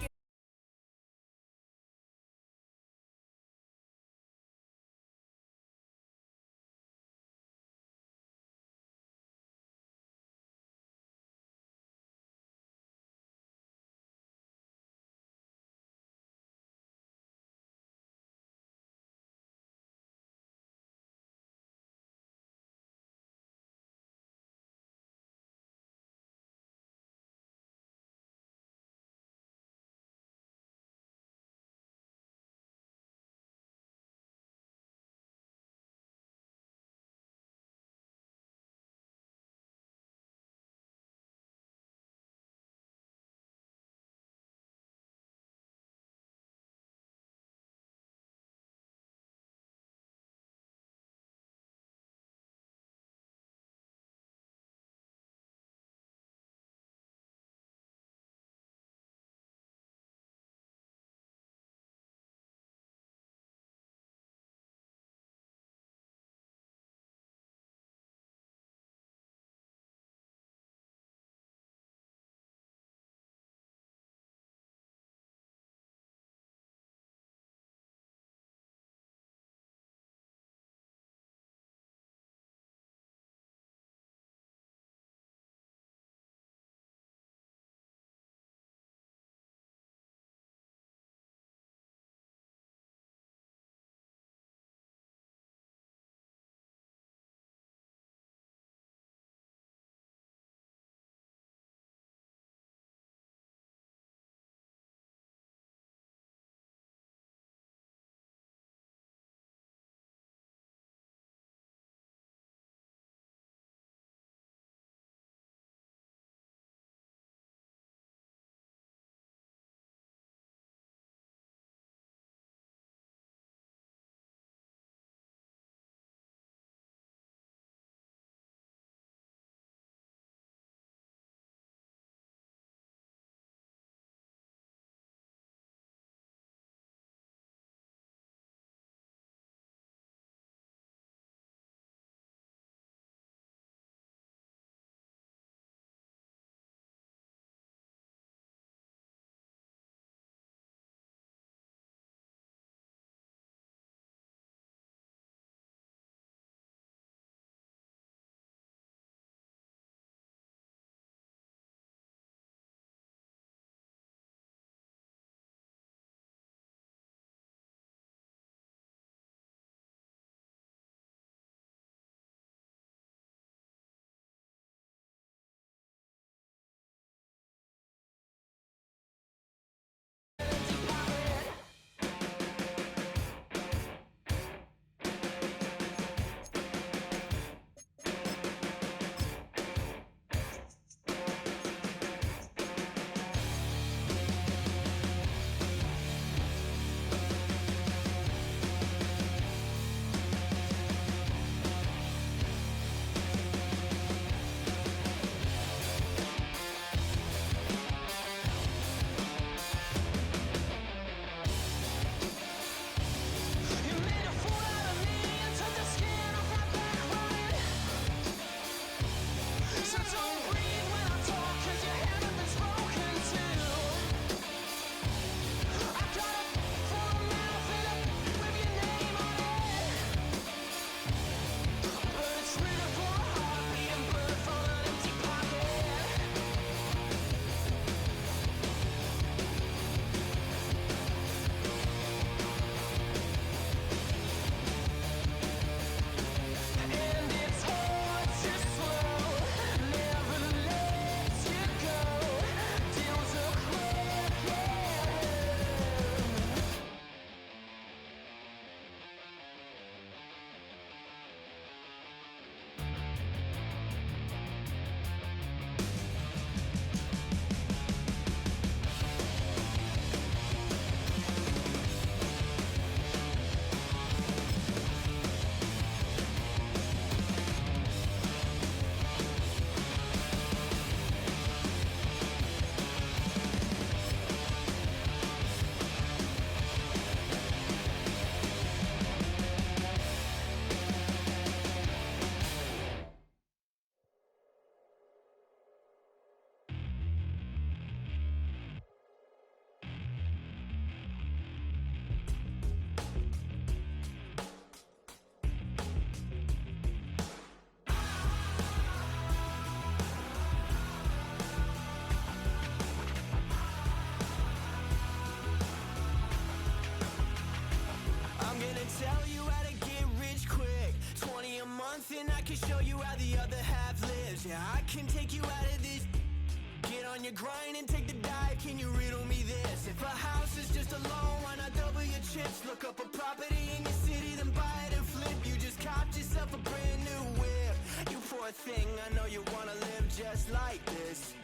can show you how the other half lives. Yeah, I can take you out of this. Get on your grind and take the dive. Can you riddle me this? If a house is just a loan, why not double your chips? Look up a property in your city, then buy it and flip. You just copped yourself a brand new whip. You poor thing, I know you wanna live just like this.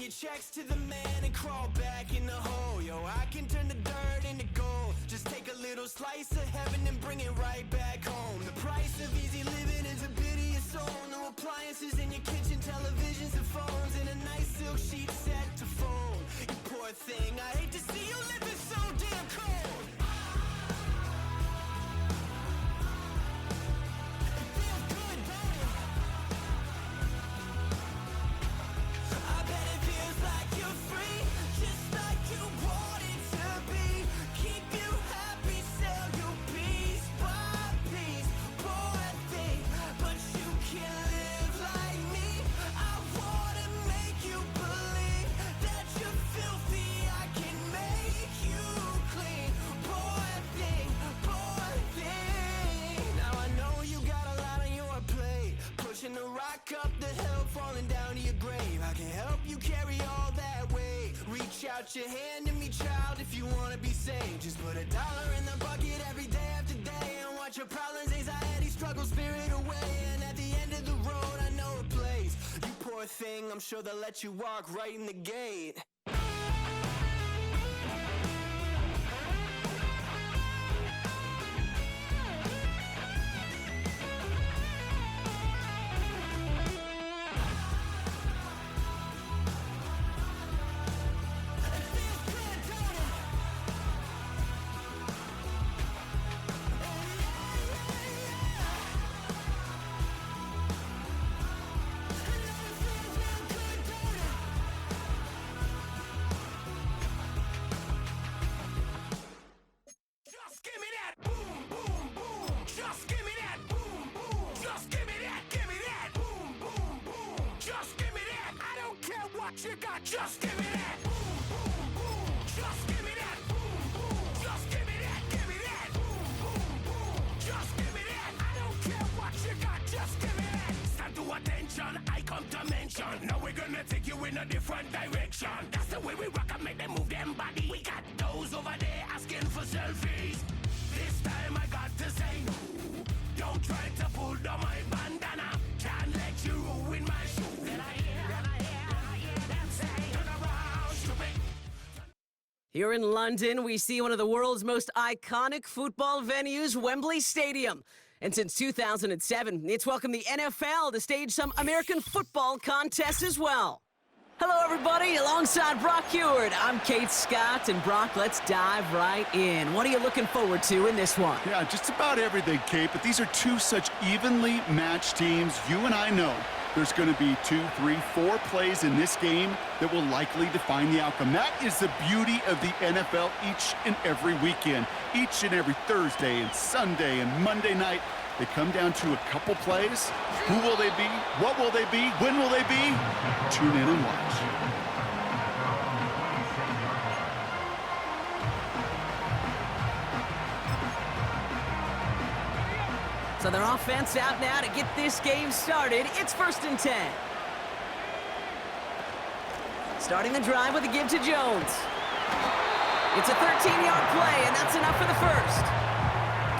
Checks to the man and crawl back in the hole. Yo, I can turn the dirt into gold. Just take a little slice of heaven and bring it right back home. The price of easy living is a bit of your soul. No appliances in your kitchen, televisions and phones, and a nice silk sheet set to fold. You poor thing, I hate to see you living so damn cold. Up the hill, falling down to your grave. I can help you carry all that weight. Reach out your hand to me, child, if you wanna be saved. Just put $1 in the bucket every day after day, and watch your problems, anxiety, struggle, spirit away. And at the end of the road, I know a place. You poor thing, I'm sure they'll let you walk right in the gate. You got, just give me that. Boom, boom, boom. Just give me that. Boom, boom. Just give me that. Give me that. Boom, boom, boom. Just give me that. I don't care what you got. Just give me that. Stand to attention. I come to mention. Now we're gonna take you in a different direction. That's the way we rock and make them move them body. We got those over there asking for selfies. This time I got to say no. Don't try to pull down my bandana. Can't let you ruin my shoe. Then I hear them say, turn around, stupid. Here in London, we see one of the world's most iconic football venues, Wembley Stadium. And since 2007, it's welcomed the NFL to stage some American football contests as well. Hello, everybody. Alongside Brock Heward, I'm Kate Scott. And Brock, let's dive right in. What are you looking forward to in this one? Yeah, just about everything, Kate. But these are two such evenly matched teams. You and I know there's going to be 2, 3, 4 plays in this game that will likely define the outcome. That is the beauty of the NFL each and every weekend. Each and every Thursday and Sunday and Monday night, they come down to a couple plays. Who will they be? What will they be? When will they be? Tune in and watch. So their offense out now to get this game started. It's 1st and 10. Starting the drive with a give to Jones. It's a 13-yard play, and that's enough for the first.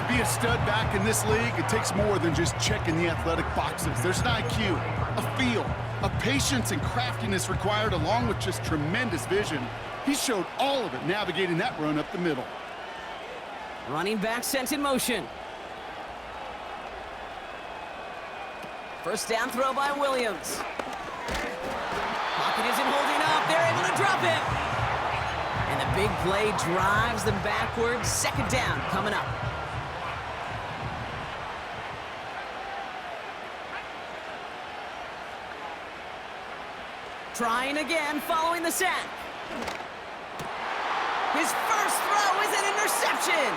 To be a stud back in this league, it takes more than just checking the athletic boxes. There's an IQ, a feel, a patience and craftiness required, along with just tremendous vision. He showed all of it navigating that run up the middle. Running back sent in motion. First down throw by Williams. Pocket isn't holding up. They're able to drop him. And the big play drives them backwards. 2nd down coming up. Trying again following the sack. His first throw is an interception.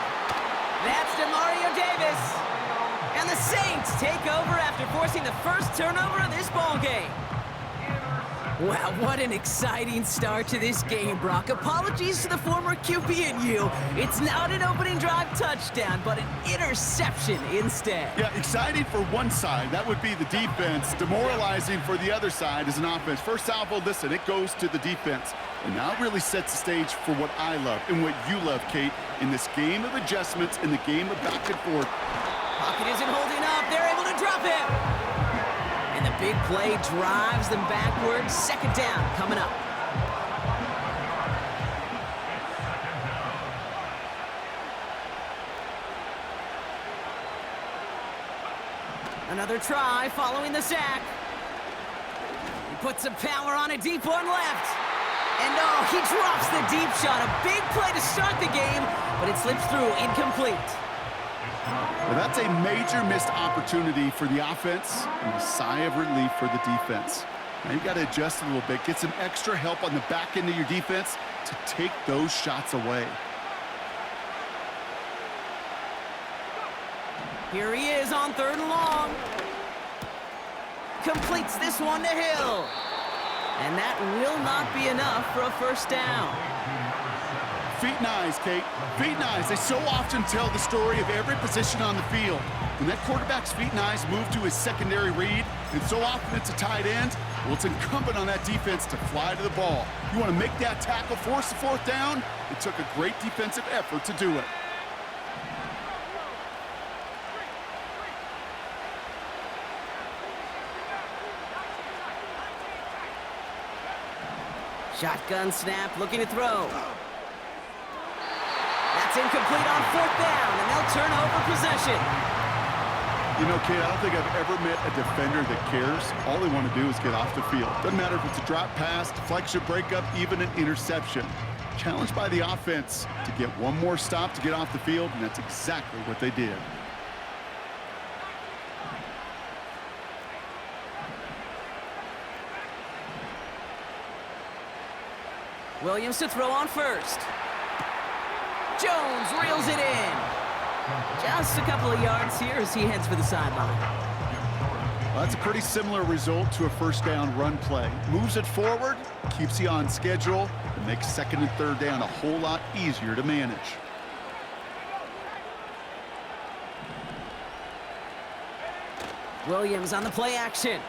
That's DeMario Davis. And the Saints take over after forcing the first turnover of this ball game. Wow, what an exciting start to this game, Brock. Apologies to the former QB and you. It's not an opening drive touchdown, but an interception instead. Yeah, exciting for one side. That would be the defense. Demoralizing for the other side as an offense. First salvo, listen, it goes to the defense. And now it really sets the stage for what I love and what you love, Kate, in this game of adjustments, in the game of back and forth. Pocket isn't holding up. They're able to drop him. And the big play drives them backwards. Second down coming up. Another try following the sack. He puts some power on a deep one left. And oh, he drops the deep shot. A big play to start the game, but it slips through incomplete. Well, that's a major missed opportunity for the offense and a sigh of relief for the defense. Now you got to adjust a little bit, get some extra help on the back end of your defense to take those shots away. Here he is on 3rd and long. Completes this one to Hill. And that will not be enough for a first down. Feet and eyes, Kate. Feet and eyes. They so often tell the story of every position on the field. When that quarterback's feet and eyes move to his secondary read, and so often it's a tight end, well, it's incumbent on that defense to fly to the ball. You want to make that tackle, force the 4th down? It took a great defensive effort to do it. Shotgun snap, looking to throw. That's incomplete on 4th down, and they'll turn over possession. You know, Kate, I don't think I've ever met a defender that cares. All they want to do is get off the field. Doesn't matter if it's a drop pass, deflection, breakup, even an interception. Challenged by the offense to get one more stop to get off the field, and that's exactly what they did. Williams to throw on 1st. Jones reels it in. Just a couple of yards here as he heads for the sideline. Well, that's a pretty similar result to a first down run play. Moves it forward, keeps you on schedule, and makes 2nd and 3rd down a whole lot easier to manage. Williams on the play action.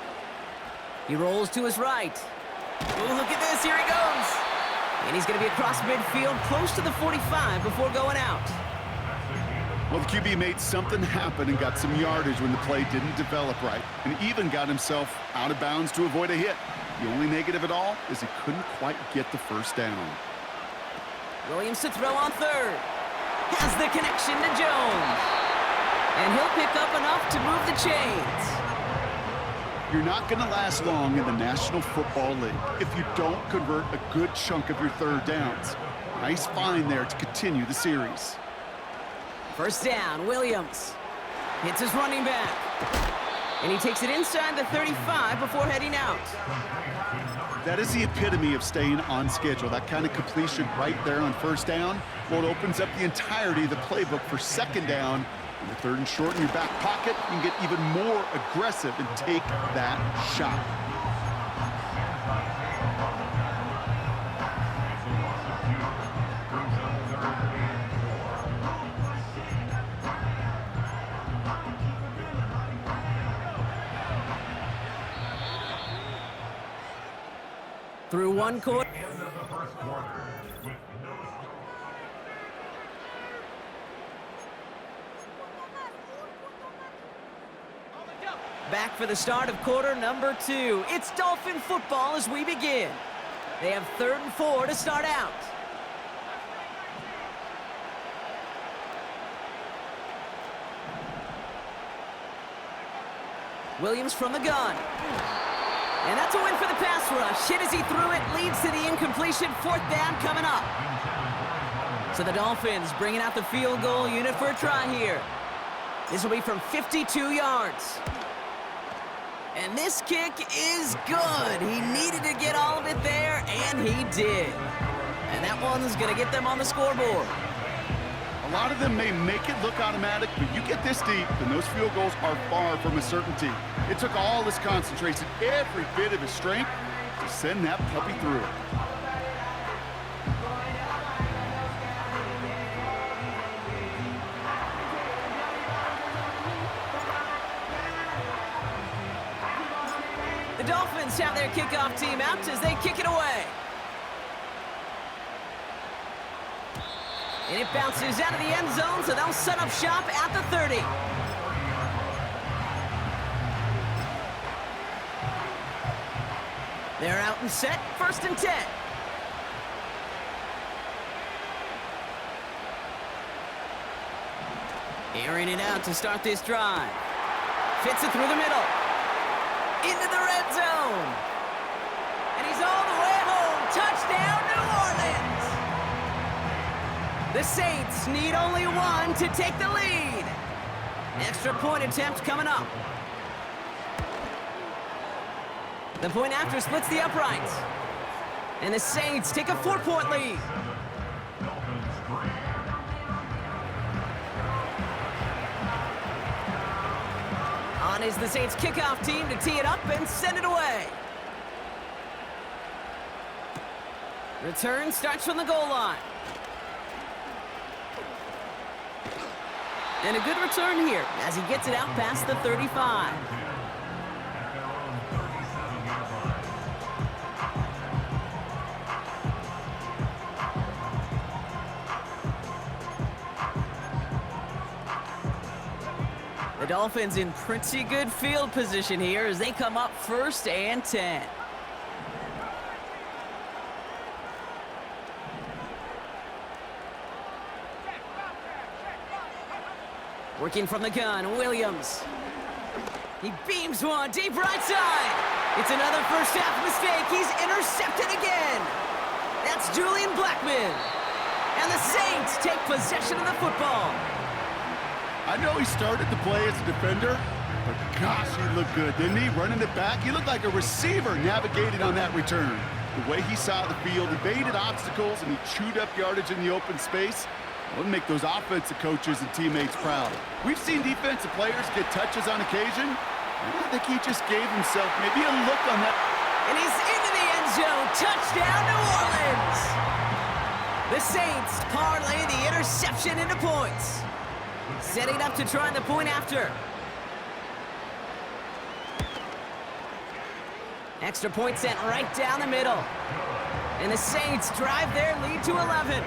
He rolls to his right. Oh, look at this. Here he goes. And he's going to be across midfield, close to the 45 before going out. Well, the QB made something happen and got some yardage when the play didn't develop right, and even got himself out of bounds to avoid a hit. The only negative at all is he couldn't quite get the first down. Williams to throw on 3rd. Has the connection to Jones. And he'll pick up enough to move the chains. You're not going to last long in the National Football League if you don't convert a good chunk of your 3rd downs. Nice find there to continue the series. First down, Williams hits his running back. And he takes it inside the 35 before heading out. That is the epitome of staying on schedule. That kind of completion right there on first down. Well, it opens up the entirety of the playbook for 2nd down. In the 3rd and short in your back pocket, you can get even more aggressive and take that shot. Through one quarter. Back for the start of quarter number 2. It's Dolphin football as we begin. They have 3rd and 4 to start out. Williams from the gun. And that's a win for the pass rush. Hit as he threw it, leads to the incompletion. 4th down coming up. So the Dolphins bringing out the field goal unit for a try here. This will be from 52 yards. And this kick is good. He needed to get all of it there, and he did. And that one's going to get them on the scoreboard. A lot of them may make it look automatic, but you get this deep, and those field goals are far from a certainty. It took all his concentration, every bit of his strength, to send that puppy through. The Dolphins have their kickoff team out as they kick it away. And it bounces out of the end zone, so they'll set up shop at the 30. They're out and set, 1st and 10. Airing it out to start this drive. Fits it through the middle. Into the red zone. And he's all the way home. Touchdown, New Orleans. The Saints need only one to take the lead. Extra point attempt coming up. The point after splits the uprights. And the Saints take a 4-point lead. On is the Saints kickoff team to tee it up and send it away. Return starts from the goal line. And a good return here as he gets it out past the 35. The Dolphins in pretty good field position here as they come up 1st and 10. Working from the gun, Williams. He beams one deep right side. It's another first half mistake. He's intercepted again. That's Julian Blackman. And the Saints take possession of the football. I know he started to play as a defender, but gosh, he looked good, didn't he? Running it back, he looked like a receiver navigating on that return. The way he saw the field, evaded obstacles, and he chewed up yardage in the open space. It would make those offensive coaches and teammates proud. We've seen defensive players get touches on occasion. I think he just gave himself maybe a look on that. And he's into the end zone. Touchdown, New Orleans. The Saints parlay the interception into points. Setting up to try the point after. Extra point sent right down the middle. And the Saints drive their lead to 11.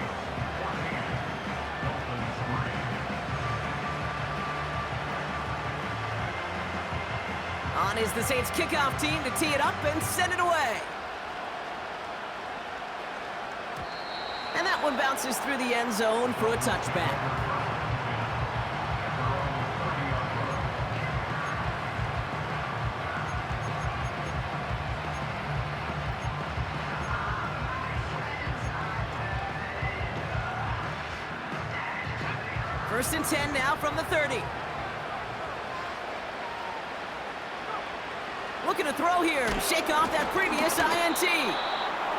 On is the Saints kickoff team to tee it up and send it away. And that one bounces through the end zone for a touchback. First and 10 now from the 30. Looking to throw here and shake off that previous INT.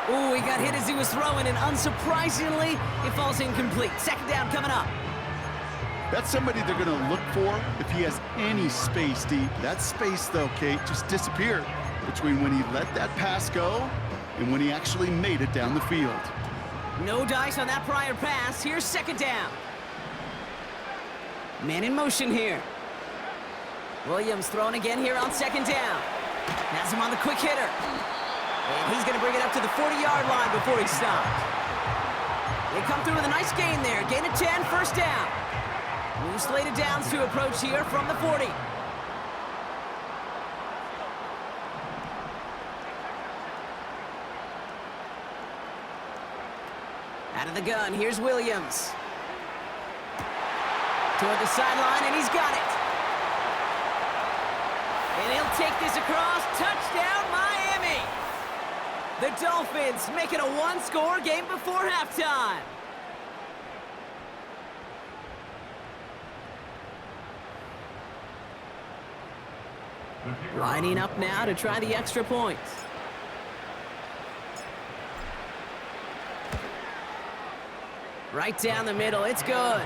Ooh, he got hit as he was throwing, and unsurprisingly, it falls incomplete. 2nd down coming up. That's somebody they're going to look for if he has any space deep. That space, though, Kate, just disappeared between when he let that pass go and when he actually made it down the field. No dice on that prior pass. Here's 2nd down. Man in motion here. Williams throwing again here on 2nd down. Has him on the quick hitter. And he's going to bring it up to the 40-yard line before he stopped. They come through with a nice gain there. Gain of 10, 1st down. New slated downs to approach here from the 40. Out of the gun, here's Williams. Toward the sideline, and he's got it. And he'll take this across. Touchdown, Miami. The Dolphins make it a one-score game before halftime. Lining up now to try the extra point. Right down the middle, it's good.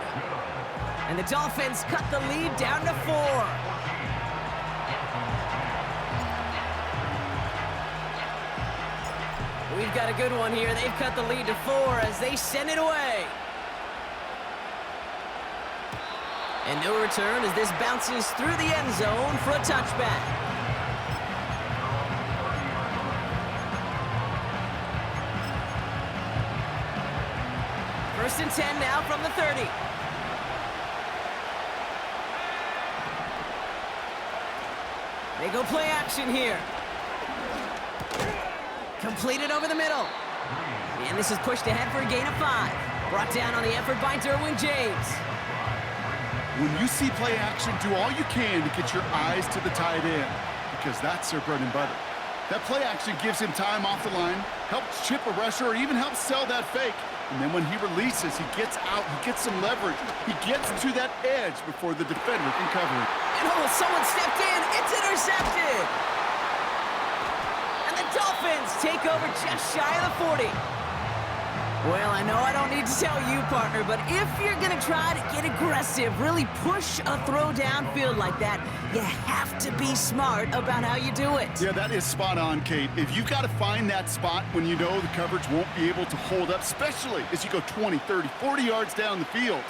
And the Dolphins cut the lead down to 4. We've got a good one here. They've cut the lead to 4 as they send it away. And no return as this bounces through the end zone for a touchback. First and 10 now from the 30. They go play action here. Completed over the middle. And this is pushed ahead for a gain of 5. Brought down on the effort by Derwin James. When you see play action, do all you can to get your eyes to the tight end, because that's their bread and butter. That play action gives him time off the line, helps chip a rusher, or even helps sell that fake. And then when he releases, he gets out, he gets some leverage. He gets to that edge before the defender can cover it. And oh, someone stepped in. It's intercepted. And the Dolphins take over just shy of the 40. Well, I know I don't need to tell you, partner, but if you're going to try to get aggressive, really push a throw downfield like that, you have to be smart about how you do it. Yeah, that is spot on, Kate. If you've got to find that spot when you know the coverage won't be able to hold up, especially as you go 20, 30, 40 yards down the field.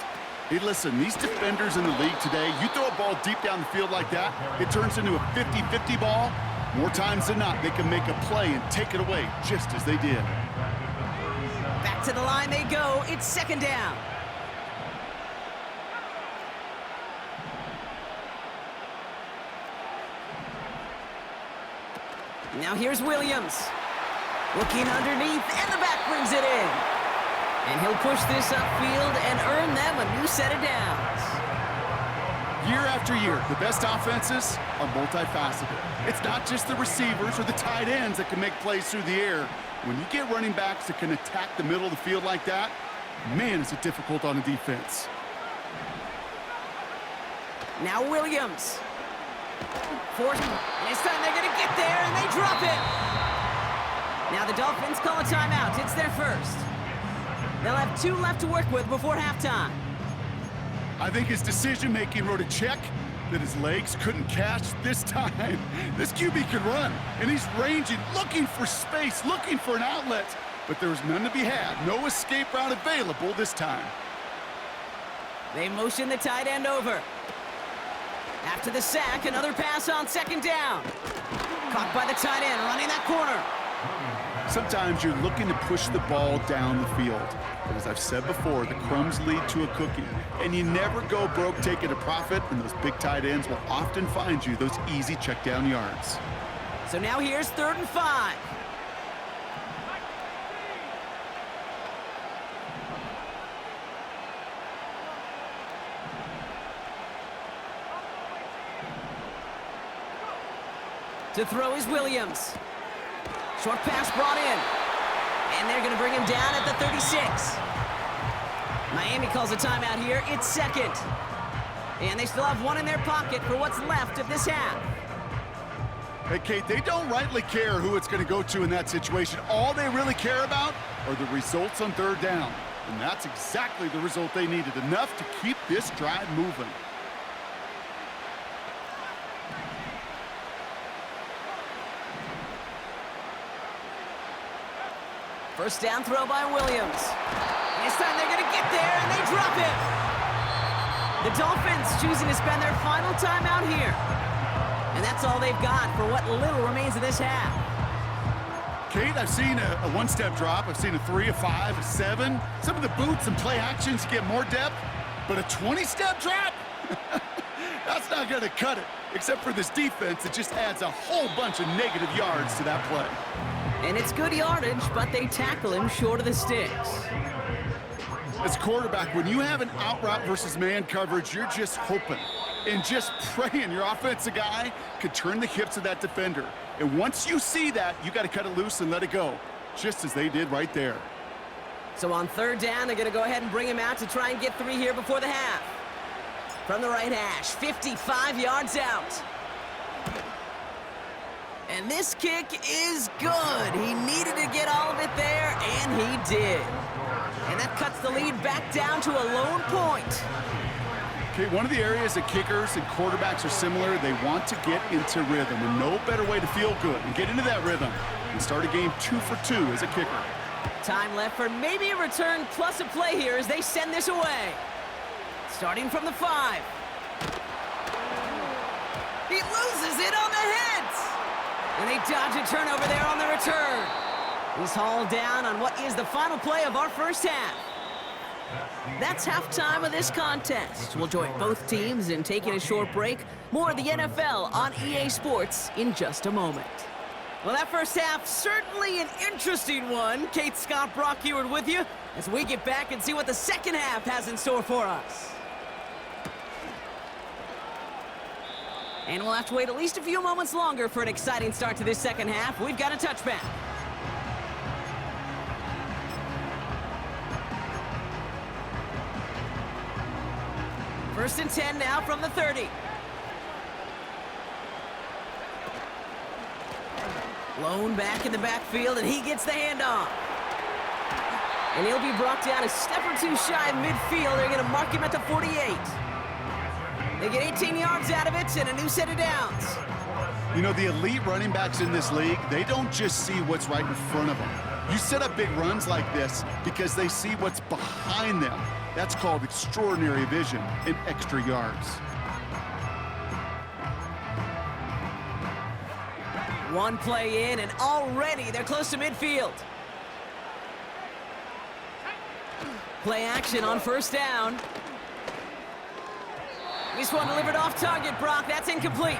Hey, listen, these defenders in the league today, you throw a ball deep down the field like that, it turns into a 50-50 ball. More times than not, they can make a play and take it away just as they did. Back to the line they go. It's second down. Now here's Williams. Looking underneath, and the back brings it in. And he'll push this upfield and earn them a new set of downs. Year after year, the best offenses are multifaceted. It's not just the receivers or the tight ends that can make plays through the air. When you get running backs that can attack the middle of the field like that, man, is it difficult on a defense. Now Williams. Forced, and this time they're going to get there, and they drop it. Now the Dolphins call a timeout. It's their first. They'll have 2 left to work with before halftime. I think his decision-making wrote a check that his legs couldn't catch this time. This QB can run, and he's ranging, looking for space, looking for an outlet. But there's none to be had. No escape route available this time. They motion the tight end over. After the sack, another pass on second down. Caught by the tight end, running that corner. Sometimes you're looking to push the ball down the field. But as I've said before, the crumbs lead to a cookie. And you never go broke taking a profit, and those big tight ends will often find you those easy check down yards. So now here's 3rd and 5. To throw is Williams. Short pass brought in. And they're going to bring him down at the 36. Miami calls a timeout here. It's second. And they still have 1 in their pocket for what's left of this half. Hey, Kate, they don't rightly care who it's going to go to in that situation. All they really care about are the results on 3rd down. And that's exactly the result they needed. Enough to keep this drive moving. First down throw by Williams. This time they're going to get there, and they drop it. The Dolphins choosing to spend their final timeout here. And that's all they've got for what little remains of this half. Kate, I've seen a 1-step drop. I've seen a 3, a 5, a 7. Some of the boots and play actions get more depth. But a 20-step drop? That's not going to cut it. Except for this defense, it just adds a whole bunch of negative yards to that play. And it's good yardage, but they tackle him short of the sticks. As quarterback, when you have an out route versus man coverage, you're just hoping and just praying your offensive guy could turn the hips of that defender. And once you see that, you got to cut it loose and let it go, just as they did right there. So on 3rd down, they're going to go ahead and bring him out to try and get 3 here before the half. From the right hash, 55 yards out. And this kick is good. He needed to get all of it there, and he did. And that cuts the lead back down to a lone point. Okay, one of the areas that kickers and quarterbacks are similar, they want to get into rhythm, and no better way to feel good and get into that rhythm and start a game 2 for 2 as a kicker. Time left for maybe a return plus a play here as they send this away. Starting from the 5. He loses it on the hit! And they dodge a turnover there on the return. He's hauled down on what is the final play of our first half. That's halftime of this contest. We'll join both teams in taking a short break. More of the NFL on EA Sports in just a moment. Well, that first half, certainly an interesting one. Kate, Scott, Brock Heward with you as we get back and see what the second half has in store for us. And we'll have to wait at least a few moments longer for an exciting start to this second half. We've got a touchback. First and 10 now from the 30. Lone back in the backfield, and he gets the handoff. And he'll be brought down a step or two shy of midfield. They're going to mark him at the 48. They get 18 yards out of it and a new set of downs. You know, the elite running backs in this league, they don't just see what's right in front of them. You set up big runs like this because they see what's behind them. That's called extraordinary vision and extra yards. One play in, and already they're close to midfield. Play action on first down. This one delivered off target, Brock. That's incomplete.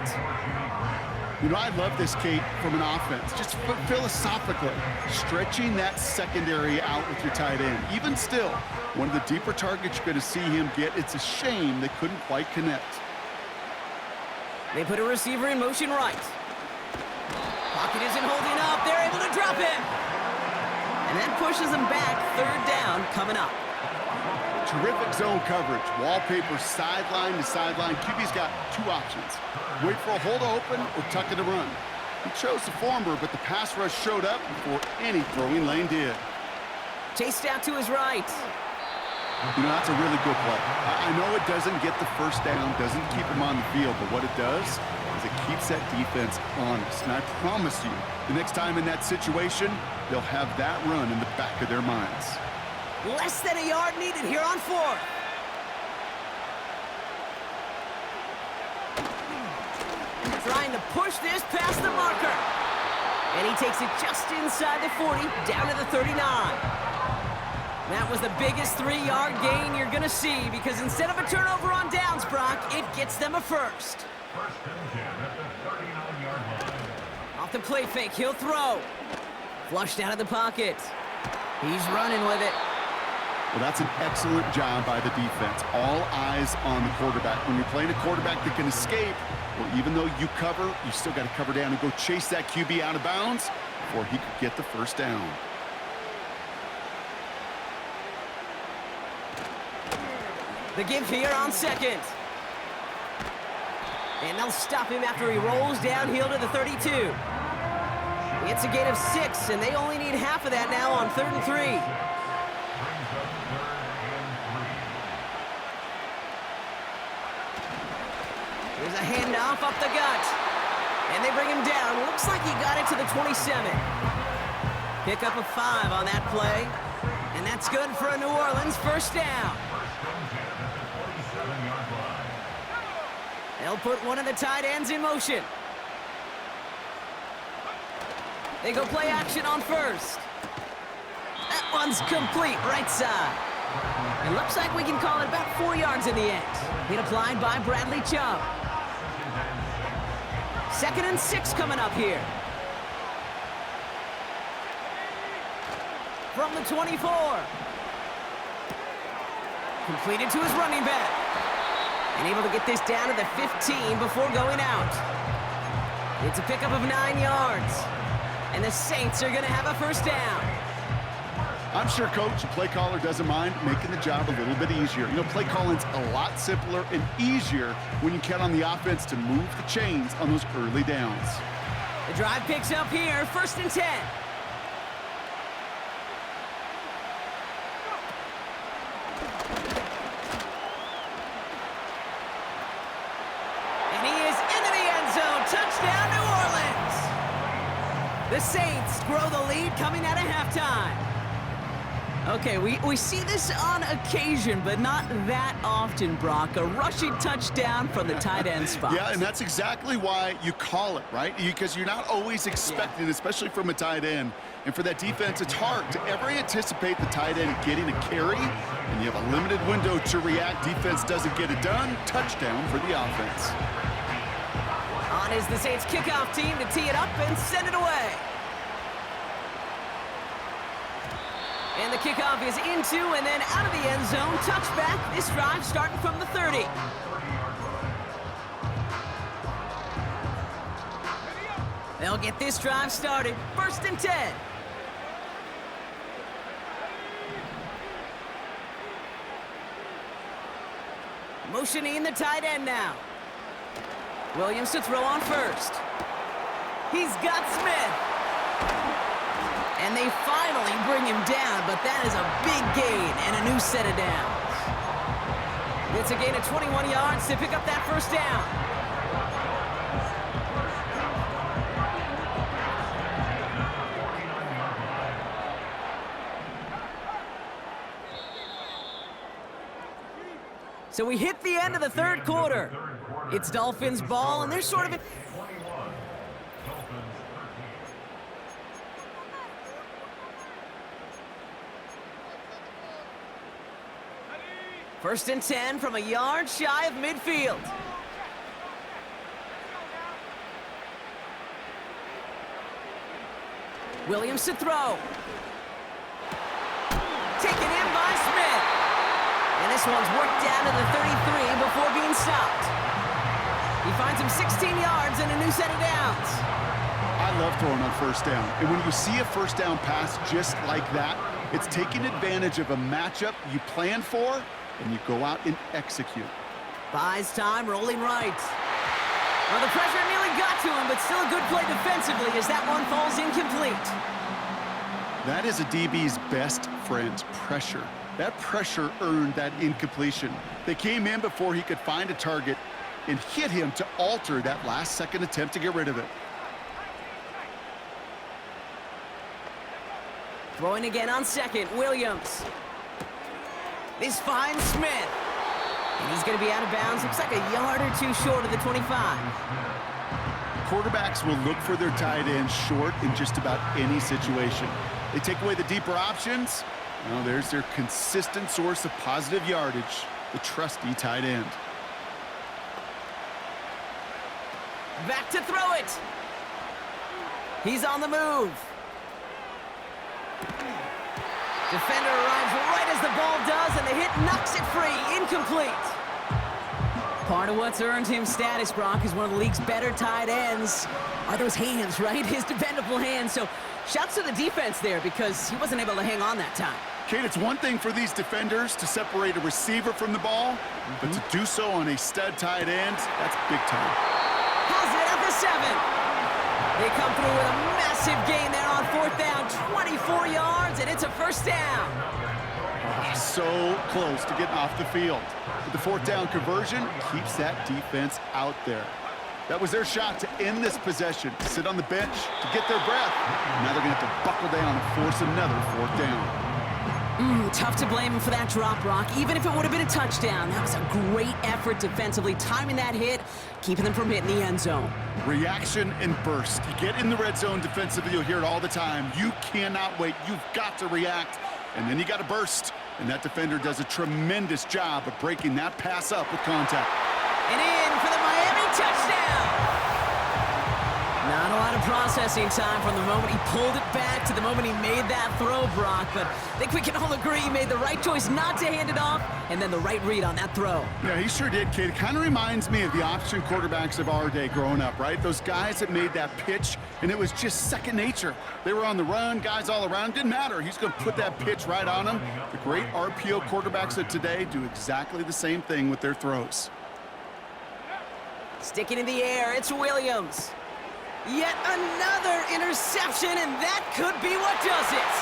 You know, I love this, Kate, from an offense. Just philosophically, stretching that secondary out with your tight end. Even still, one of the deeper targets you're going to see him get. It's a shame they couldn't quite connect. They put a receiver in motion right. Pocket isn't holding up. They're able to drop him. And that pushes them back. Third down coming up. Terrific zone coverage. Wallpaper sideline to sideline. QB's got two options. Wait for a hole to open or tuck it to run. He chose the former, but the pass rush showed up before any throwing lane did. Chased out to his right. You know, that's a really good play. I know it doesn't get the first down, doesn't keep him on the field, but what it does is it keeps that defense honest. And I promise you, the next time in that situation, they'll have that run in the back of their minds. Less than a yard needed here on fourth. Trying to push this past the marker. And he takes it just inside the 40, down to the 39. That was the biggest 3-yard gain you're going to see because instead of a turnover on downs, Brock, it gets them a first. Off the play fake, he'll throw. Flushed out of the pocket. He's running with it. Well, that's an excellent job by the defense. All eyes on the quarterback. When you're playing a quarterback that can escape, well, even though you cover, you still got to cover down and go chase that QB out of bounds before he could get the first down. The give here on second. And they'll stop him after he rolls downhill to the 32. It's a gain of 6, and they only need half of that now on 3rd and 3. There's a handoff up the gut. And they bring him down. Looks like he got it to the 27. Pick up a 5 on that play. And that's good for a New Orleans first down. They'll put one of the tight ends in motion. They go play action on first. That one's complete, right side. It looks like we can call it about 4 yards in the end. Hit applied by Bradley Chubb. 2nd and 6 coming up here. From the 24. Completed to his running back. And able to get this down to the 15 before going out. It's a pickup of 9 yards. And the Saints are going to have a first down. I'm sure Coach, the play caller, doesn't mind making the job a little bit easier. You know, play calling's a lot simpler and easier when you count on the offense to move the chains on those early downs. The drive picks up here, 1st and 10. The Saints grow the lead coming out of halftime. Okay, we see this on occasion, but not that often, Brock. A rushing touchdown from the tight end spot. Yeah, and that's exactly why you call it, right? Because you're not always expecting, especially from a tight end. And for that defense, it's hard to ever anticipate the tight end getting a carry, and you have a limited window to react. Defense doesn't get it done. Touchdown for the offense. On is the Saints kickoff team to tee it up and send it away. And the kickoff is into and then out of the end zone. Touchback. This drive starting from the 30. They'll get this drive started. 1st and 10. Motioning the tight end now. Williams to throw on first. He's got Smith. And they finally bring him down, but that is a big gain and a new set of downs. It's a gain of 21 yards to pick up that first down. So we hit the end of the third quarter. It's Dolphins ball, and they're sort of... First and 10 from a yard shy of midfield. Williams to throw. Taken in by Smith. And this one's worked down to the 33 before being stopped. He finds him 16 yards and a new set of downs. I love throwing on first down. And when you see a first down pass just like that, it's taking advantage of a matchup you plan for, and you go out and execute. Buys time, rolling right. Well, the pressure nearly got to him, but still a good play defensively as that one falls incomplete. That is a DB's best friend, pressure. That pressure earned that incompletion. They came in before he could find a target and hit him to alter that last-second attempt to get rid of it. Throwing again on second, Williams. This finds Smith. And he's going to be out of bounds. Looks like a yard or two short of the 25. Quarterbacks will look for their tight end short in just about any situation. They take away the deeper options. Well, there's their consistent source of positive yardage, the trusty tight end. Back to throw it. He's on the move. Defender arrives right as the ball does, and the hit knocks it free. Incomplete. Part of what's earned him status, Brock, is one of the league's better tight ends are those hands, right? His dependable hands. So shouts to the defense there because he wasn't able to hang on that time. Kate, it's one thing for these defenders to separate a receiver from the ball, but to do so on a stud tight end, that's big time. How's it at the 7? They come through with a massive gain there on 4th down, 24 yards, and it's a first down. So close to getting off the field. But the 4th down conversion keeps that defense out there. That was their shot to end this possession, to sit on the bench, to get their breath. Now they're going to have to buckle down and force another 4th down. Tough to blame him for that drop, Brock. Even if it would have been a touchdown, that was a great effort defensively, timing that hit, keeping them from hitting the end zone. Reaction and burst. You get in the red zone defensively, you'll hear it all the time. You cannot wait. You've got to react, and then you got to burst. And that defender does a tremendous job of breaking that pass up with contact. And in for the Miami touchdown! Not a lot of processing time from the moment he pulled it back to the moment he made that throw, Brock. But I think we can all agree he made the right choice not to hand it off, and then the right read on that throw. Yeah, he sure did, kid. It kind of reminds me of the option quarterbacks of our day growing up, right? Those guys that made that pitch, and it was just second nature. They were on the run, guys all around. Didn't matter. He's going to put that pitch right on them. The great RPO quarterbacks of today do exactly the same thing with their throws. Sticking in the air, it's Williams. Yet another interception, and that could be what does it.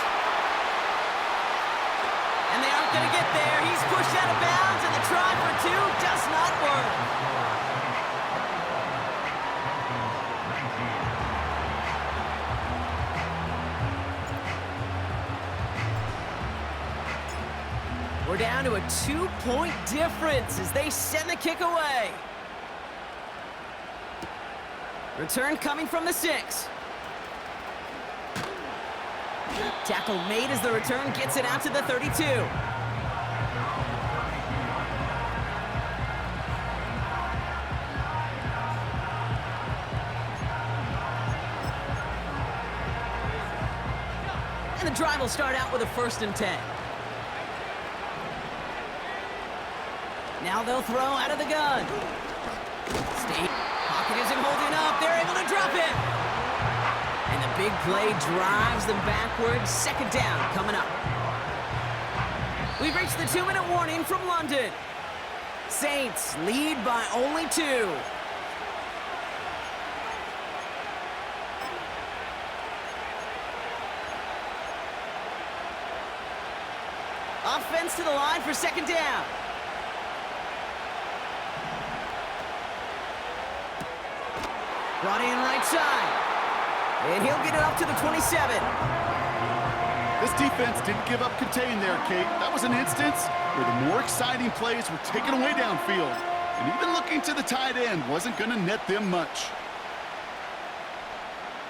And they aren't going to get there. He's pushed out of bounds, and the try for two does not work. down to a 2-point difference as they send the kick away. Return coming from the 6. Tackle made as the return gets it out to the 32. And the drive will start out with a 1st and 10. Now they'll throw out of the gun. Pocket isn't holding up. They're able to drop it. And the big play drives them backwards. 2nd down coming up. We've reached the 2-minute warning from London. Saints lead by only 2. Offense to the line for 2nd down. Brought in right side. And he'll get it up to the 27. This defense didn't give up contain there, Kate. That was an instance where the more exciting plays were taken away downfield. And even looking to the tight end wasn't going to net them much.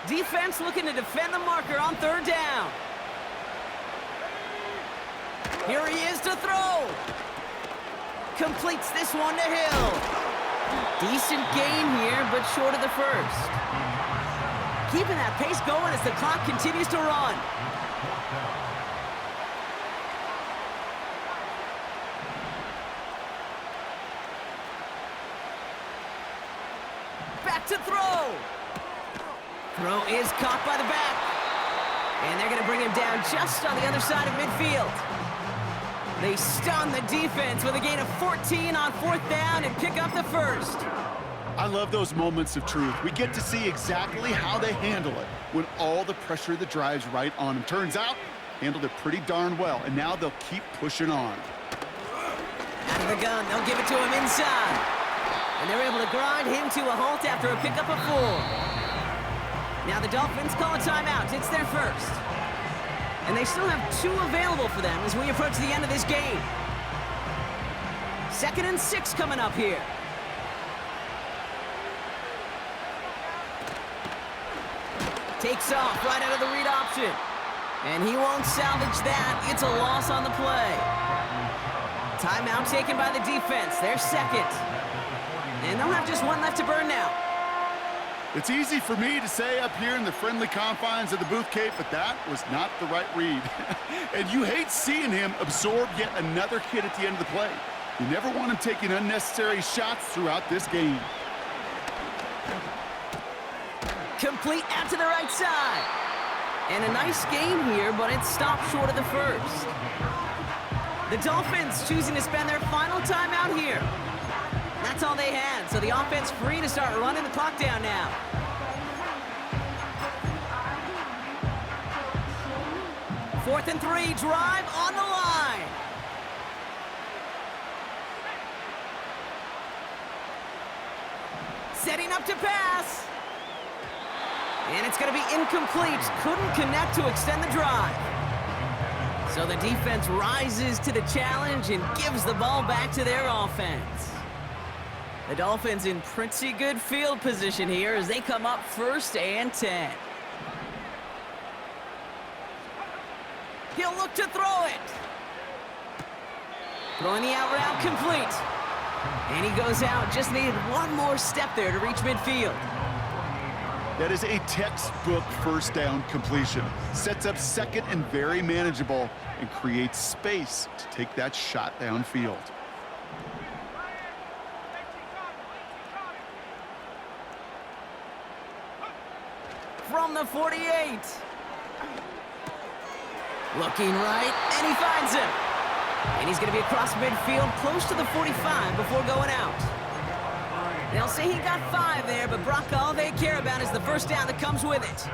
Defense looking to defend the marker on 3rd down. Here he is to throw. Completes this one to Hill. Decent gain here, but short of the 1st. Keeping that pace going as the clock continues to run. Back to throw. Throw is caught by the back. And they're going to bring him down just on the other side of midfield. They stun the defense with a gain of 14 on 4th down and pick up the 1st. I love those moments of truth. We get to see exactly how they handle it when all the pressure that drives right on them. Turns out, handled it pretty darn well, and now they'll keep pushing on. Out of the gun, they'll give it to him inside. And they're able to grind him to a halt after a pickup of 4. Now the Dolphins call a timeout. It's their 1st. And they still have 2 available for them as we approach the end of this game. 2nd and 6 coming up here. Takes off right out of the read option. And he won't salvage that. It's a loss on the play. Timeout taken by the defense. Their 2nd. And they'll have just 1 left to burn now. It's easy for me to say up here in the friendly confines of the booth, Kate, but that was not the right read. And you hate seeing him absorb yet another hit at the end of the play. You never want him taking unnecessary shots throughout this game. Complete out to the right side. And a nice game here, but it's stopped short of the 1st. The Dolphins choosing to spend their final timeout here. That's all they had, so the offense free to start running the clock down now. Fourth and 3, drive on the line. Setting up to pass. And it's going to be incomplete. Couldn't connect to extend the drive. So the defense rises to the challenge and gives the ball back to their offense. The Dolphins in pretty good field position here as they come up 1st and 10. He'll look to throw it. Throwing the out route complete. And he goes out. Just needed 1 more step there to reach midfield. That is a textbook 1st down completion. Sets up 2nd and very manageable and creates space to take that shot downfield. From the 48. Looking right, and he finds him. And he's going to be across midfield, close to the 45 before going out. They'll say he got 5 there, but Brock, all they care about is the 1st down that comes with it.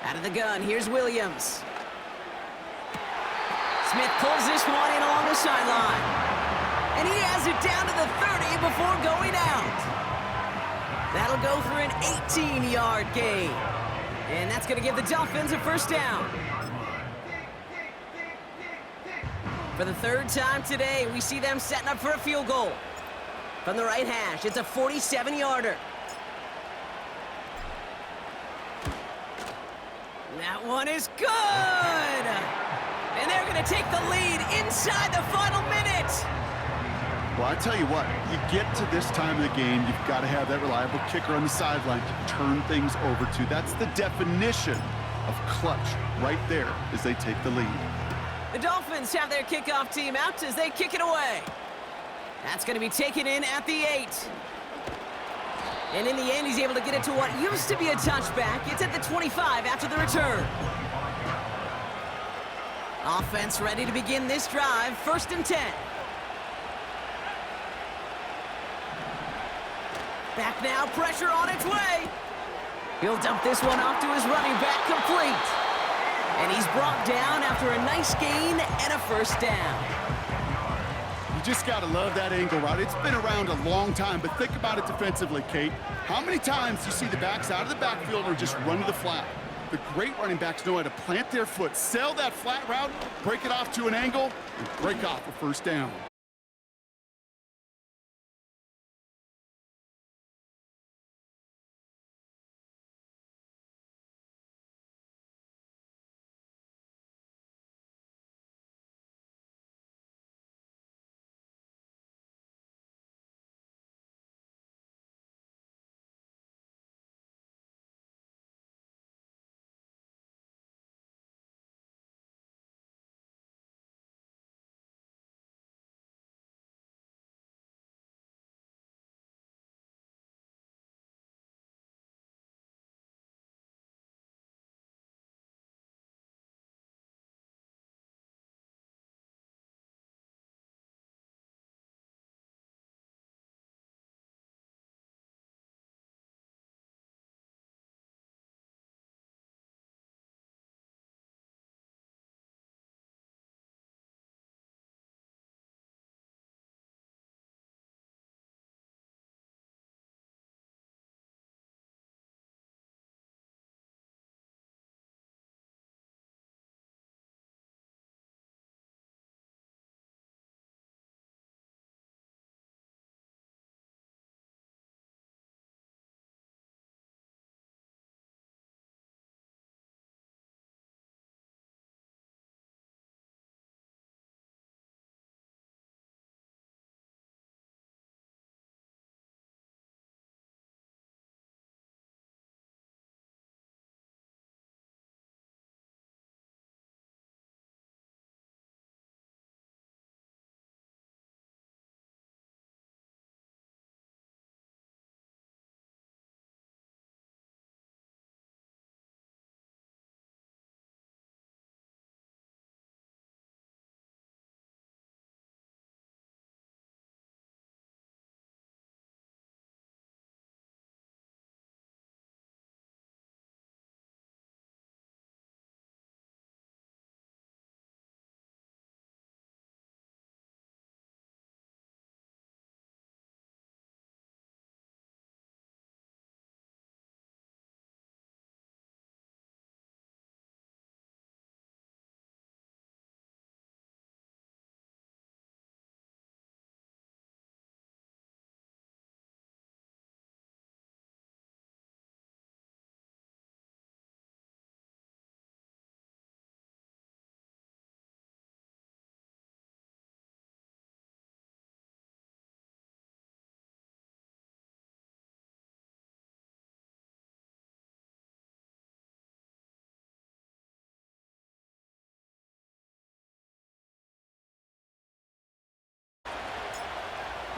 Out of the gun, here's Williams. Smith pulls this one in along the sideline. And he has it down to the 30 before going out. That'll go for an 18-yard gain. And that's going to give the Dolphins a first down. For the third time today, we see them setting up for a field goal. From the right hash, it's a 47-yarder. That one is good! And they're going to take the lead inside the final minute. Well, I tell you what, you get to this time of the game, you've got to have that reliable kicker on the sideline to turn things over to. That's the definition of clutch right there as they take the lead. The Dolphins have their kickoff team out as they kick it away. That's going to be taken in at the 8. And in the end, he's able to get it to what used to be a touchback. It's at the 25 after the return. Offense ready to begin this drive, 1st and 10. Back now, pressure on its way. He'll dump this one off to his running back, complete. And he's brought down after a nice gain and a first down. You just got to love that angle route. It's been around a long time, but think about it defensively, Kate. How many times do you see the backs out of the backfield or just run to the flat? The great running backs know how to plant their foot, sell that flat route, break it off to an angle, and break off a first down.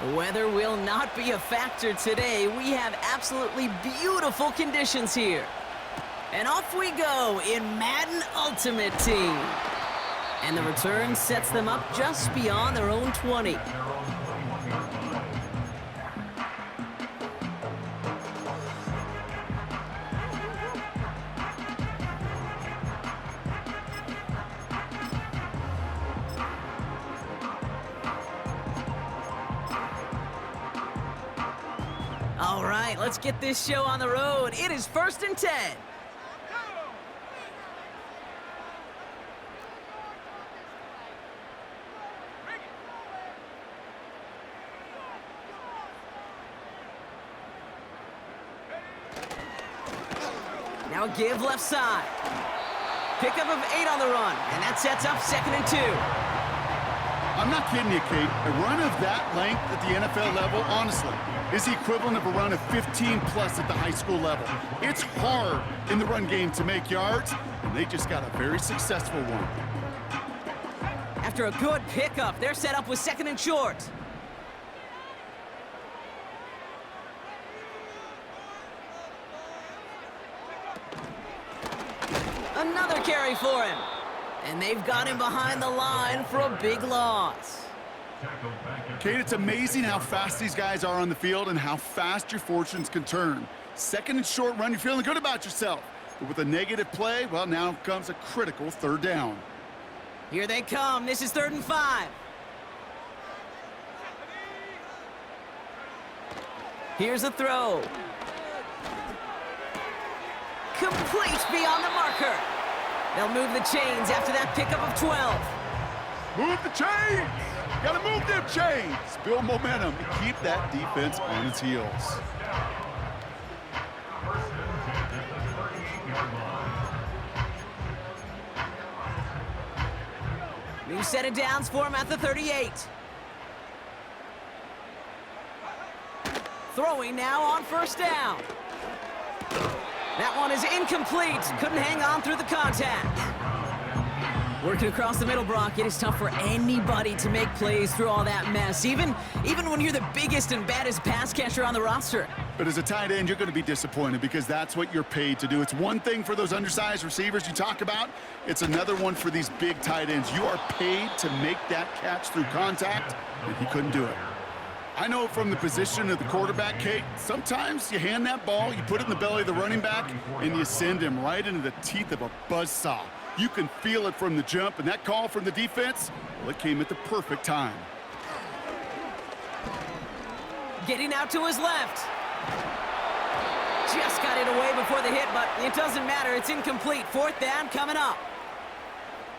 The weather will not be a factor today. We have absolutely beautiful conditions here. And off we go in Madden Ultimate Team. And the return sets them up just beyond their own 20. All right, let's get this show on the road. It is 1st and 10. Now a give left side. Pickup of 8 on the run, and that sets up 2nd and 2. I'm not kidding you, Kate. A run of that length at the NFL level, honestly, is the equivalent of a run of 15-plus at the high school level. It's hard in the run game to make yards, and they just got a very successful one. After a good pickup, they're set up with 2nd and short. Another carry for him. And they've got him behind the line for a big loss. Kate, it's amazing how fast these guys are on the field and how fast your fortunes can turn. 2nd and short run, you're feeling good about yourself. But with a negative play, well, now comes a critical 3rd down. Here they come. This is 3rd and 5. Here's a throw. Complete beyond the marker. They'll move the chains after that pickup of 12. Move the chains! Gotta move them chains! Build momentum and keep that defense on its heels. New set of downs for him at the 38. Throwing now on 1st down. That one is incomplete. Couldn't hang on through the contact. Working across the middle, Brock, it is tough for anybody to make plays through all that mess, even when you're the biggest and baddest pass catcher on the roster. But as a tight end, you're going to be disappointed because that's what you're paid to do. It's one thing for those undersized receivers you talk about. It's another one for these big tight ends. You are paid to make that catch through contact, and he couldn't do it. I know from the position of the quarterback, Kate, sometimes you hand that ball, you put it in the belly of the running back, and you send him right into the teeth of a buzzsaw. You can feel it from the jump, and that call from the defense, well, it came at the perfect time. Getting out to his left. Just got it away before the hit, but it doesn't matter. It's incomplete. 4th down coming up.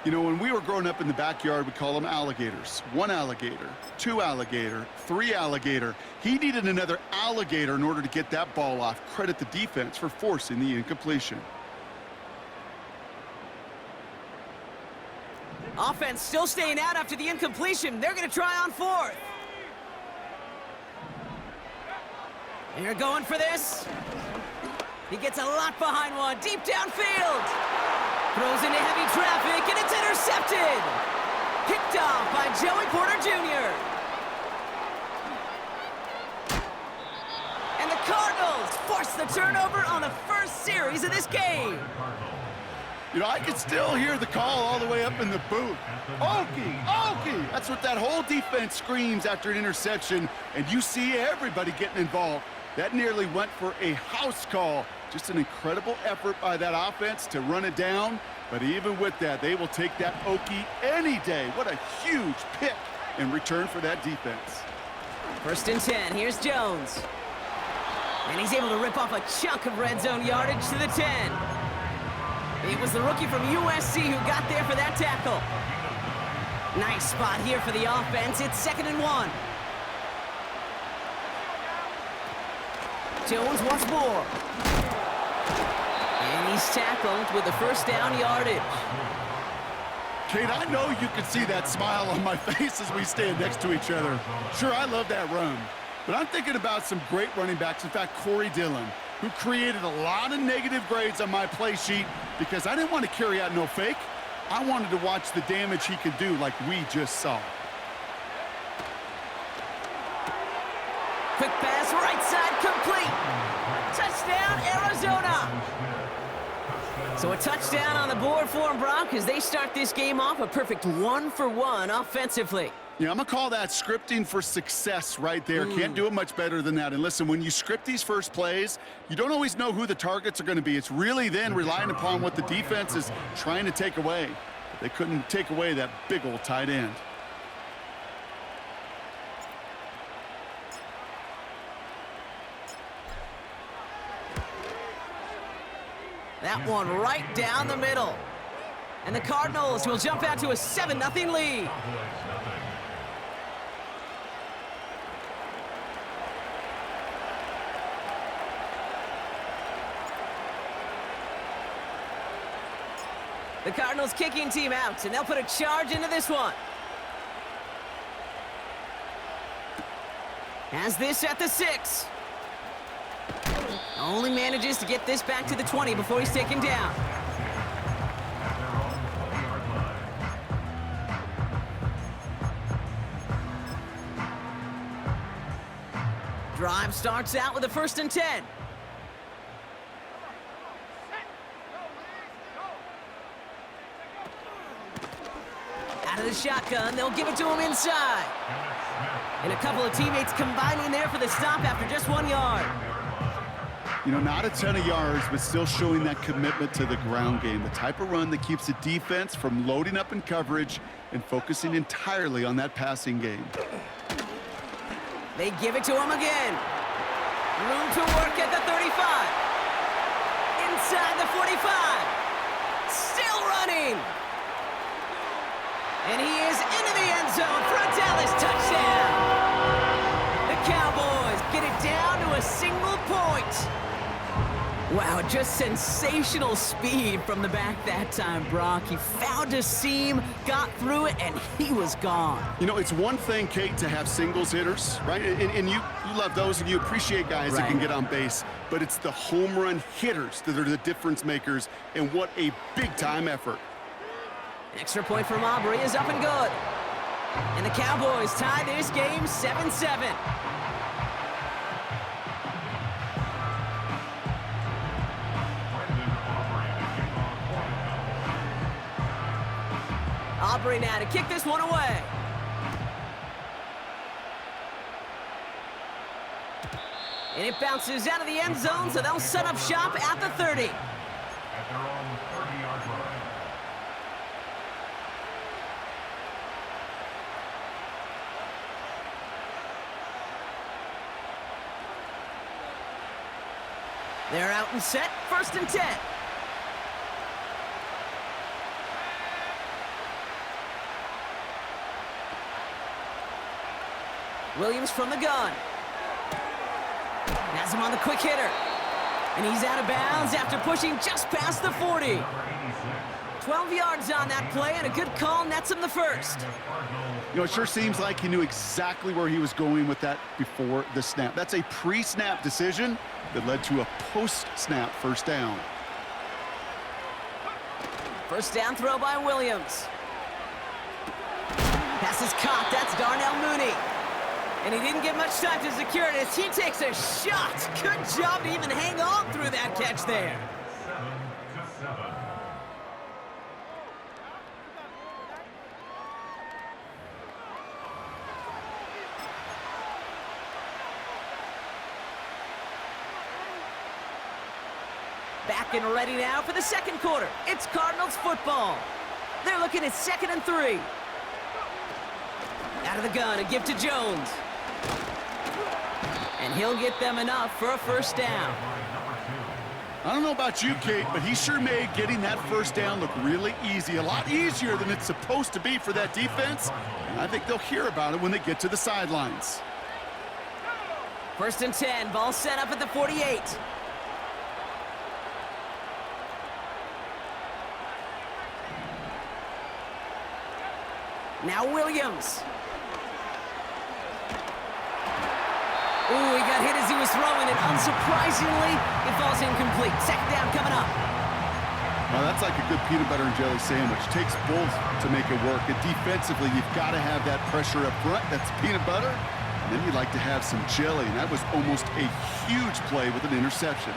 You know, when we were growing up in the backyard, we call them alligators. 1 alligator, 2 alligator, 3 alligator. He needed another alligator in order to get that ball off. Credit the defense for forcing the incompletion. Offense still staying out after the incompletion. They're going to try on 4th. They're going for this. He gets a lot behind one. Deep downfield. Throws into heavy traffic, and it's intercepted. Picked off by Joey Porter Jr. And the Cardinals force the turnover on the first series of this game. You know, I can still hear the call all the way up in the booth. Okie, Okie! That's what that whole defense screams after an interception, and you see everybody getting involved. That nearly went for a house call. Just an incredible effort by that offense to run it down, but even with that, they will take that Okie any day. What a huge pick in return for that defense. 1st and 10, here's Jones. And he's able to rip off a chunk of red zone yardage to the 10. It was the rookie from USC who got there for that tackle. Nice spot here for the offense. It's 2nd and 1. Jones once more. And he's tackled with the 1st down yardage. Kate, I know you can see that smile on my face as we stand next to each other. Sure, I love that run. But I'm thinking about some great running backs. In fact, Corey Dillon, who created a lot of negative grades on my play sheet because I didn't want to carry out no fake. I wanted to watch the damage he could do like we just saw. Quick pass, right side, complete. Touchdown, Arizona. So a touchdown on the board for them, Brock, as they start this game off a perfect 1-for-1 offensively. Yeah, I'm going to call that scripting for success right there. Can't do it much better than that. And listen, when you script these first plays, you don't always know who the targets are going to be. It's really then relying upon what the defense is trying to take away. But they couldn't take away that big old tight end. That one right down the middle. And the Cardinals will jump out to a 7-0 lead. The Cardinals kicking team out, and they'll put a charge into this one. Has this at the 6. Only manages to get this back to the 20 before he's taken down. Drive starts out with a 1st and 10. Out of the shotgun, they'll give it to him inside. And a couple of teammates combining there for the stop after just 1 yard. You know, not a ton of yards, but still showing that commitment to the ground game. The type of run that keeps the defense from loading up in coverage and focusing entirely on that passing game. They give it to him again. Room to work at the 35. Inside the 45. Still running. And he is into the end zone for a Dallas touchdown. The Cowboys get it down to a single point. Wow, just sensational speed from the back that time, Brock. He found a seam, got through it, and he was gone. You know, it's one thing, Kate, to have singles hitters, right? And you love those, and you appreciate guys that can get on base. But it's the home run hitters that are the difference makers, and what a big-time effort. Extra point from Aubrey is up and good. And the Cowboys tie this game 7-7. Aubrey now to kick this one away. And it bounces out of the end zone, so they'll set up shop at the 30. At their own 30-yard line. They're out and set, 1st and 10. Williams from the gun. Has him on the quick hitter. And he's out of bounds after pushing just past the 40. 12 yards on that play, and a good call nets him the 1st. You know, it sure seems like he knew exactly where he was going with that before the snap. That's a pre-snap decision that led to a post-snap 1st down. 1st down throw by Williams. Pass is caught. That's Darnell Mooney. And he didn't get much time to secure it as he takes a shot. Good job to even hang on through that catch there. 7-7. Back and ready now for the 2nd quarter. It's Cardinals football. They're looking at 2nd and 3. Out of the gun, a give to Jones. And he'll get them enough for a 1st down. I don't know about you, Kate, but he sure made getting that 1st down look really easy. A lot easier than it's supposed to be for that defense. And I think they'll hear about it when they get to the sidelines. 1st and 10, ball set up at the 48. Now Williams. Ooh, he got hit as he was throwing it. Unsurprisingly, it falls incomplete. 2nd down coming up. Well, that's like a good peanut butter and jelly sandwich. Takes both to make it work. And defensively, you've got to have that pressure up front. That's peanut butter. And then you'd like to have some jelly. And that was almost a huge play with an interception.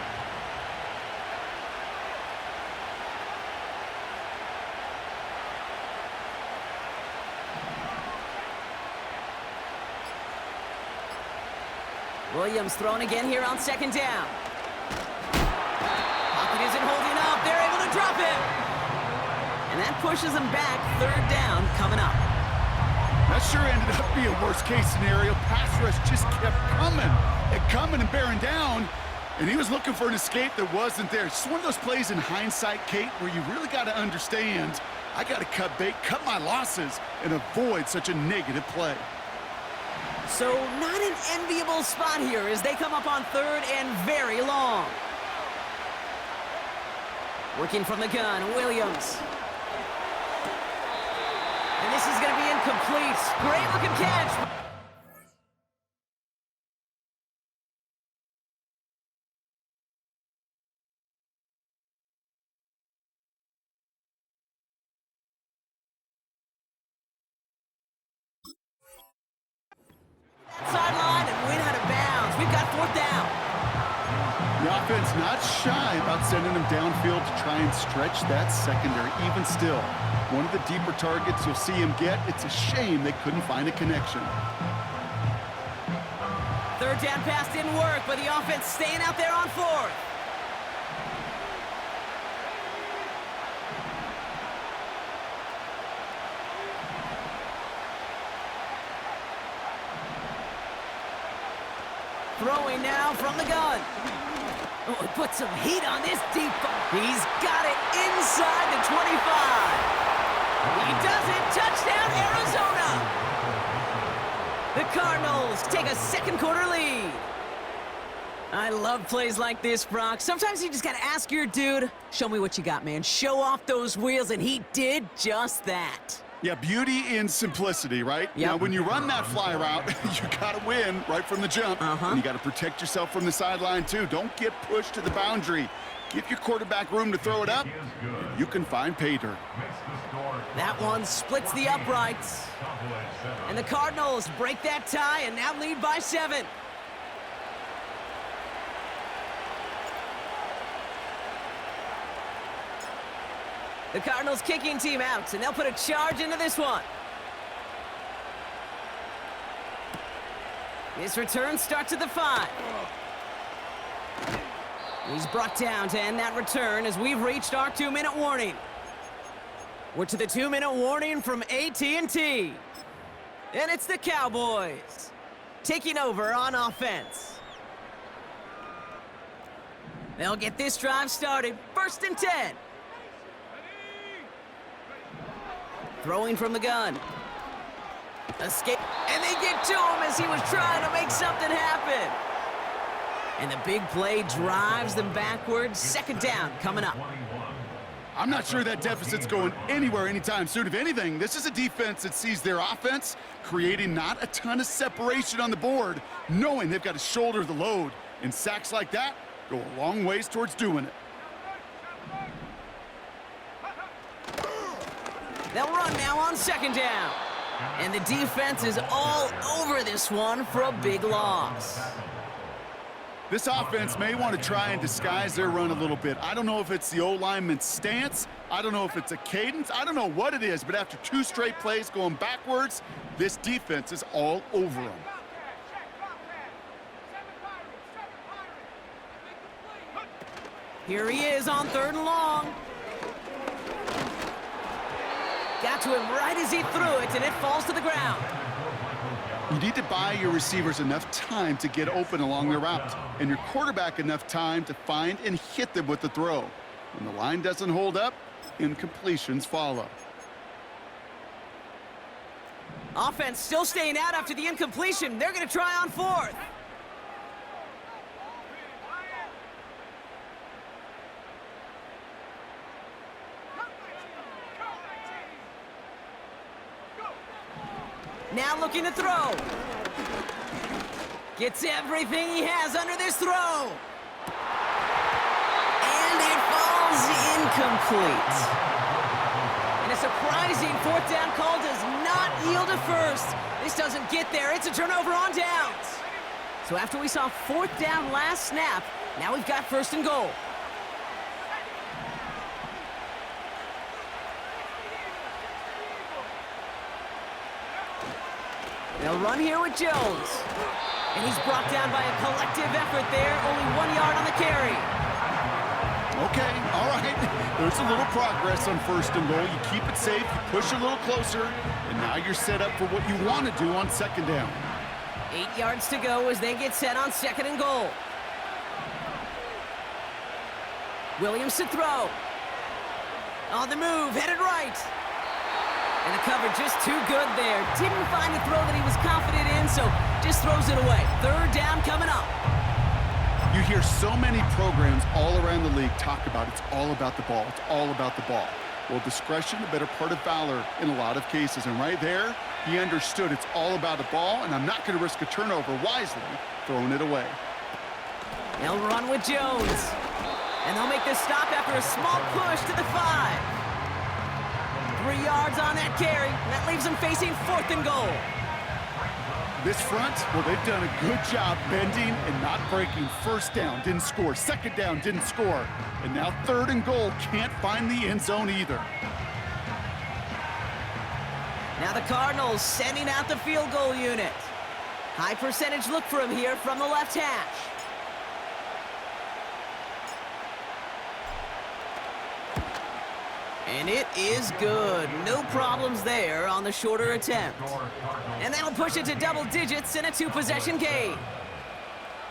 Williams throwing again here on 2nd down. Pocket isn't holding up. They're able to drop it. And that pushes them back. 3rd down coming up. That sure ended up being a worst-case scenario. Pass rush just kept coming and bearing down. And he was looking for an escape that wasn't there. It's just one of those plays in hindsight, Kate, where you really got to understand, I got to cut bait, cut my losses, and avoid such a negative play. So not an enviable spot here as they come up on third and very long. Working from the gun, Williams. And this is going to be incomplete. Great looking catch. Sideline and win out of bounds. We've got fourth down. The offense not shy about sending them downfield to try and stretch that secondary. Even still, one of the deeper targets you'll see him get. It's a shame they couldn't find a connection. Third down pass didn't work, but the offense staying out there on fourth. Throwing now from the gun. Oh, he put some heat on this deep ball. He's got it inside the 25. He does it. Touchdown, Arizona. The Cardinals take a second quarter lead. I love plays like this, Brock. Sometimes you just got to ask your dude, show me what you got, man. Show off those wheels, and he did just that. Yeah, beauty in simplicity, right? Yep. Now, when you run that fly route, you got to win right from the jump. And you got to protect yourself from the sideline, too. Don't get pushed to the boundary. Give your quarterback room to throw it up. You can find pay dirt. That one splits the uprights. And the Cardinals break that tie and now lead by 7. The Cardinals kicking team out, and they'll put a charge into this one. This return starts at the 5. He's brought down to end that return as we've reached our 2-minute warning. We're to the 2-minute warning from AT&T. And it's the Cowboys taking over on offense. They'll get this drive started. 1st and 10. Throwing from the gun. Escape. And they get to him as he was trying to make something happen. And the big play drives them backwards. 2nd down coming up. I'm not sure that deficit's going anywhere anytime soon. If anything, this is a defense that sees their offense creating not a ton of separation on the board, knowing they've got to shoulder the load. And sacks like that go a long ways towards doing it. They'll run now on 2nd down. And the defense is all over this one for a big loss. This offense may want to try and disguise their run a little bit. I don't know if it's the O-lineman's stance. I don't know if it's a cadence. I don't know what it is, but after 2 straight plays going backwards, this defense is all over them. Here he is on 3rd and long. Got to him right as he threw it, and it falls to the ground. You need to buy your receivers enough time to get open along their route, and your quarterback enough time to find and hit them with the throw. When the line doesn't hold up, incompletions follow. Offense still staying out after the incompletion. They're going to try on 4th. Now looking to throw. Gets everything he has under this throw. And it falls incomplete. And a surprising 4th down call does not yield a first. This doesn't get there. It's a turnover on downs. So after we saw 4th down last snap, now we've got 1st and goal. They'll run here with Jones. And he's brought down by a collective effort there. Only 1 yard on the carry. Okay, all right. There's a little progress on 1st and goal. You keep it safe, you push a little closer, and now you're set up for what you want to do on 2nd down. 8 yards to go as they get set on 2nd and goal. Williams to throw. On the move, headed right. And the cover just too good there. Didn't find the throw that he was confident in, so just throws it away. Third down coming up. You hear so many programs all around the league talk about it's all about the ball. It's all about the ball. Well, discretion, the better part of valor in a lot of cases. And right there, he understood it's all about the ball, and I'm not going to risk a turnover, wisely throwing it away. They'll run with Jones. And they'll make this stop after a small push to the 5. 3 yards on that carry. That leaves them facing 4th and goal. This front, well, they've done a good job bending and not breaking. First down, didn't score. Second down, didn't score. And now 3rd and goal, can't find the end zone either. Now the Cardinals sending out the field goal unit. High percentage look for him here from the left hash. And it is good. No problems there on the shorter attempt. And that'll push it to double digits in a 2-possession game.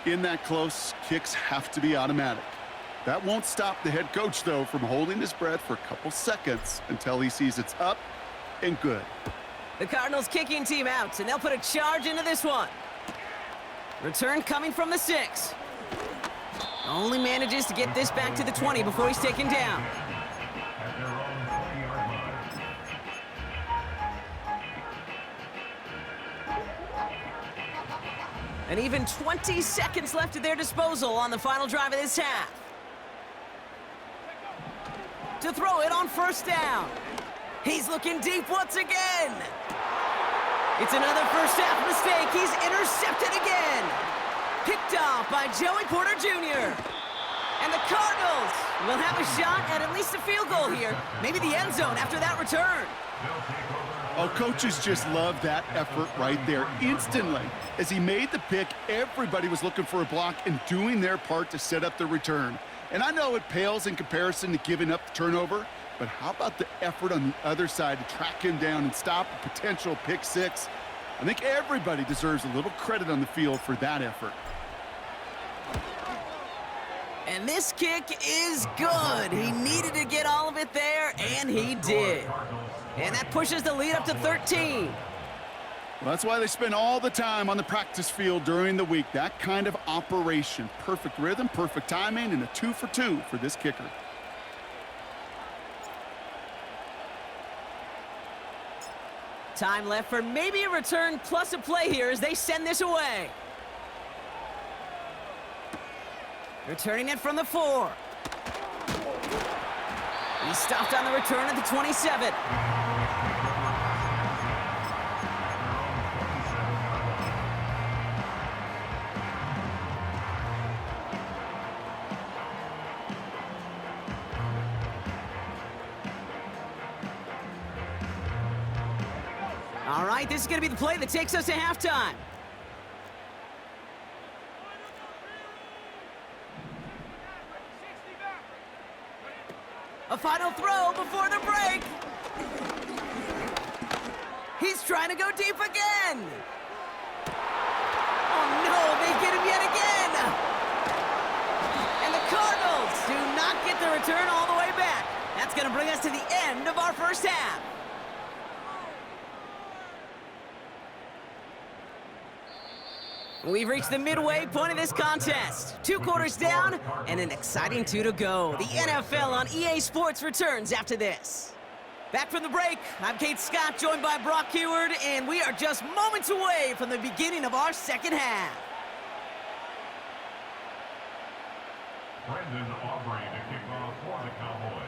In that close, kicks have to be automatic. That won't stop the head coach, though, from holding his breath for a couple seconds until he sees it's up and good. The Cardinals kicking team out, and they'll put a charge into this one. Return coming from the 6. Only manages to get this back to the 20 before he's taken down. And even 20 seconds left at their disposal on the final drive of this half. To throw it on 1st down. He's looking deep once again. It's another first half mistake. He's intercepted again. Picked off by Joey Porter Jr. And the Cardinals will have a shot at least a field goal here. Maybe the end zone after that return. Oh, coaches just love that effort right there. Instantly, as he made the pick, everybody was looking for a block and doing their part to set up the return. And I know it pales in comparison to giving up the turnover, but how about the effort on the other side to track him down and stop a potential pick 6? I think everybody deserves a little credit on the field for that effort. And this kick is good. He needed to get all of it there, and he did. And that pushes the lead up to 13. Well, that's why they spend all the time on the practice field during the week. That kind of operation. Perfect rhythm, perfect timing, and a 2 for 2 for this kicker. Time left for maybe a return plus a play here as they send this away. Returning it from the 4. He's stopped on the return at the 27. All right, this is going to be the play that takes us to halftime. A final throw before the break. He's trying to go deep again. Oh no, they get him yet again. And the Cardinals do not get the return all the way back. That's going to bring us to the end of our first half. We've reached the midway point of this contest. 2 quarters down and an exciting 2 to go. The NFL on EA Sports returns after this. Back from the break, I'm Kate Scott, joined by Brock Heward, and we are just moments away from the beginning of our second half. Brendan Aubrey to kick off for the Cowboys.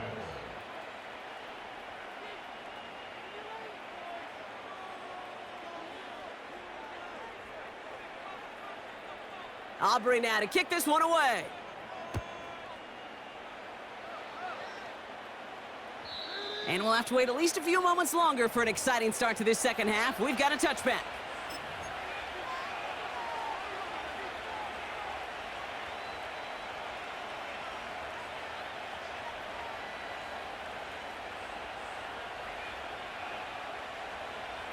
Aubrey now to kick this one away. And we'll have to wait at least a few moments longer for an exciting start to this second half. We've got a touchback.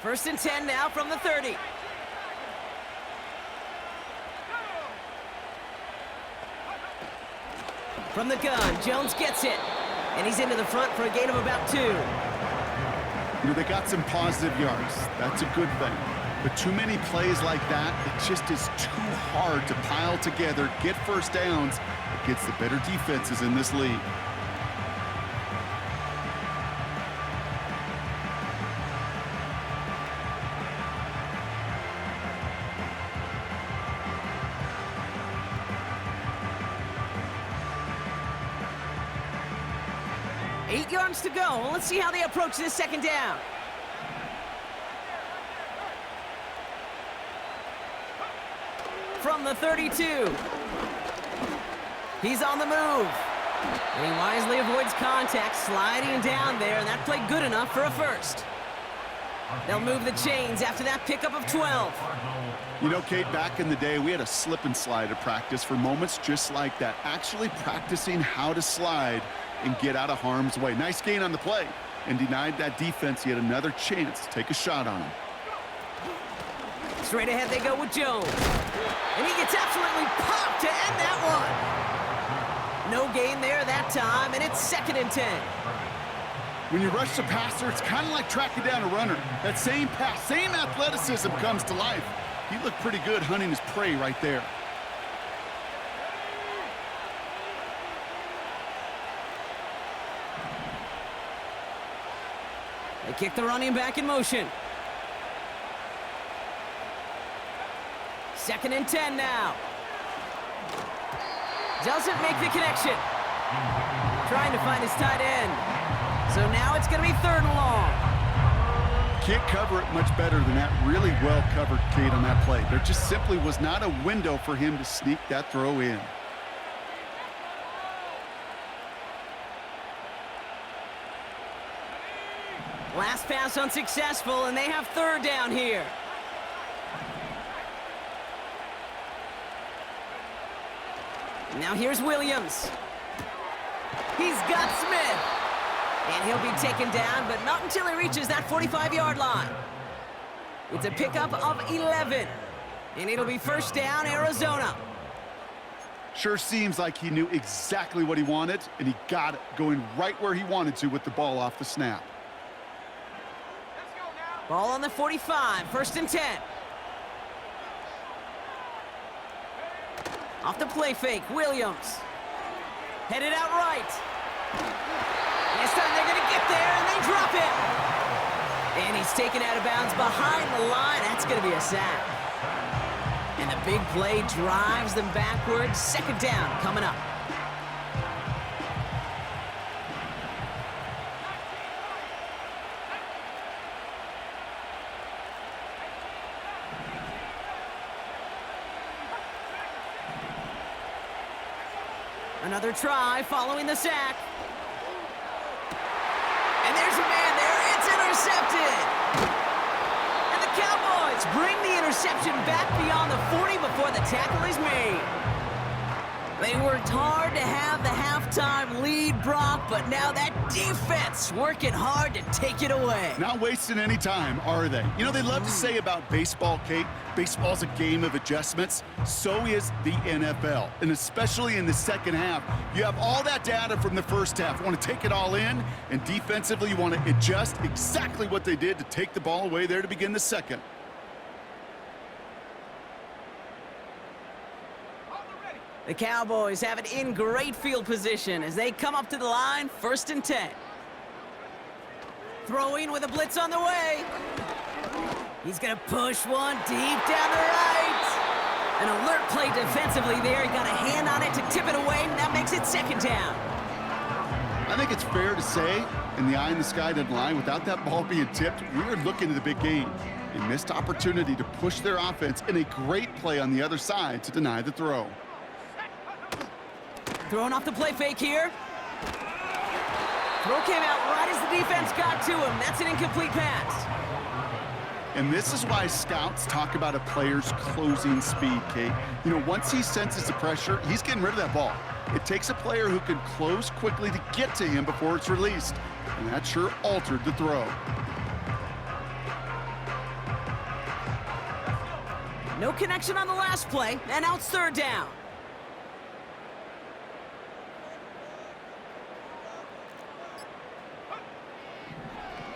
First and 10 now from the 30. From the gun, Jones gets it. And he's into the front for a gain of about 2. You know, they got some positive yards. That's a good thing. But too many plays like that, it just is too hard to pile together, get first downs against the better defenses in this league. Eight yards to go. Let's see how they approach this second down. From the 32. He's on the move. And he wisely avoids contact, sliding down there, and that played good enough for a first. They'll move the chains after that pickup of 12. You know, Kate, back in the day, we had a slip and slide at practice for moments just like that. Actually practicing how to slide and get out of harm's way. Nice gain on the play, and denied that defense yet another chance to take a shot on him. Straight ahead they go with Jones. And he gets absolutely popped to end that one. No gain there that time, and it's 2nd and 10. When you rush the passer, it's kind of like tracking down a runner. That same pass, same athleticism comes to life. He looked pretty good hunting his prey right there. They kick the running back in motion. 2nd and 10 now. Doesn't make the connection. Trying to find his tight end. So now it's going to be 3rd and long. Can't cover it much better than that. Really well covered, Kate, on that play. There just simply was not a window for him to sneak that throw in. Last pass unsuccessful, and they have 3rd down here. Now here's Williams. He's got Smith. And he'll be taken down, but not until he reaches that 45-yard line. It's a pickup of 11. And it'll be 1st down, Arizona. Sure seems like he knew exactly what he wanted, and he got it, going right where he wanted to with the ball off the snap. Ball on the 45, 1st and 10. Off the play fake, Williams. Headed out right. This time they're gonna get there, and they drop it. And he's taken out of bounds behind the line. That's gonna be a sack. And the big play drives them backwards. 2nd down coming up. Another try following the sack. And there's a man there. It's intercepted. And the Cowboys bring the interception back beyond the 40 before the tackle is made. They worked hard to have the halftime lead, Brock, but now that defense working hard to take it away. Not wasting any time, are they? You know, they love to say about baseball, Kate, baseball's a game of adjustments. So is the NFL, and especially in the second half. You have all that data from the first half. You want to take it all in, and defensively you want to adjust exactly what they did to take the ball away there to begin the second. The Cowboys have it in great field position as they come up to the line, 1st and 10. Throwing with a blitz on the way. He's going to push one deep down the right. An alert play defensively there. He got a hand on it to tip it away, and that makes it 2nd down. I think it's fair to say, and the eye in the sky didn't lie, without that ball being tipped, we were looking at the big game. A missed opportunity to push their offense, and a great play on the other side to deny the throw. Throwing off the play fake here. Throw came out right as the defense got to him. That's an incomplete pass. And this is why scouts talk about a player's closing speed, Kate. You know, once he senses the pressure, he's getting rid of that ball. It takes a player who can close quickly to get to him before it's released. And that sure altered the throw. No connection on the last play, and now it's 3rd down.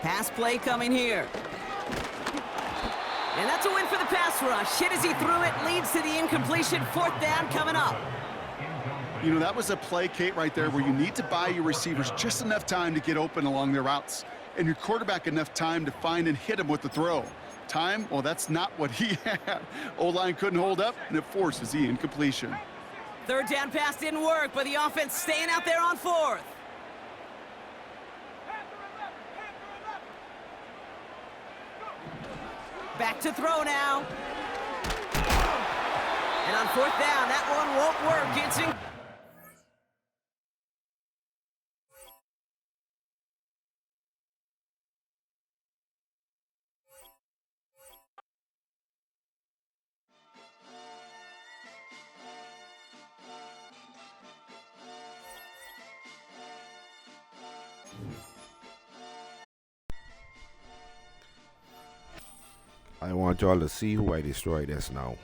Pass play coming here. And that's a win for the pass rush. Hit as he threw it, leads to the incompletion. 4th down coming up. You know, that was a play, Kate, right there, where you need to buy your receivers just enough time to get open along their routes, and your quarterback enough time to find and hit him with the throw. Time, well, that's not what he had. O-line couldn't hold up, and it forces the incompletion. 3rd down pass didn't work, but the offense staying out there on 4th. Back to throw now. And on 4th down, that one won't work. It's in. I want y'all to see who I destroyed this now.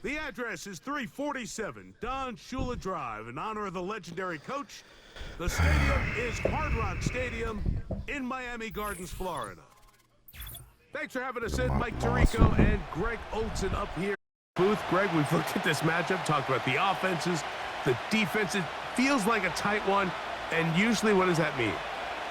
The address is 347 Don Shula Drive in honor of the legendary coach. The stadium is Hard Rock Stadium in Miami Gardens, Florida. Thanks for having us in, Mike Tirico and Greg Olson up here. Booth, Greg, we've looked at this matchup, talked about the offenses, the defense. It feels like a tight one, and usually what does that mean?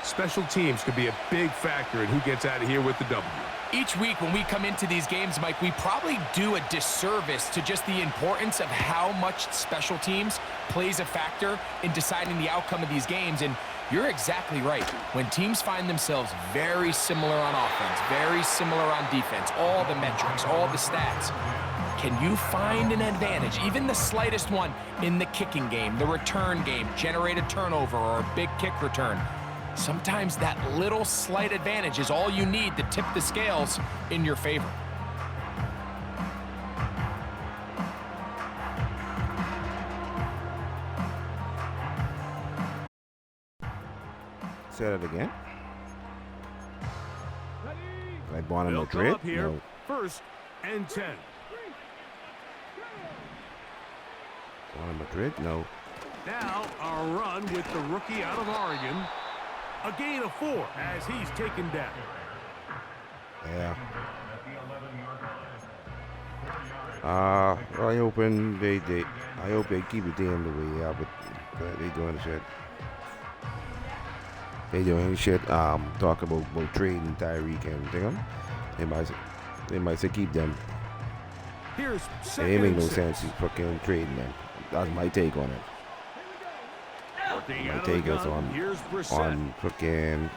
Special teams could be a big factor in who gets out of here with the W. Each week when we come into these games, Mike, we probably do a disservice to just the importance of how much special teams plays a factor in deciding the outcome of these games. And you're exactly right. When teams find themselves very similar on offense, very similar on defense, all the metrics, all the stats, can you find an advantage, even the slightest one, in the kicking game, the return game, generate a turnover or a big kick return? Sometimes that little slight advantage is all you need to tip the scales in your favor. Say that again. Red Bonham They'll Madrid? come up here, No. 1st and 10. Bonham Madrid? No. Now our run with the rookie out of Oregon. A gain of 4 as he's taken down. Yeah. I hope they keep it damn the way yeah, but they doing shit. They doing shit. Talk about trading Tyreek and thing. They might say keep them. Here's It ain't make no sense to fucking trading them. That's my take on it. My take is on fucking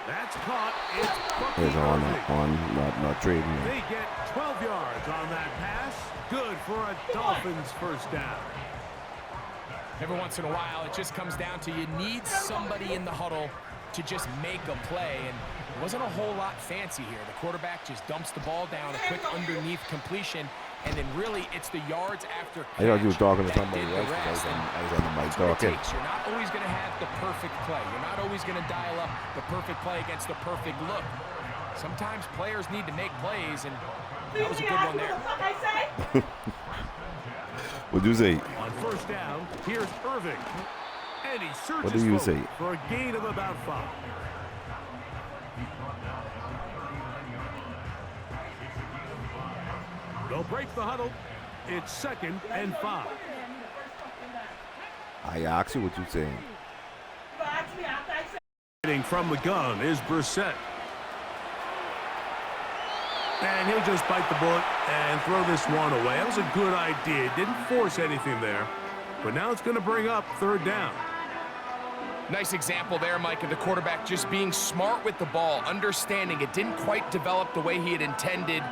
That's caught. It's is on not trading them. They get 12 yards on that pass. Good for a Dolphins first down. Every once in a while, it just comes down to you need somebody in the huddle to just make a play, and it wasn't a whole lot fancy here. The quarterback just dumps the ball down, a quick underneath completion, and then really it's the yards after catch. I thought you were talking to somebody that did else the because rest, and I was on the mic that's what it talking. takes. You're not always going to have the perfect play. You're not always going to dial up the perfect play against the perfect look. Sometimes players need to make plays, and that was a good one there. What'd you say? On first down, here's Irving. And he surges What do you forward say? for a gain of about 5. They'll break the huddle. It's 2nd and 5. I asked you what you saying. From the gun is Brissett. And he'll just bite the bullet and throw this one away. That was a good idea. Didn't force anything there. But now it's going to bring up 3rd down. Nice example there, Mike, of the quarterback just being smart with the ball, understanding it didn't quite develop the way he had intended.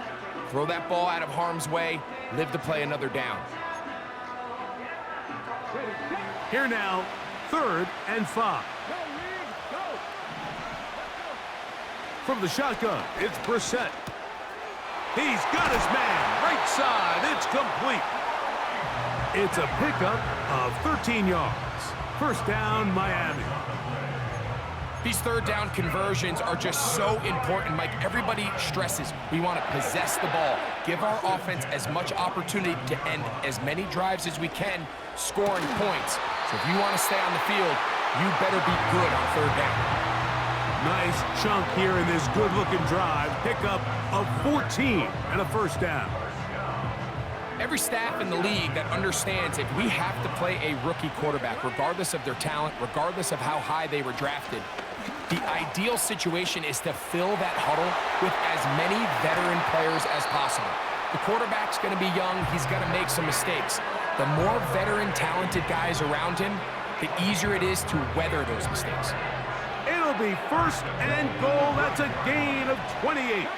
Throw that ball out of harm's way, live to play another down. Here now, 3rd and 5. From the shotgun, it's Brissett. He's got his man, right side, it's complete. It's a pickup of 13 yards. First down, Miami. These 3rd down conversions are just so important, Mike. Everybody stresses we want to possess the ball, give our offense as much opportunity to end as many drives as we can, scoring points. So if you want to stay on the field, you better be good on 3rd down. Nice chunk here in this good-looking drive. Pickup of 14 and a first down. Every staff in the league that understands if we have to play a rookie quarterback, regardless of their talent, regardless of how high they were drafted, the ideal situation is to fill that huddle with as many veteran players as possible. The quarterback's going to be young. He's going to make some mistakes. The more veteran, talented guys around him, the easier it is to weather those mistakes. It'll be 1st and goal. That's a gain of 28.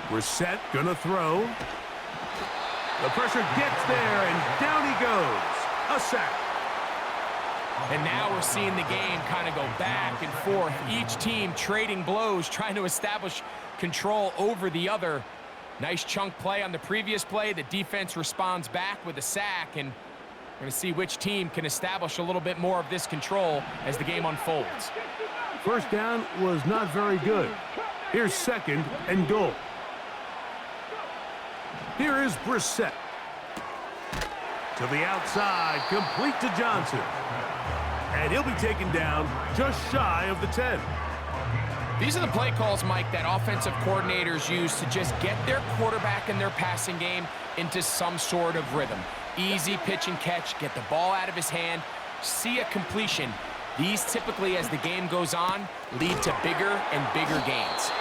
Brissett gonna throw. The pressure gets there, and down he goes. A sack. And now we're seeing the game kind of go back and forth. Each team trading blows, trying to establish control over the other. Nice chunk play on the previous play. The defense responds back with a sack, and we're going to see which team can establish a little bit more of this control as the game unfolds. First down was not very good. Here's 2nd and goal. Here is Brissett. To the outside, complete to Johnson. And he'll be taken down just shy of the 10. These are the play calls, Mike, that offensive coordinators use to just get their quarterback and their passing game into some sort of rhythm. Easy pitch and catch, get the ball out of his hand, see a completion, These typically, as the game goes on, lead to bigger and bigger gains.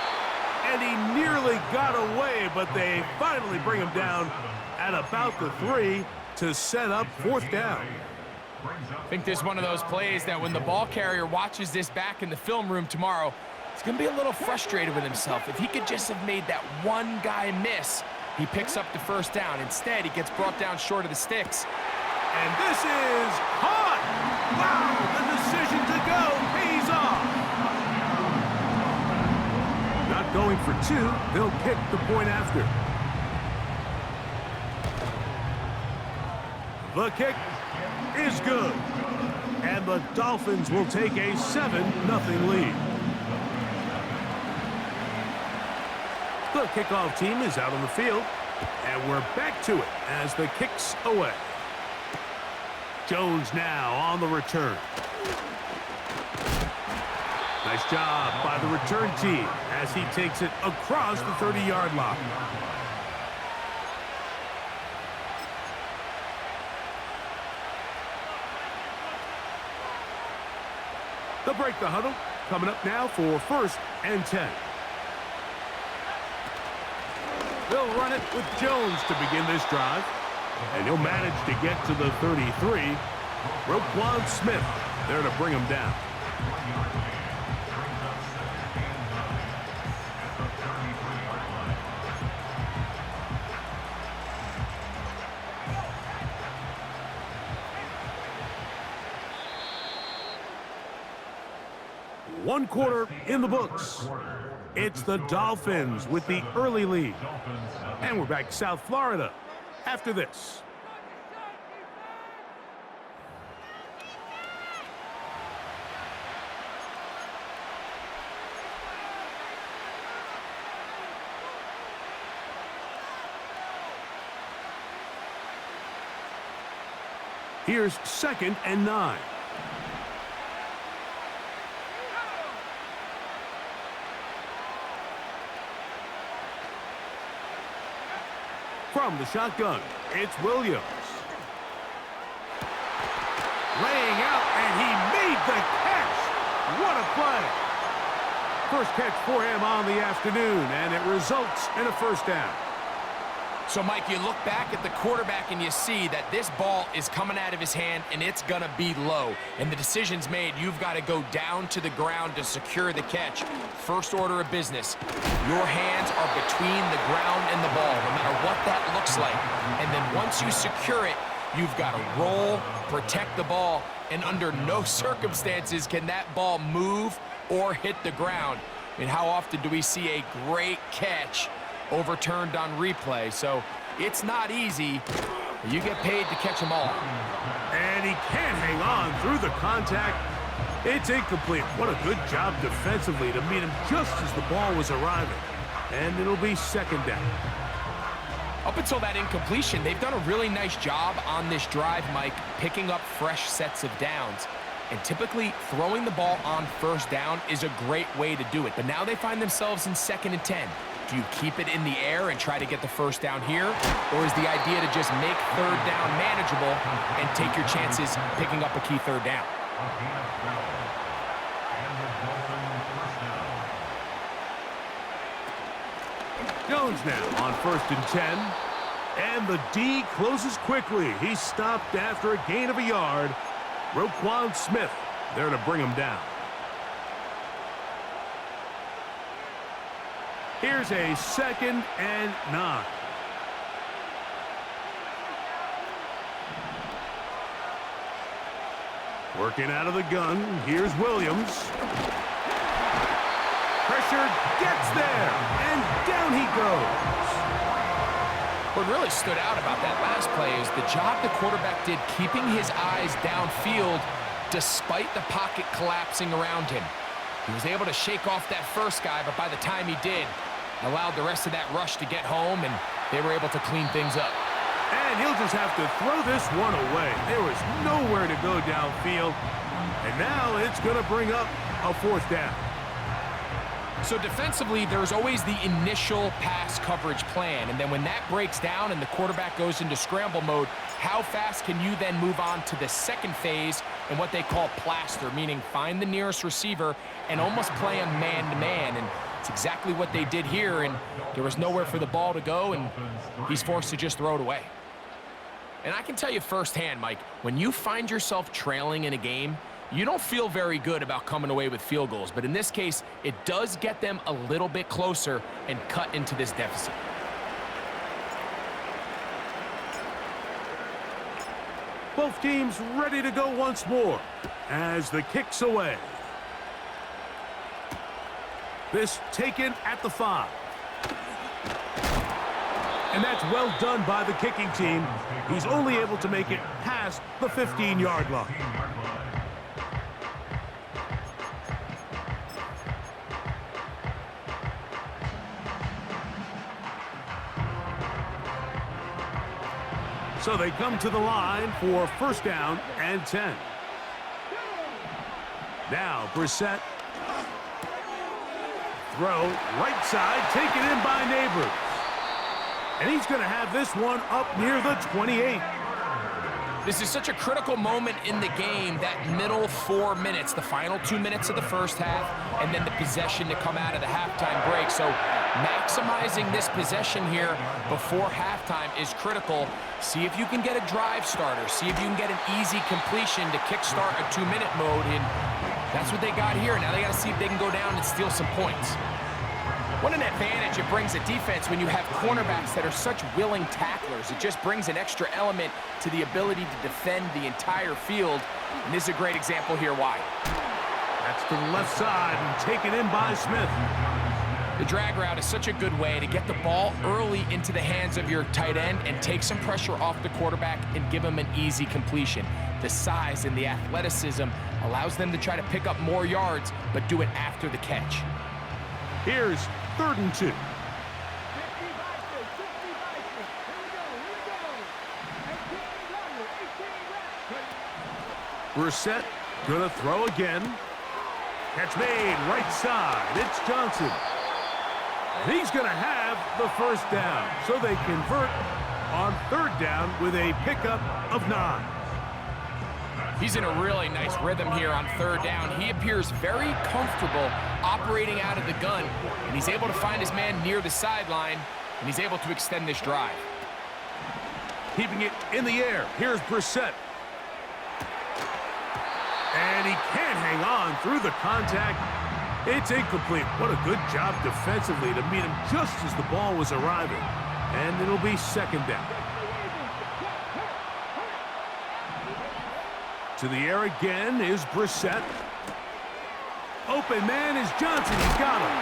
And he nearly got away, but they finally bring him down at about the 3 to set up 4th down. I think this is one of those plays that when the ball carrier watches this back in the film room tomorrow, he's going to be a little frustrated with himself. If he could just have made that one guy miss, he picks up the 1st down. Instead, he gets brought down short of the sticks. And this is caught! Wow, the decision to go pays off. Not going for 2, they'll kick the point after. The kick is good. And the Dolphins will take a 7-0 lead. The kickoff team is out on the field, and we're back to it as the kick's away. Jones now on the return. Nice job by the return team as he takes it across the 30-yard line. They'll break the huddle. Coming up now for 1st and 10. They'll run it with Jones to begin this drive. And he'll manage to get to the 33. Roquan Smith there to bring him down. One quarter in the books. It's the Dolphins with the early lead. And we're back to South Florida after this. Here's 2nd and 9. From the shotgun, it's Williams. Laying out, and he made the catch. What a play. First catch for him on the afternoon, and it results in a 1st down. So, Mike, you look back at the quarterback and you see that this ball is coming out of his hand and it's going to be low. And the decision's made. You've got to go down to the ground to secure the catch. First order of business. Your hands are between the ground and the ball, no matter what that looks like. And then once you secure it, you've got to roll, protect the ball, and under no circumstances can that ball move or hit the ground. I mean, how often do we see a great catch overturned on replay? So it's not easy. You get paid to catch them all. And he can't hang on through the contact. It's incomplete. What a good job defensively to meet him just as the ball was arriving. And it'll be 2nd down. Up until that incompletion, they've done a really nice job on this drive, Mike, picking up fresh sets of downs. And typically, throwing the ball on 1st down is a great way to do it. But now they find themselves in 2nd and 10. Do you keep it in the air and try to get the 1st down here? Or is the idea to just make 3rd down manageable and take your chances picking up a key 3rd down? Jones now on 1st and 10. And the D closes quickly. He's stopped after a gain of a yard. Roquan Smith there to bring him down. Here's a 2nd and 9. Working out of the gun, here's Williams. Pressure gets there, and down he goes. What really stood out about that last play is the job the quarterback did keeping his eyes downfield despite the pocket collapsing around him. He was able to shake off that first guy, but by the time he did, allowed the rest of that rush to get home, and they were able to clean things up. And he'll just have to throw this one away. There was nowhere to go downfield, and now it's going to bring up a 4th down. So defensively, there's always the initial pass coverage plan, and then when that breaks down and the quarterback goes into scramble mode, how fast can you then move on to the second phase and what they call plaster, meaning find the nearest receiver and almost play him man-to-man, and it's exactly what they did here, and there was nowhere for the ball to go, and he's forced to just throw it away. And I can tell you firsthand, Mike, when you find yourself trailing in a game, you don't feel very good about coming away with field goals, but in this case, it does get them a little bit closer and cut into this deficit. Both teams ready to go once more as the kick's away. This taken at the 5. And that's well done by the kicking team. He's only able to make it past the 15-yard line. So they come to the line for first down and 10. Now Brissett. Throw right side, taken in by Neighbors. And he's going to have this one up near the 28. This is such a critical moment in the game, that middle 4 minutes, the final 2 minutes of the first half, and then the possession to come out of the halftime break. So maximizing this possession here before halftime is critical. See if you can get a drive starter. See if you can get an easy completion to kickstart a 2-minute mode. And that's what they got here. Now they got to see if they can go down and steal some points. What an advantage it brings a defense when you have cornerbacks that are such willing tacklers. It just brings an extra element to the ability to defend the entire field. And this is a great example here why. That's to the left side and taken in by Smith. The drag route is such a good way to get the ball early into the hands of your tight end and take some pressure off the quarterback and give him an easy completion. The size and the athleticism allows them to try to pick up more yards, but do it after the catch. Here's 3rd and 2. Brissett gonna throw again. Catch made right side. It's Johnson. And he's gonna have the first down. So they convert on 3rd down with a pickup of 9. He's in a really nice rhythm here on 3rd down. He appears very comfortable operating out of the gun, and he's able to find his man near the sideline, and he's able to extend this drive. Keeping it in the air. Here's Brissett. And he can't hang on through the contact. It's incomplete. What a good job defensively to meet him just as the ball was arriving. And it'll be 2nd down. To the air again is Brissett. Open man is Johnson. He's got him.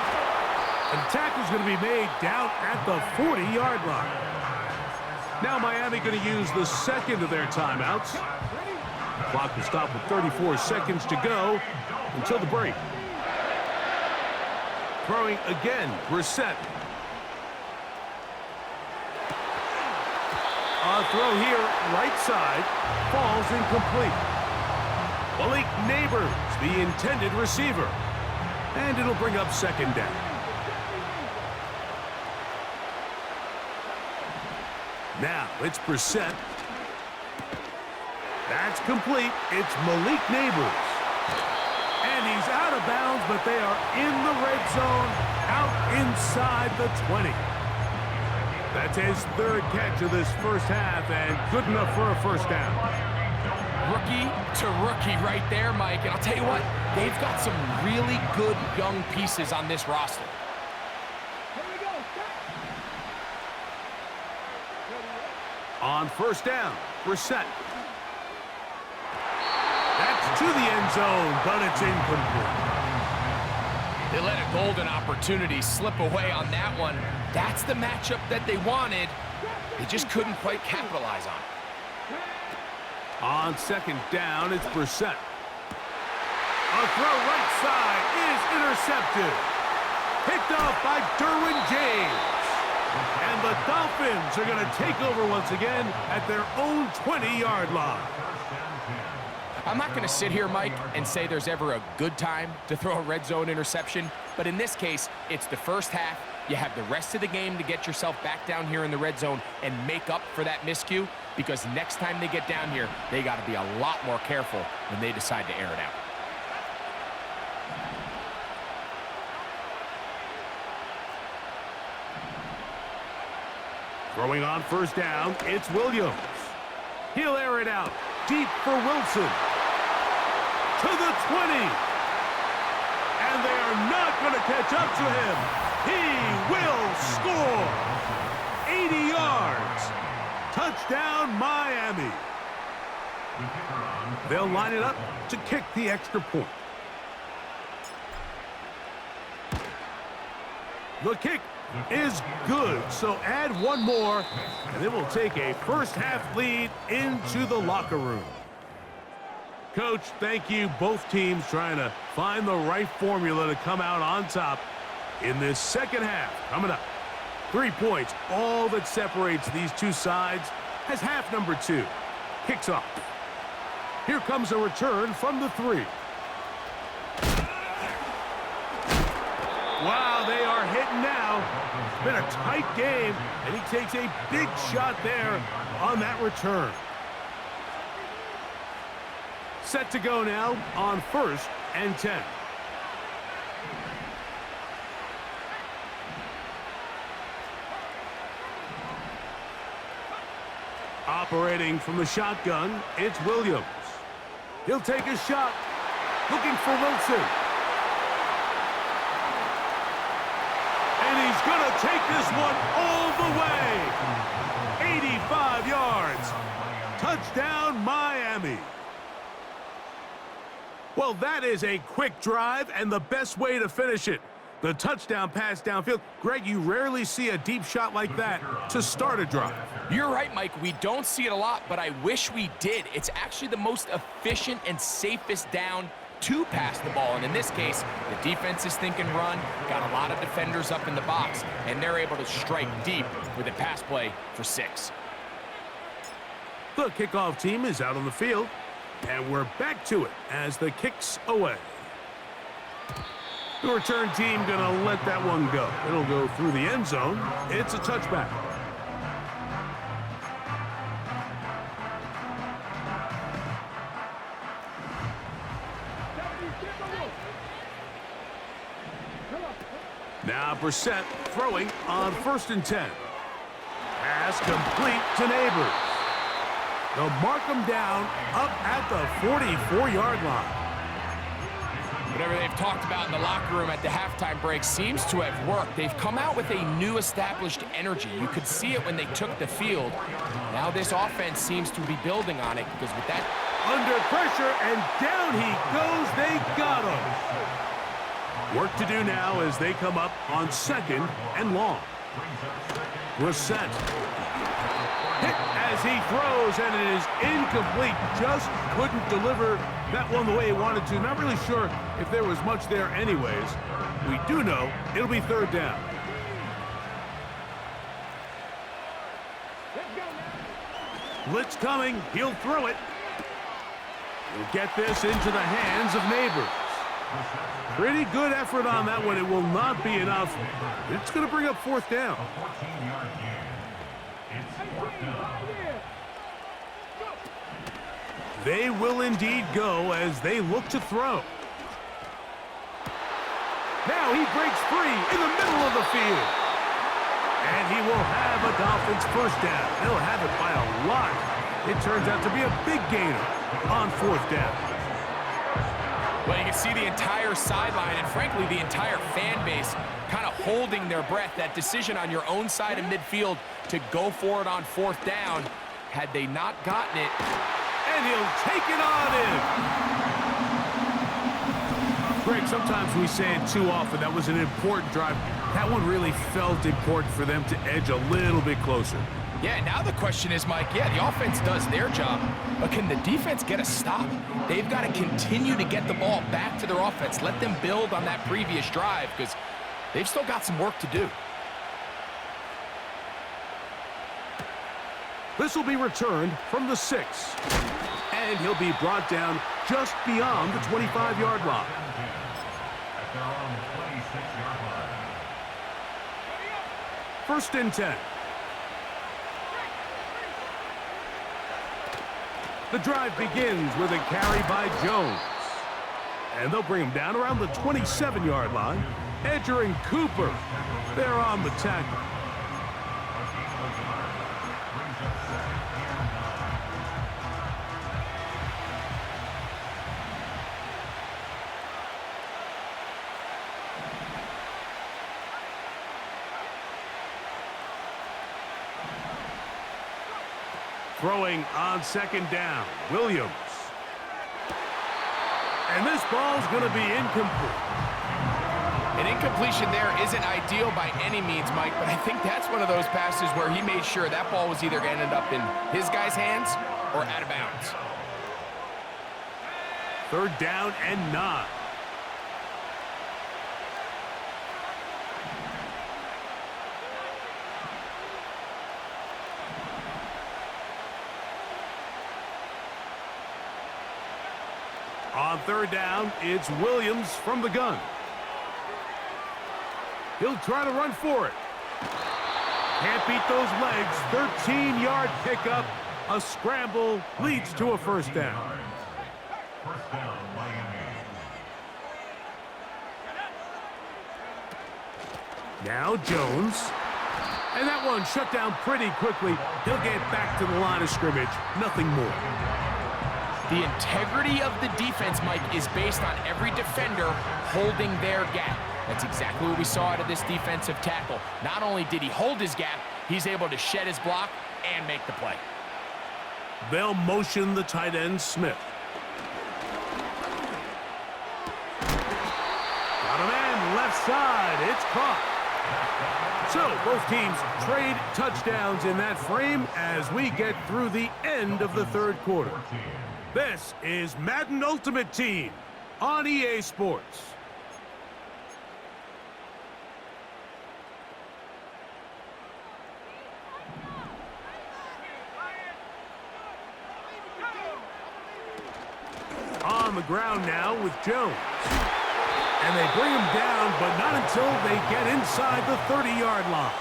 And the tackle's going to be made down at the 40-yard line. Now Miami going to use the 2nd of their timeouts. Clock will stop with 34 seconds to go until the break. Throwing again, Brissett. A throw here, right side, falls incomplete. Malik Neighbors, the intended receiver. And it'll bring up 2nd down. Now it's Brissett. That's complete. It's Malik Neighbors. And he's out of bounds, but they are in the red zone, out inside the 20. That's his 3rd catch of this first half, and good enough for a first down. Rookie to rookie right there, Mike. And I'll tell you what, they've got some really good young pieces on this roster. On 1st down, Brissett. That's to the end zone, but it's incomplete. They let a golden opportunity slip away on that one. That's the matchup that they wanted. They just couldn't quite capitalize on it. On 2nd down, it's Brissett. A throw right side is intercepted. Picked off by Derwin James. And the Dolphins are going to take over once again at their own 20-yard line. I'm not going to sit here, Mike, and say there's ever a good time to throw a red zone interception, but in this case, it's the first half. You have the rest of the game to get yourself back down here in the red zone and make up for that miscue, because next time they get down here, they got to be a lot more careful when they decide to air it out. Throwing on first down, it's Williams. He'll air it out deep for Wilson. To the 20. And they are not going to catch up to him. He will score. 80 yards. Touchdown, Miami. They'll line it up to kick the extra point. The kick is good, so add one more, and it will take a first-half lead into the locker room. Coach, thank you. Both teams trying to find the right formula to come out on top in this second half. Coming up, 3 points, all that separates these two sides as half number 2 kicks off. Here comes a return from the 3. Wow, they are hitting now. It's been a tight game, and he takes a big shot there on that return. Set to go now on 1st and 10. Operating from the shotgun, it's Williams. He'll take a shot, looking for Wilson. And he's going to take this one all the way. 85 yards. Touchdown, Miami. Well, that is a quick drive and the best way to finish it. The touchdown pass downfield. Greg, you rarely see a deep shot like that to start a drive. You're right, Mike. We don't see it a lot, but I wish we did. It's actually the most efficient and safest down to pass the ball. And in this case, the defense is thinking run, got a lot of defenders up in the box, and they're able to strike deep with a pass play for 6. The kickoff team is out on the field, and we're back to it as the kick's away. The return team gonna let that one go. It'll go through the end zone. It's a touchback. Now Brissett throwing on 1st and 10. Pass complete to Neighbors. They'll mark him down up at the 44-yard line. Whatever they've talked about in the locker room at the halftime break seems to have worked. They've come out with a new established energy. You could see it when they took the field. Now this offense seems to be building on it, because with that... Under pressure, and down he goes. They got him. Work to do now as they come up on 2nd and long. Brissett hit as he throws, and it is incomplete. Just couldn't deliver that one the way he wanted to. Not really sure if there was much there anyways. We do know it'll be 3rd down. Blitz coming. He'll throw it. He'll get this into the hands of Neighbors. Pretty good effort on that one. It will not be enough. It's going to bring up 4th down. They will indeed go as they look to throw. Now he breaks free in the middle of the field. And he will have a Dolphins 1st down. They'll have it by a lot. It turns out to be a big gainer on 4th down. Well, you can see the entire sideline and, frankly, the entire fan base kind of holding their breath. That decision on your own side of midfield to go for it on 4th down, had they not gotten it. And he'll take it on in. Greg, sometimes we say it too often. That was an important drive. That one really felt important for them to edge a little bit closer. Yeah, now the question is, Mike, yeah, the offense does their job, but can the defense get a stop? They've got to continue to get the ball back to their offense. Let them build on that previous drive, because they've still got some work to do. This will be returned from the 6. And he'll be brought down just beyond the 25-yard line. At their own 26-yard line. 1st and 10. The drive begins with a carry by Jones. And they'll bring him down around the 27-yard line. Edger and Cooper, they're on the tackle. Throwing on 2nd down, Williams. And this ball's going to be incomplete. An incompletion there isn't ideal by any means, Mike, but I think that's one of those passes where he made sure that ball was either going to end up in his guy's hands or out of bounds. 3rd down and 9. On 3rd down, it's Williams from the gun. He'll try to run for it. Can't beat those legs. 13-yard pickup. A scramble leads to a 1st down. First down, Miami. Now Jones. And that one shut down pretty quickly. He'll get back to the line of scrimmage. Nothing more. The integrity of the defense, Mike, is based on every defender holding their gap. That's exactly what we saw out of this defensive tackle. Not only did he hold his gap, he's able to shed his block and make the play. They'll motion the tight end, Smith. Got a man left side. It's caught. So both teams trade touchdowns in that frame as we get through the end of the 3rd quarter. This is Madden Ultimate Team on EA Sports. On the ground now with Jones. And they bring him down, but not until they get inside the 30-yard line.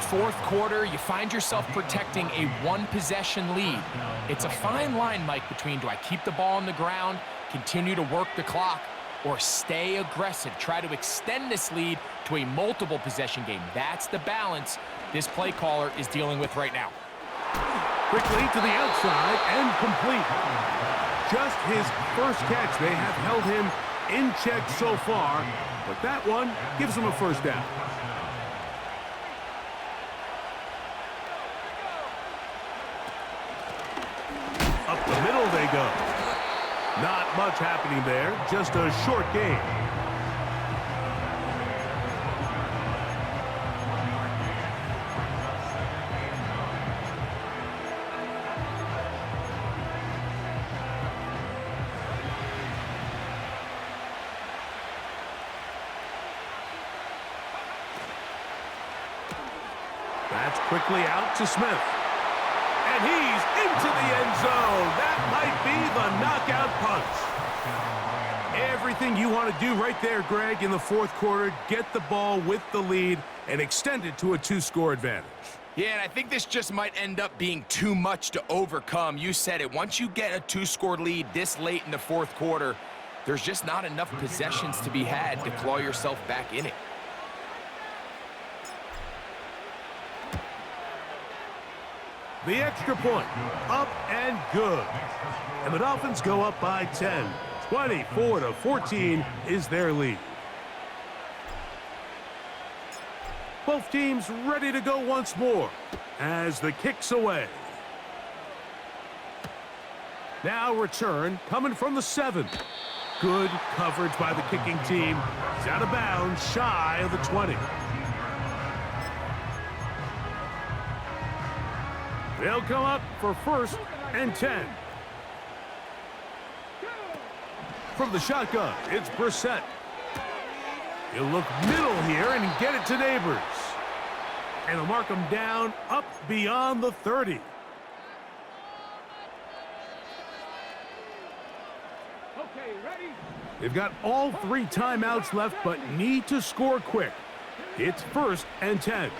4th quarter, you find yourself protecting a 1-possession lead. It's a fine line, Mike, between do I keep the ball on the ground, continue to work the clock, or stay aggressive, try to extend this lead to a multiple possession game. That's the balance this play caller is dealing with right now. Quickly to the outside and complete. Just his first catch. They have held him in check so far, but that one gives him a 1st down. Up the middle they go. Not much happening there, just a short game. That's quickly out to Smith. And he's into the end zone. That might be the knockout punch. Everything you want to do right there, Greg, in the 4th quarter, get the ball with the lead and extend it to a 2-score advantage. Yeah, and I think this just might end up being too much to overcome. You said it. Once you get a 2-score lead this late in the 4th quarter, there's just not enough possessions to be had to claw yourself back in it. The extra point, up and good. And the Dolphins go up by 10. 24-14 is their lead. Both teams ready to go once more as the kick's away. Now return coming from the 7. Good coverage by the kicking team. He's out of bounds, shy of the 20. They'll come up for 1st and 10. From the shotgun, it's Brissett. He'll look middle here and get it to Neighbors. And he'll mark him down up beyond the 30. Okay, ready? They've got all 3 timeouts left, but need to score quick. It's 1st and 10.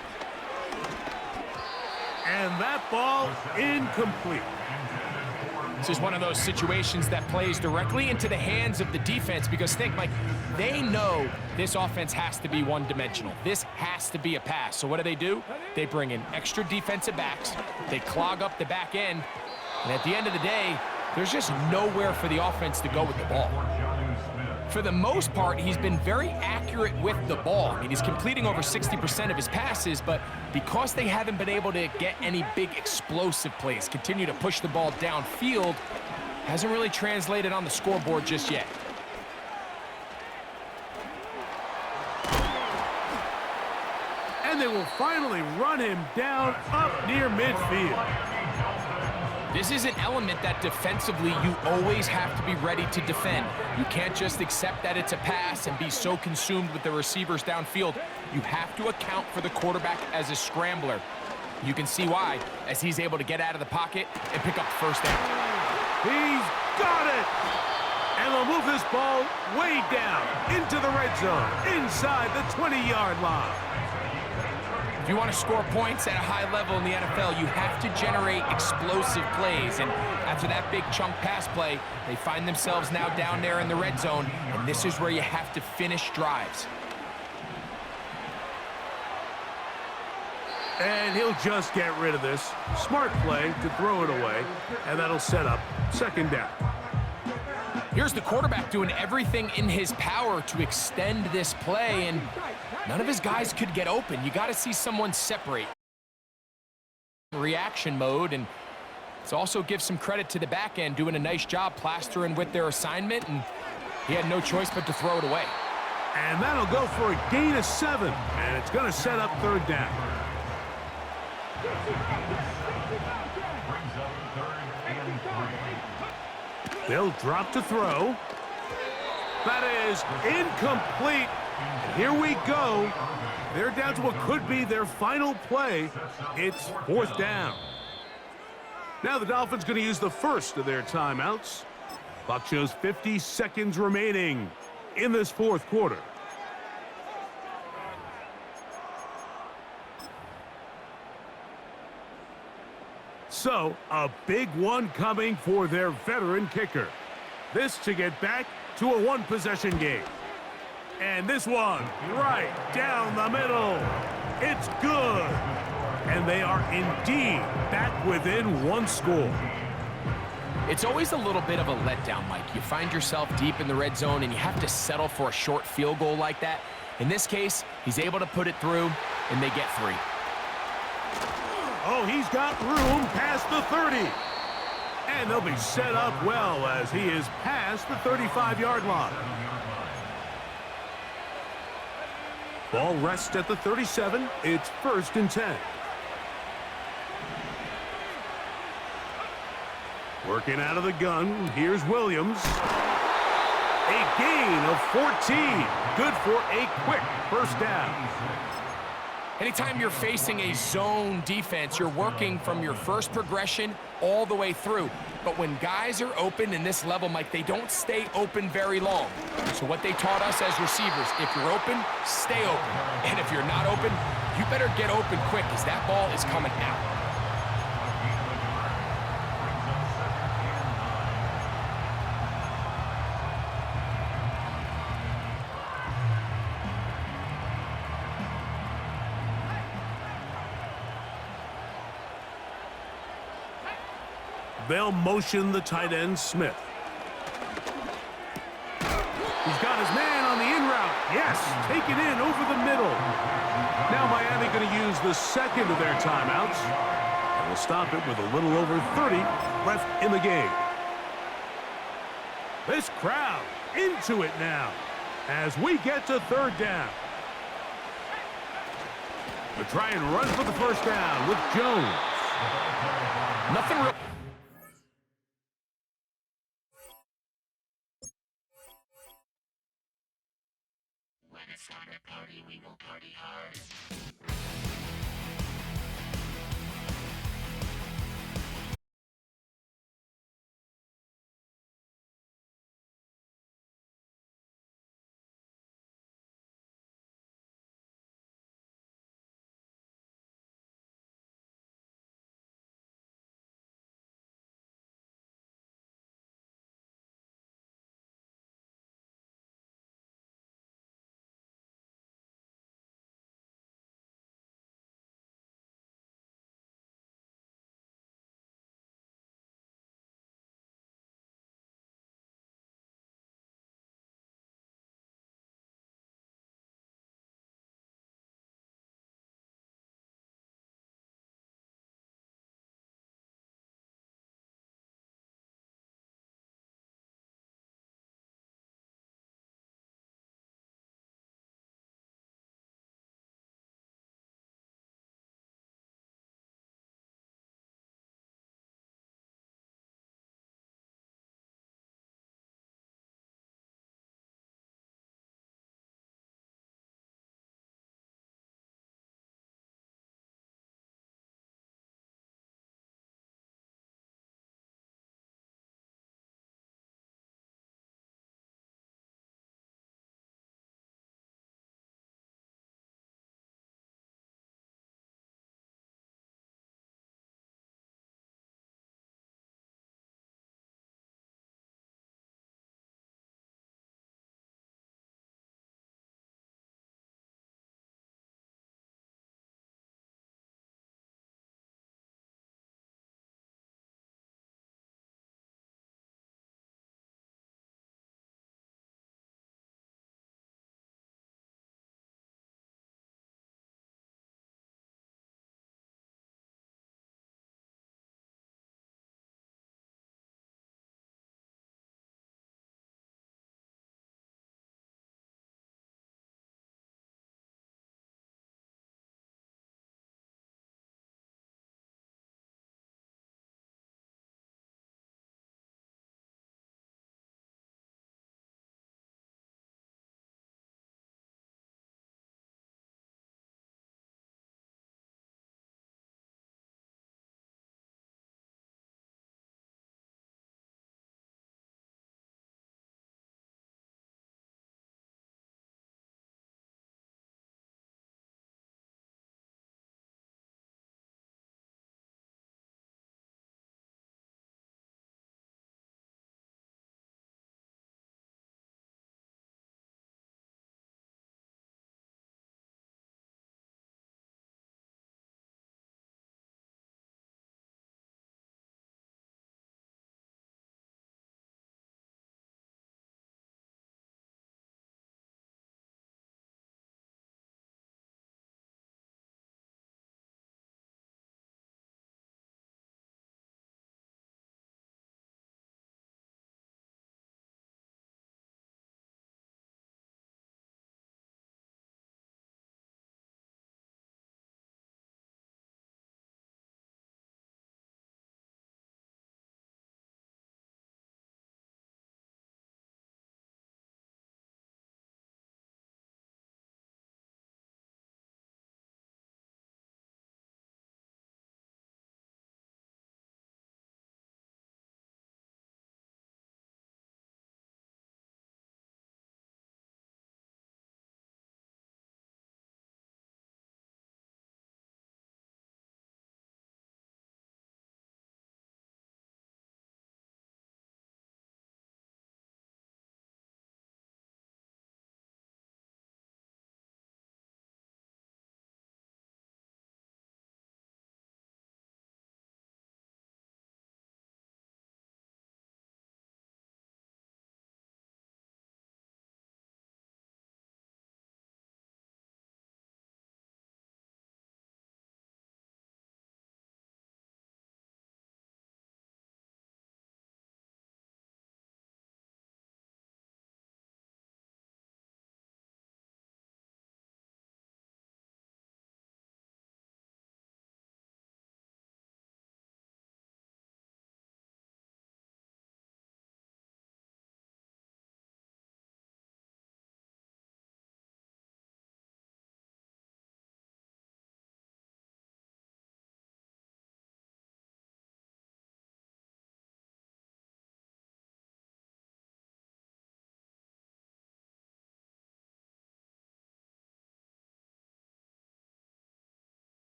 And that ball incomplete. This is one of those situations that plays directly into the hands of the defense because think, Mike, they know this offense has to be one-dimensional. This has to be a pass. So what do? They bring in extra defensive backs. They clog up the back end. And at the end of the day, there's just nowhere for the offense to go with the ball. For the most part, he's been very accurate with the ball. I mean, he's completing over 60% of his passes, but because they haven't been able to get any big explosive plays, continue to push the ball downfield, hasn't really translated on the scoreboard just yet. And they will finally run him down up near midfield. This is an element that defensively you always have to be ready to defend. You can't just accept that it's a pass and be so consumed with the receivers downfield. You have to account for the quarterback as a scrambler. You can see why, as he's able to get out of the pocket and pick up the first down. He's got it! And they'll move this ball way down into the red zone, inside the 20-yard line. If you want to score points at a high level in the NFL, you have to generate explosive plays. And after that big chunk pass play, they find themselves now down there in the red zone, and this is where you have to finish drives. And he'll just get rid of this. Smart play to throw it away, and that'll set up 2nd down. Here's the quarterback doing everything in his power to extend this play, and none of his guys could get open. You got to see someone separate. Reaction mode, and it also gives some credit to the back end doing a nice job plastering with their assignment, and he had no choice but to throw it away. And that'll go for a gain of 7, and it's going to set up 3rd down. They'll drop to throw. That is incomplete. And here we go. They're down to what could be their final play. It's 4th down. Now the Dolphins going to use the first of their timeouts. Clock shows 50 seconds remaining in this 4th quarter. So, a big one coming for their veteran kicker. This to get back to a 1-possession game. And this one right down the middle. It's good. And they are indeed back within 1 score. It's always a little bit of a letdown, Mike. You find yourself deep in the red zone and you have to settle for a short field goal like that. In this case, he's able to put it through, and they get 3. Oh, he's got room past the 30. And they'll be set up well as he is past the 35-yard line. Ball rests at the 37. It's 1st and 10. Working out of the gun, here's Williams. A gain of 14. Good for a quick 1st down. Anytime you're facing a zone defense, you're working from your first progression all the way through. But when guys are open in this level, Mike, they don't stay open very long. So what they taught us as receivers, if you're open, stay open. And if you're not open, you better get open quick because that ball is coming out. They'll motion the tight end, Smith. He's got his man on the in route. Yes, taken in over the middle. Now Miami going to use the 2nd of their timeouts. And will stop it with a little over 30 left in the game. This crowd into it now as we get to 3rd down. We'll try and run for the 1st down with Jones. Nothing real. When it's time to party, we will party hard.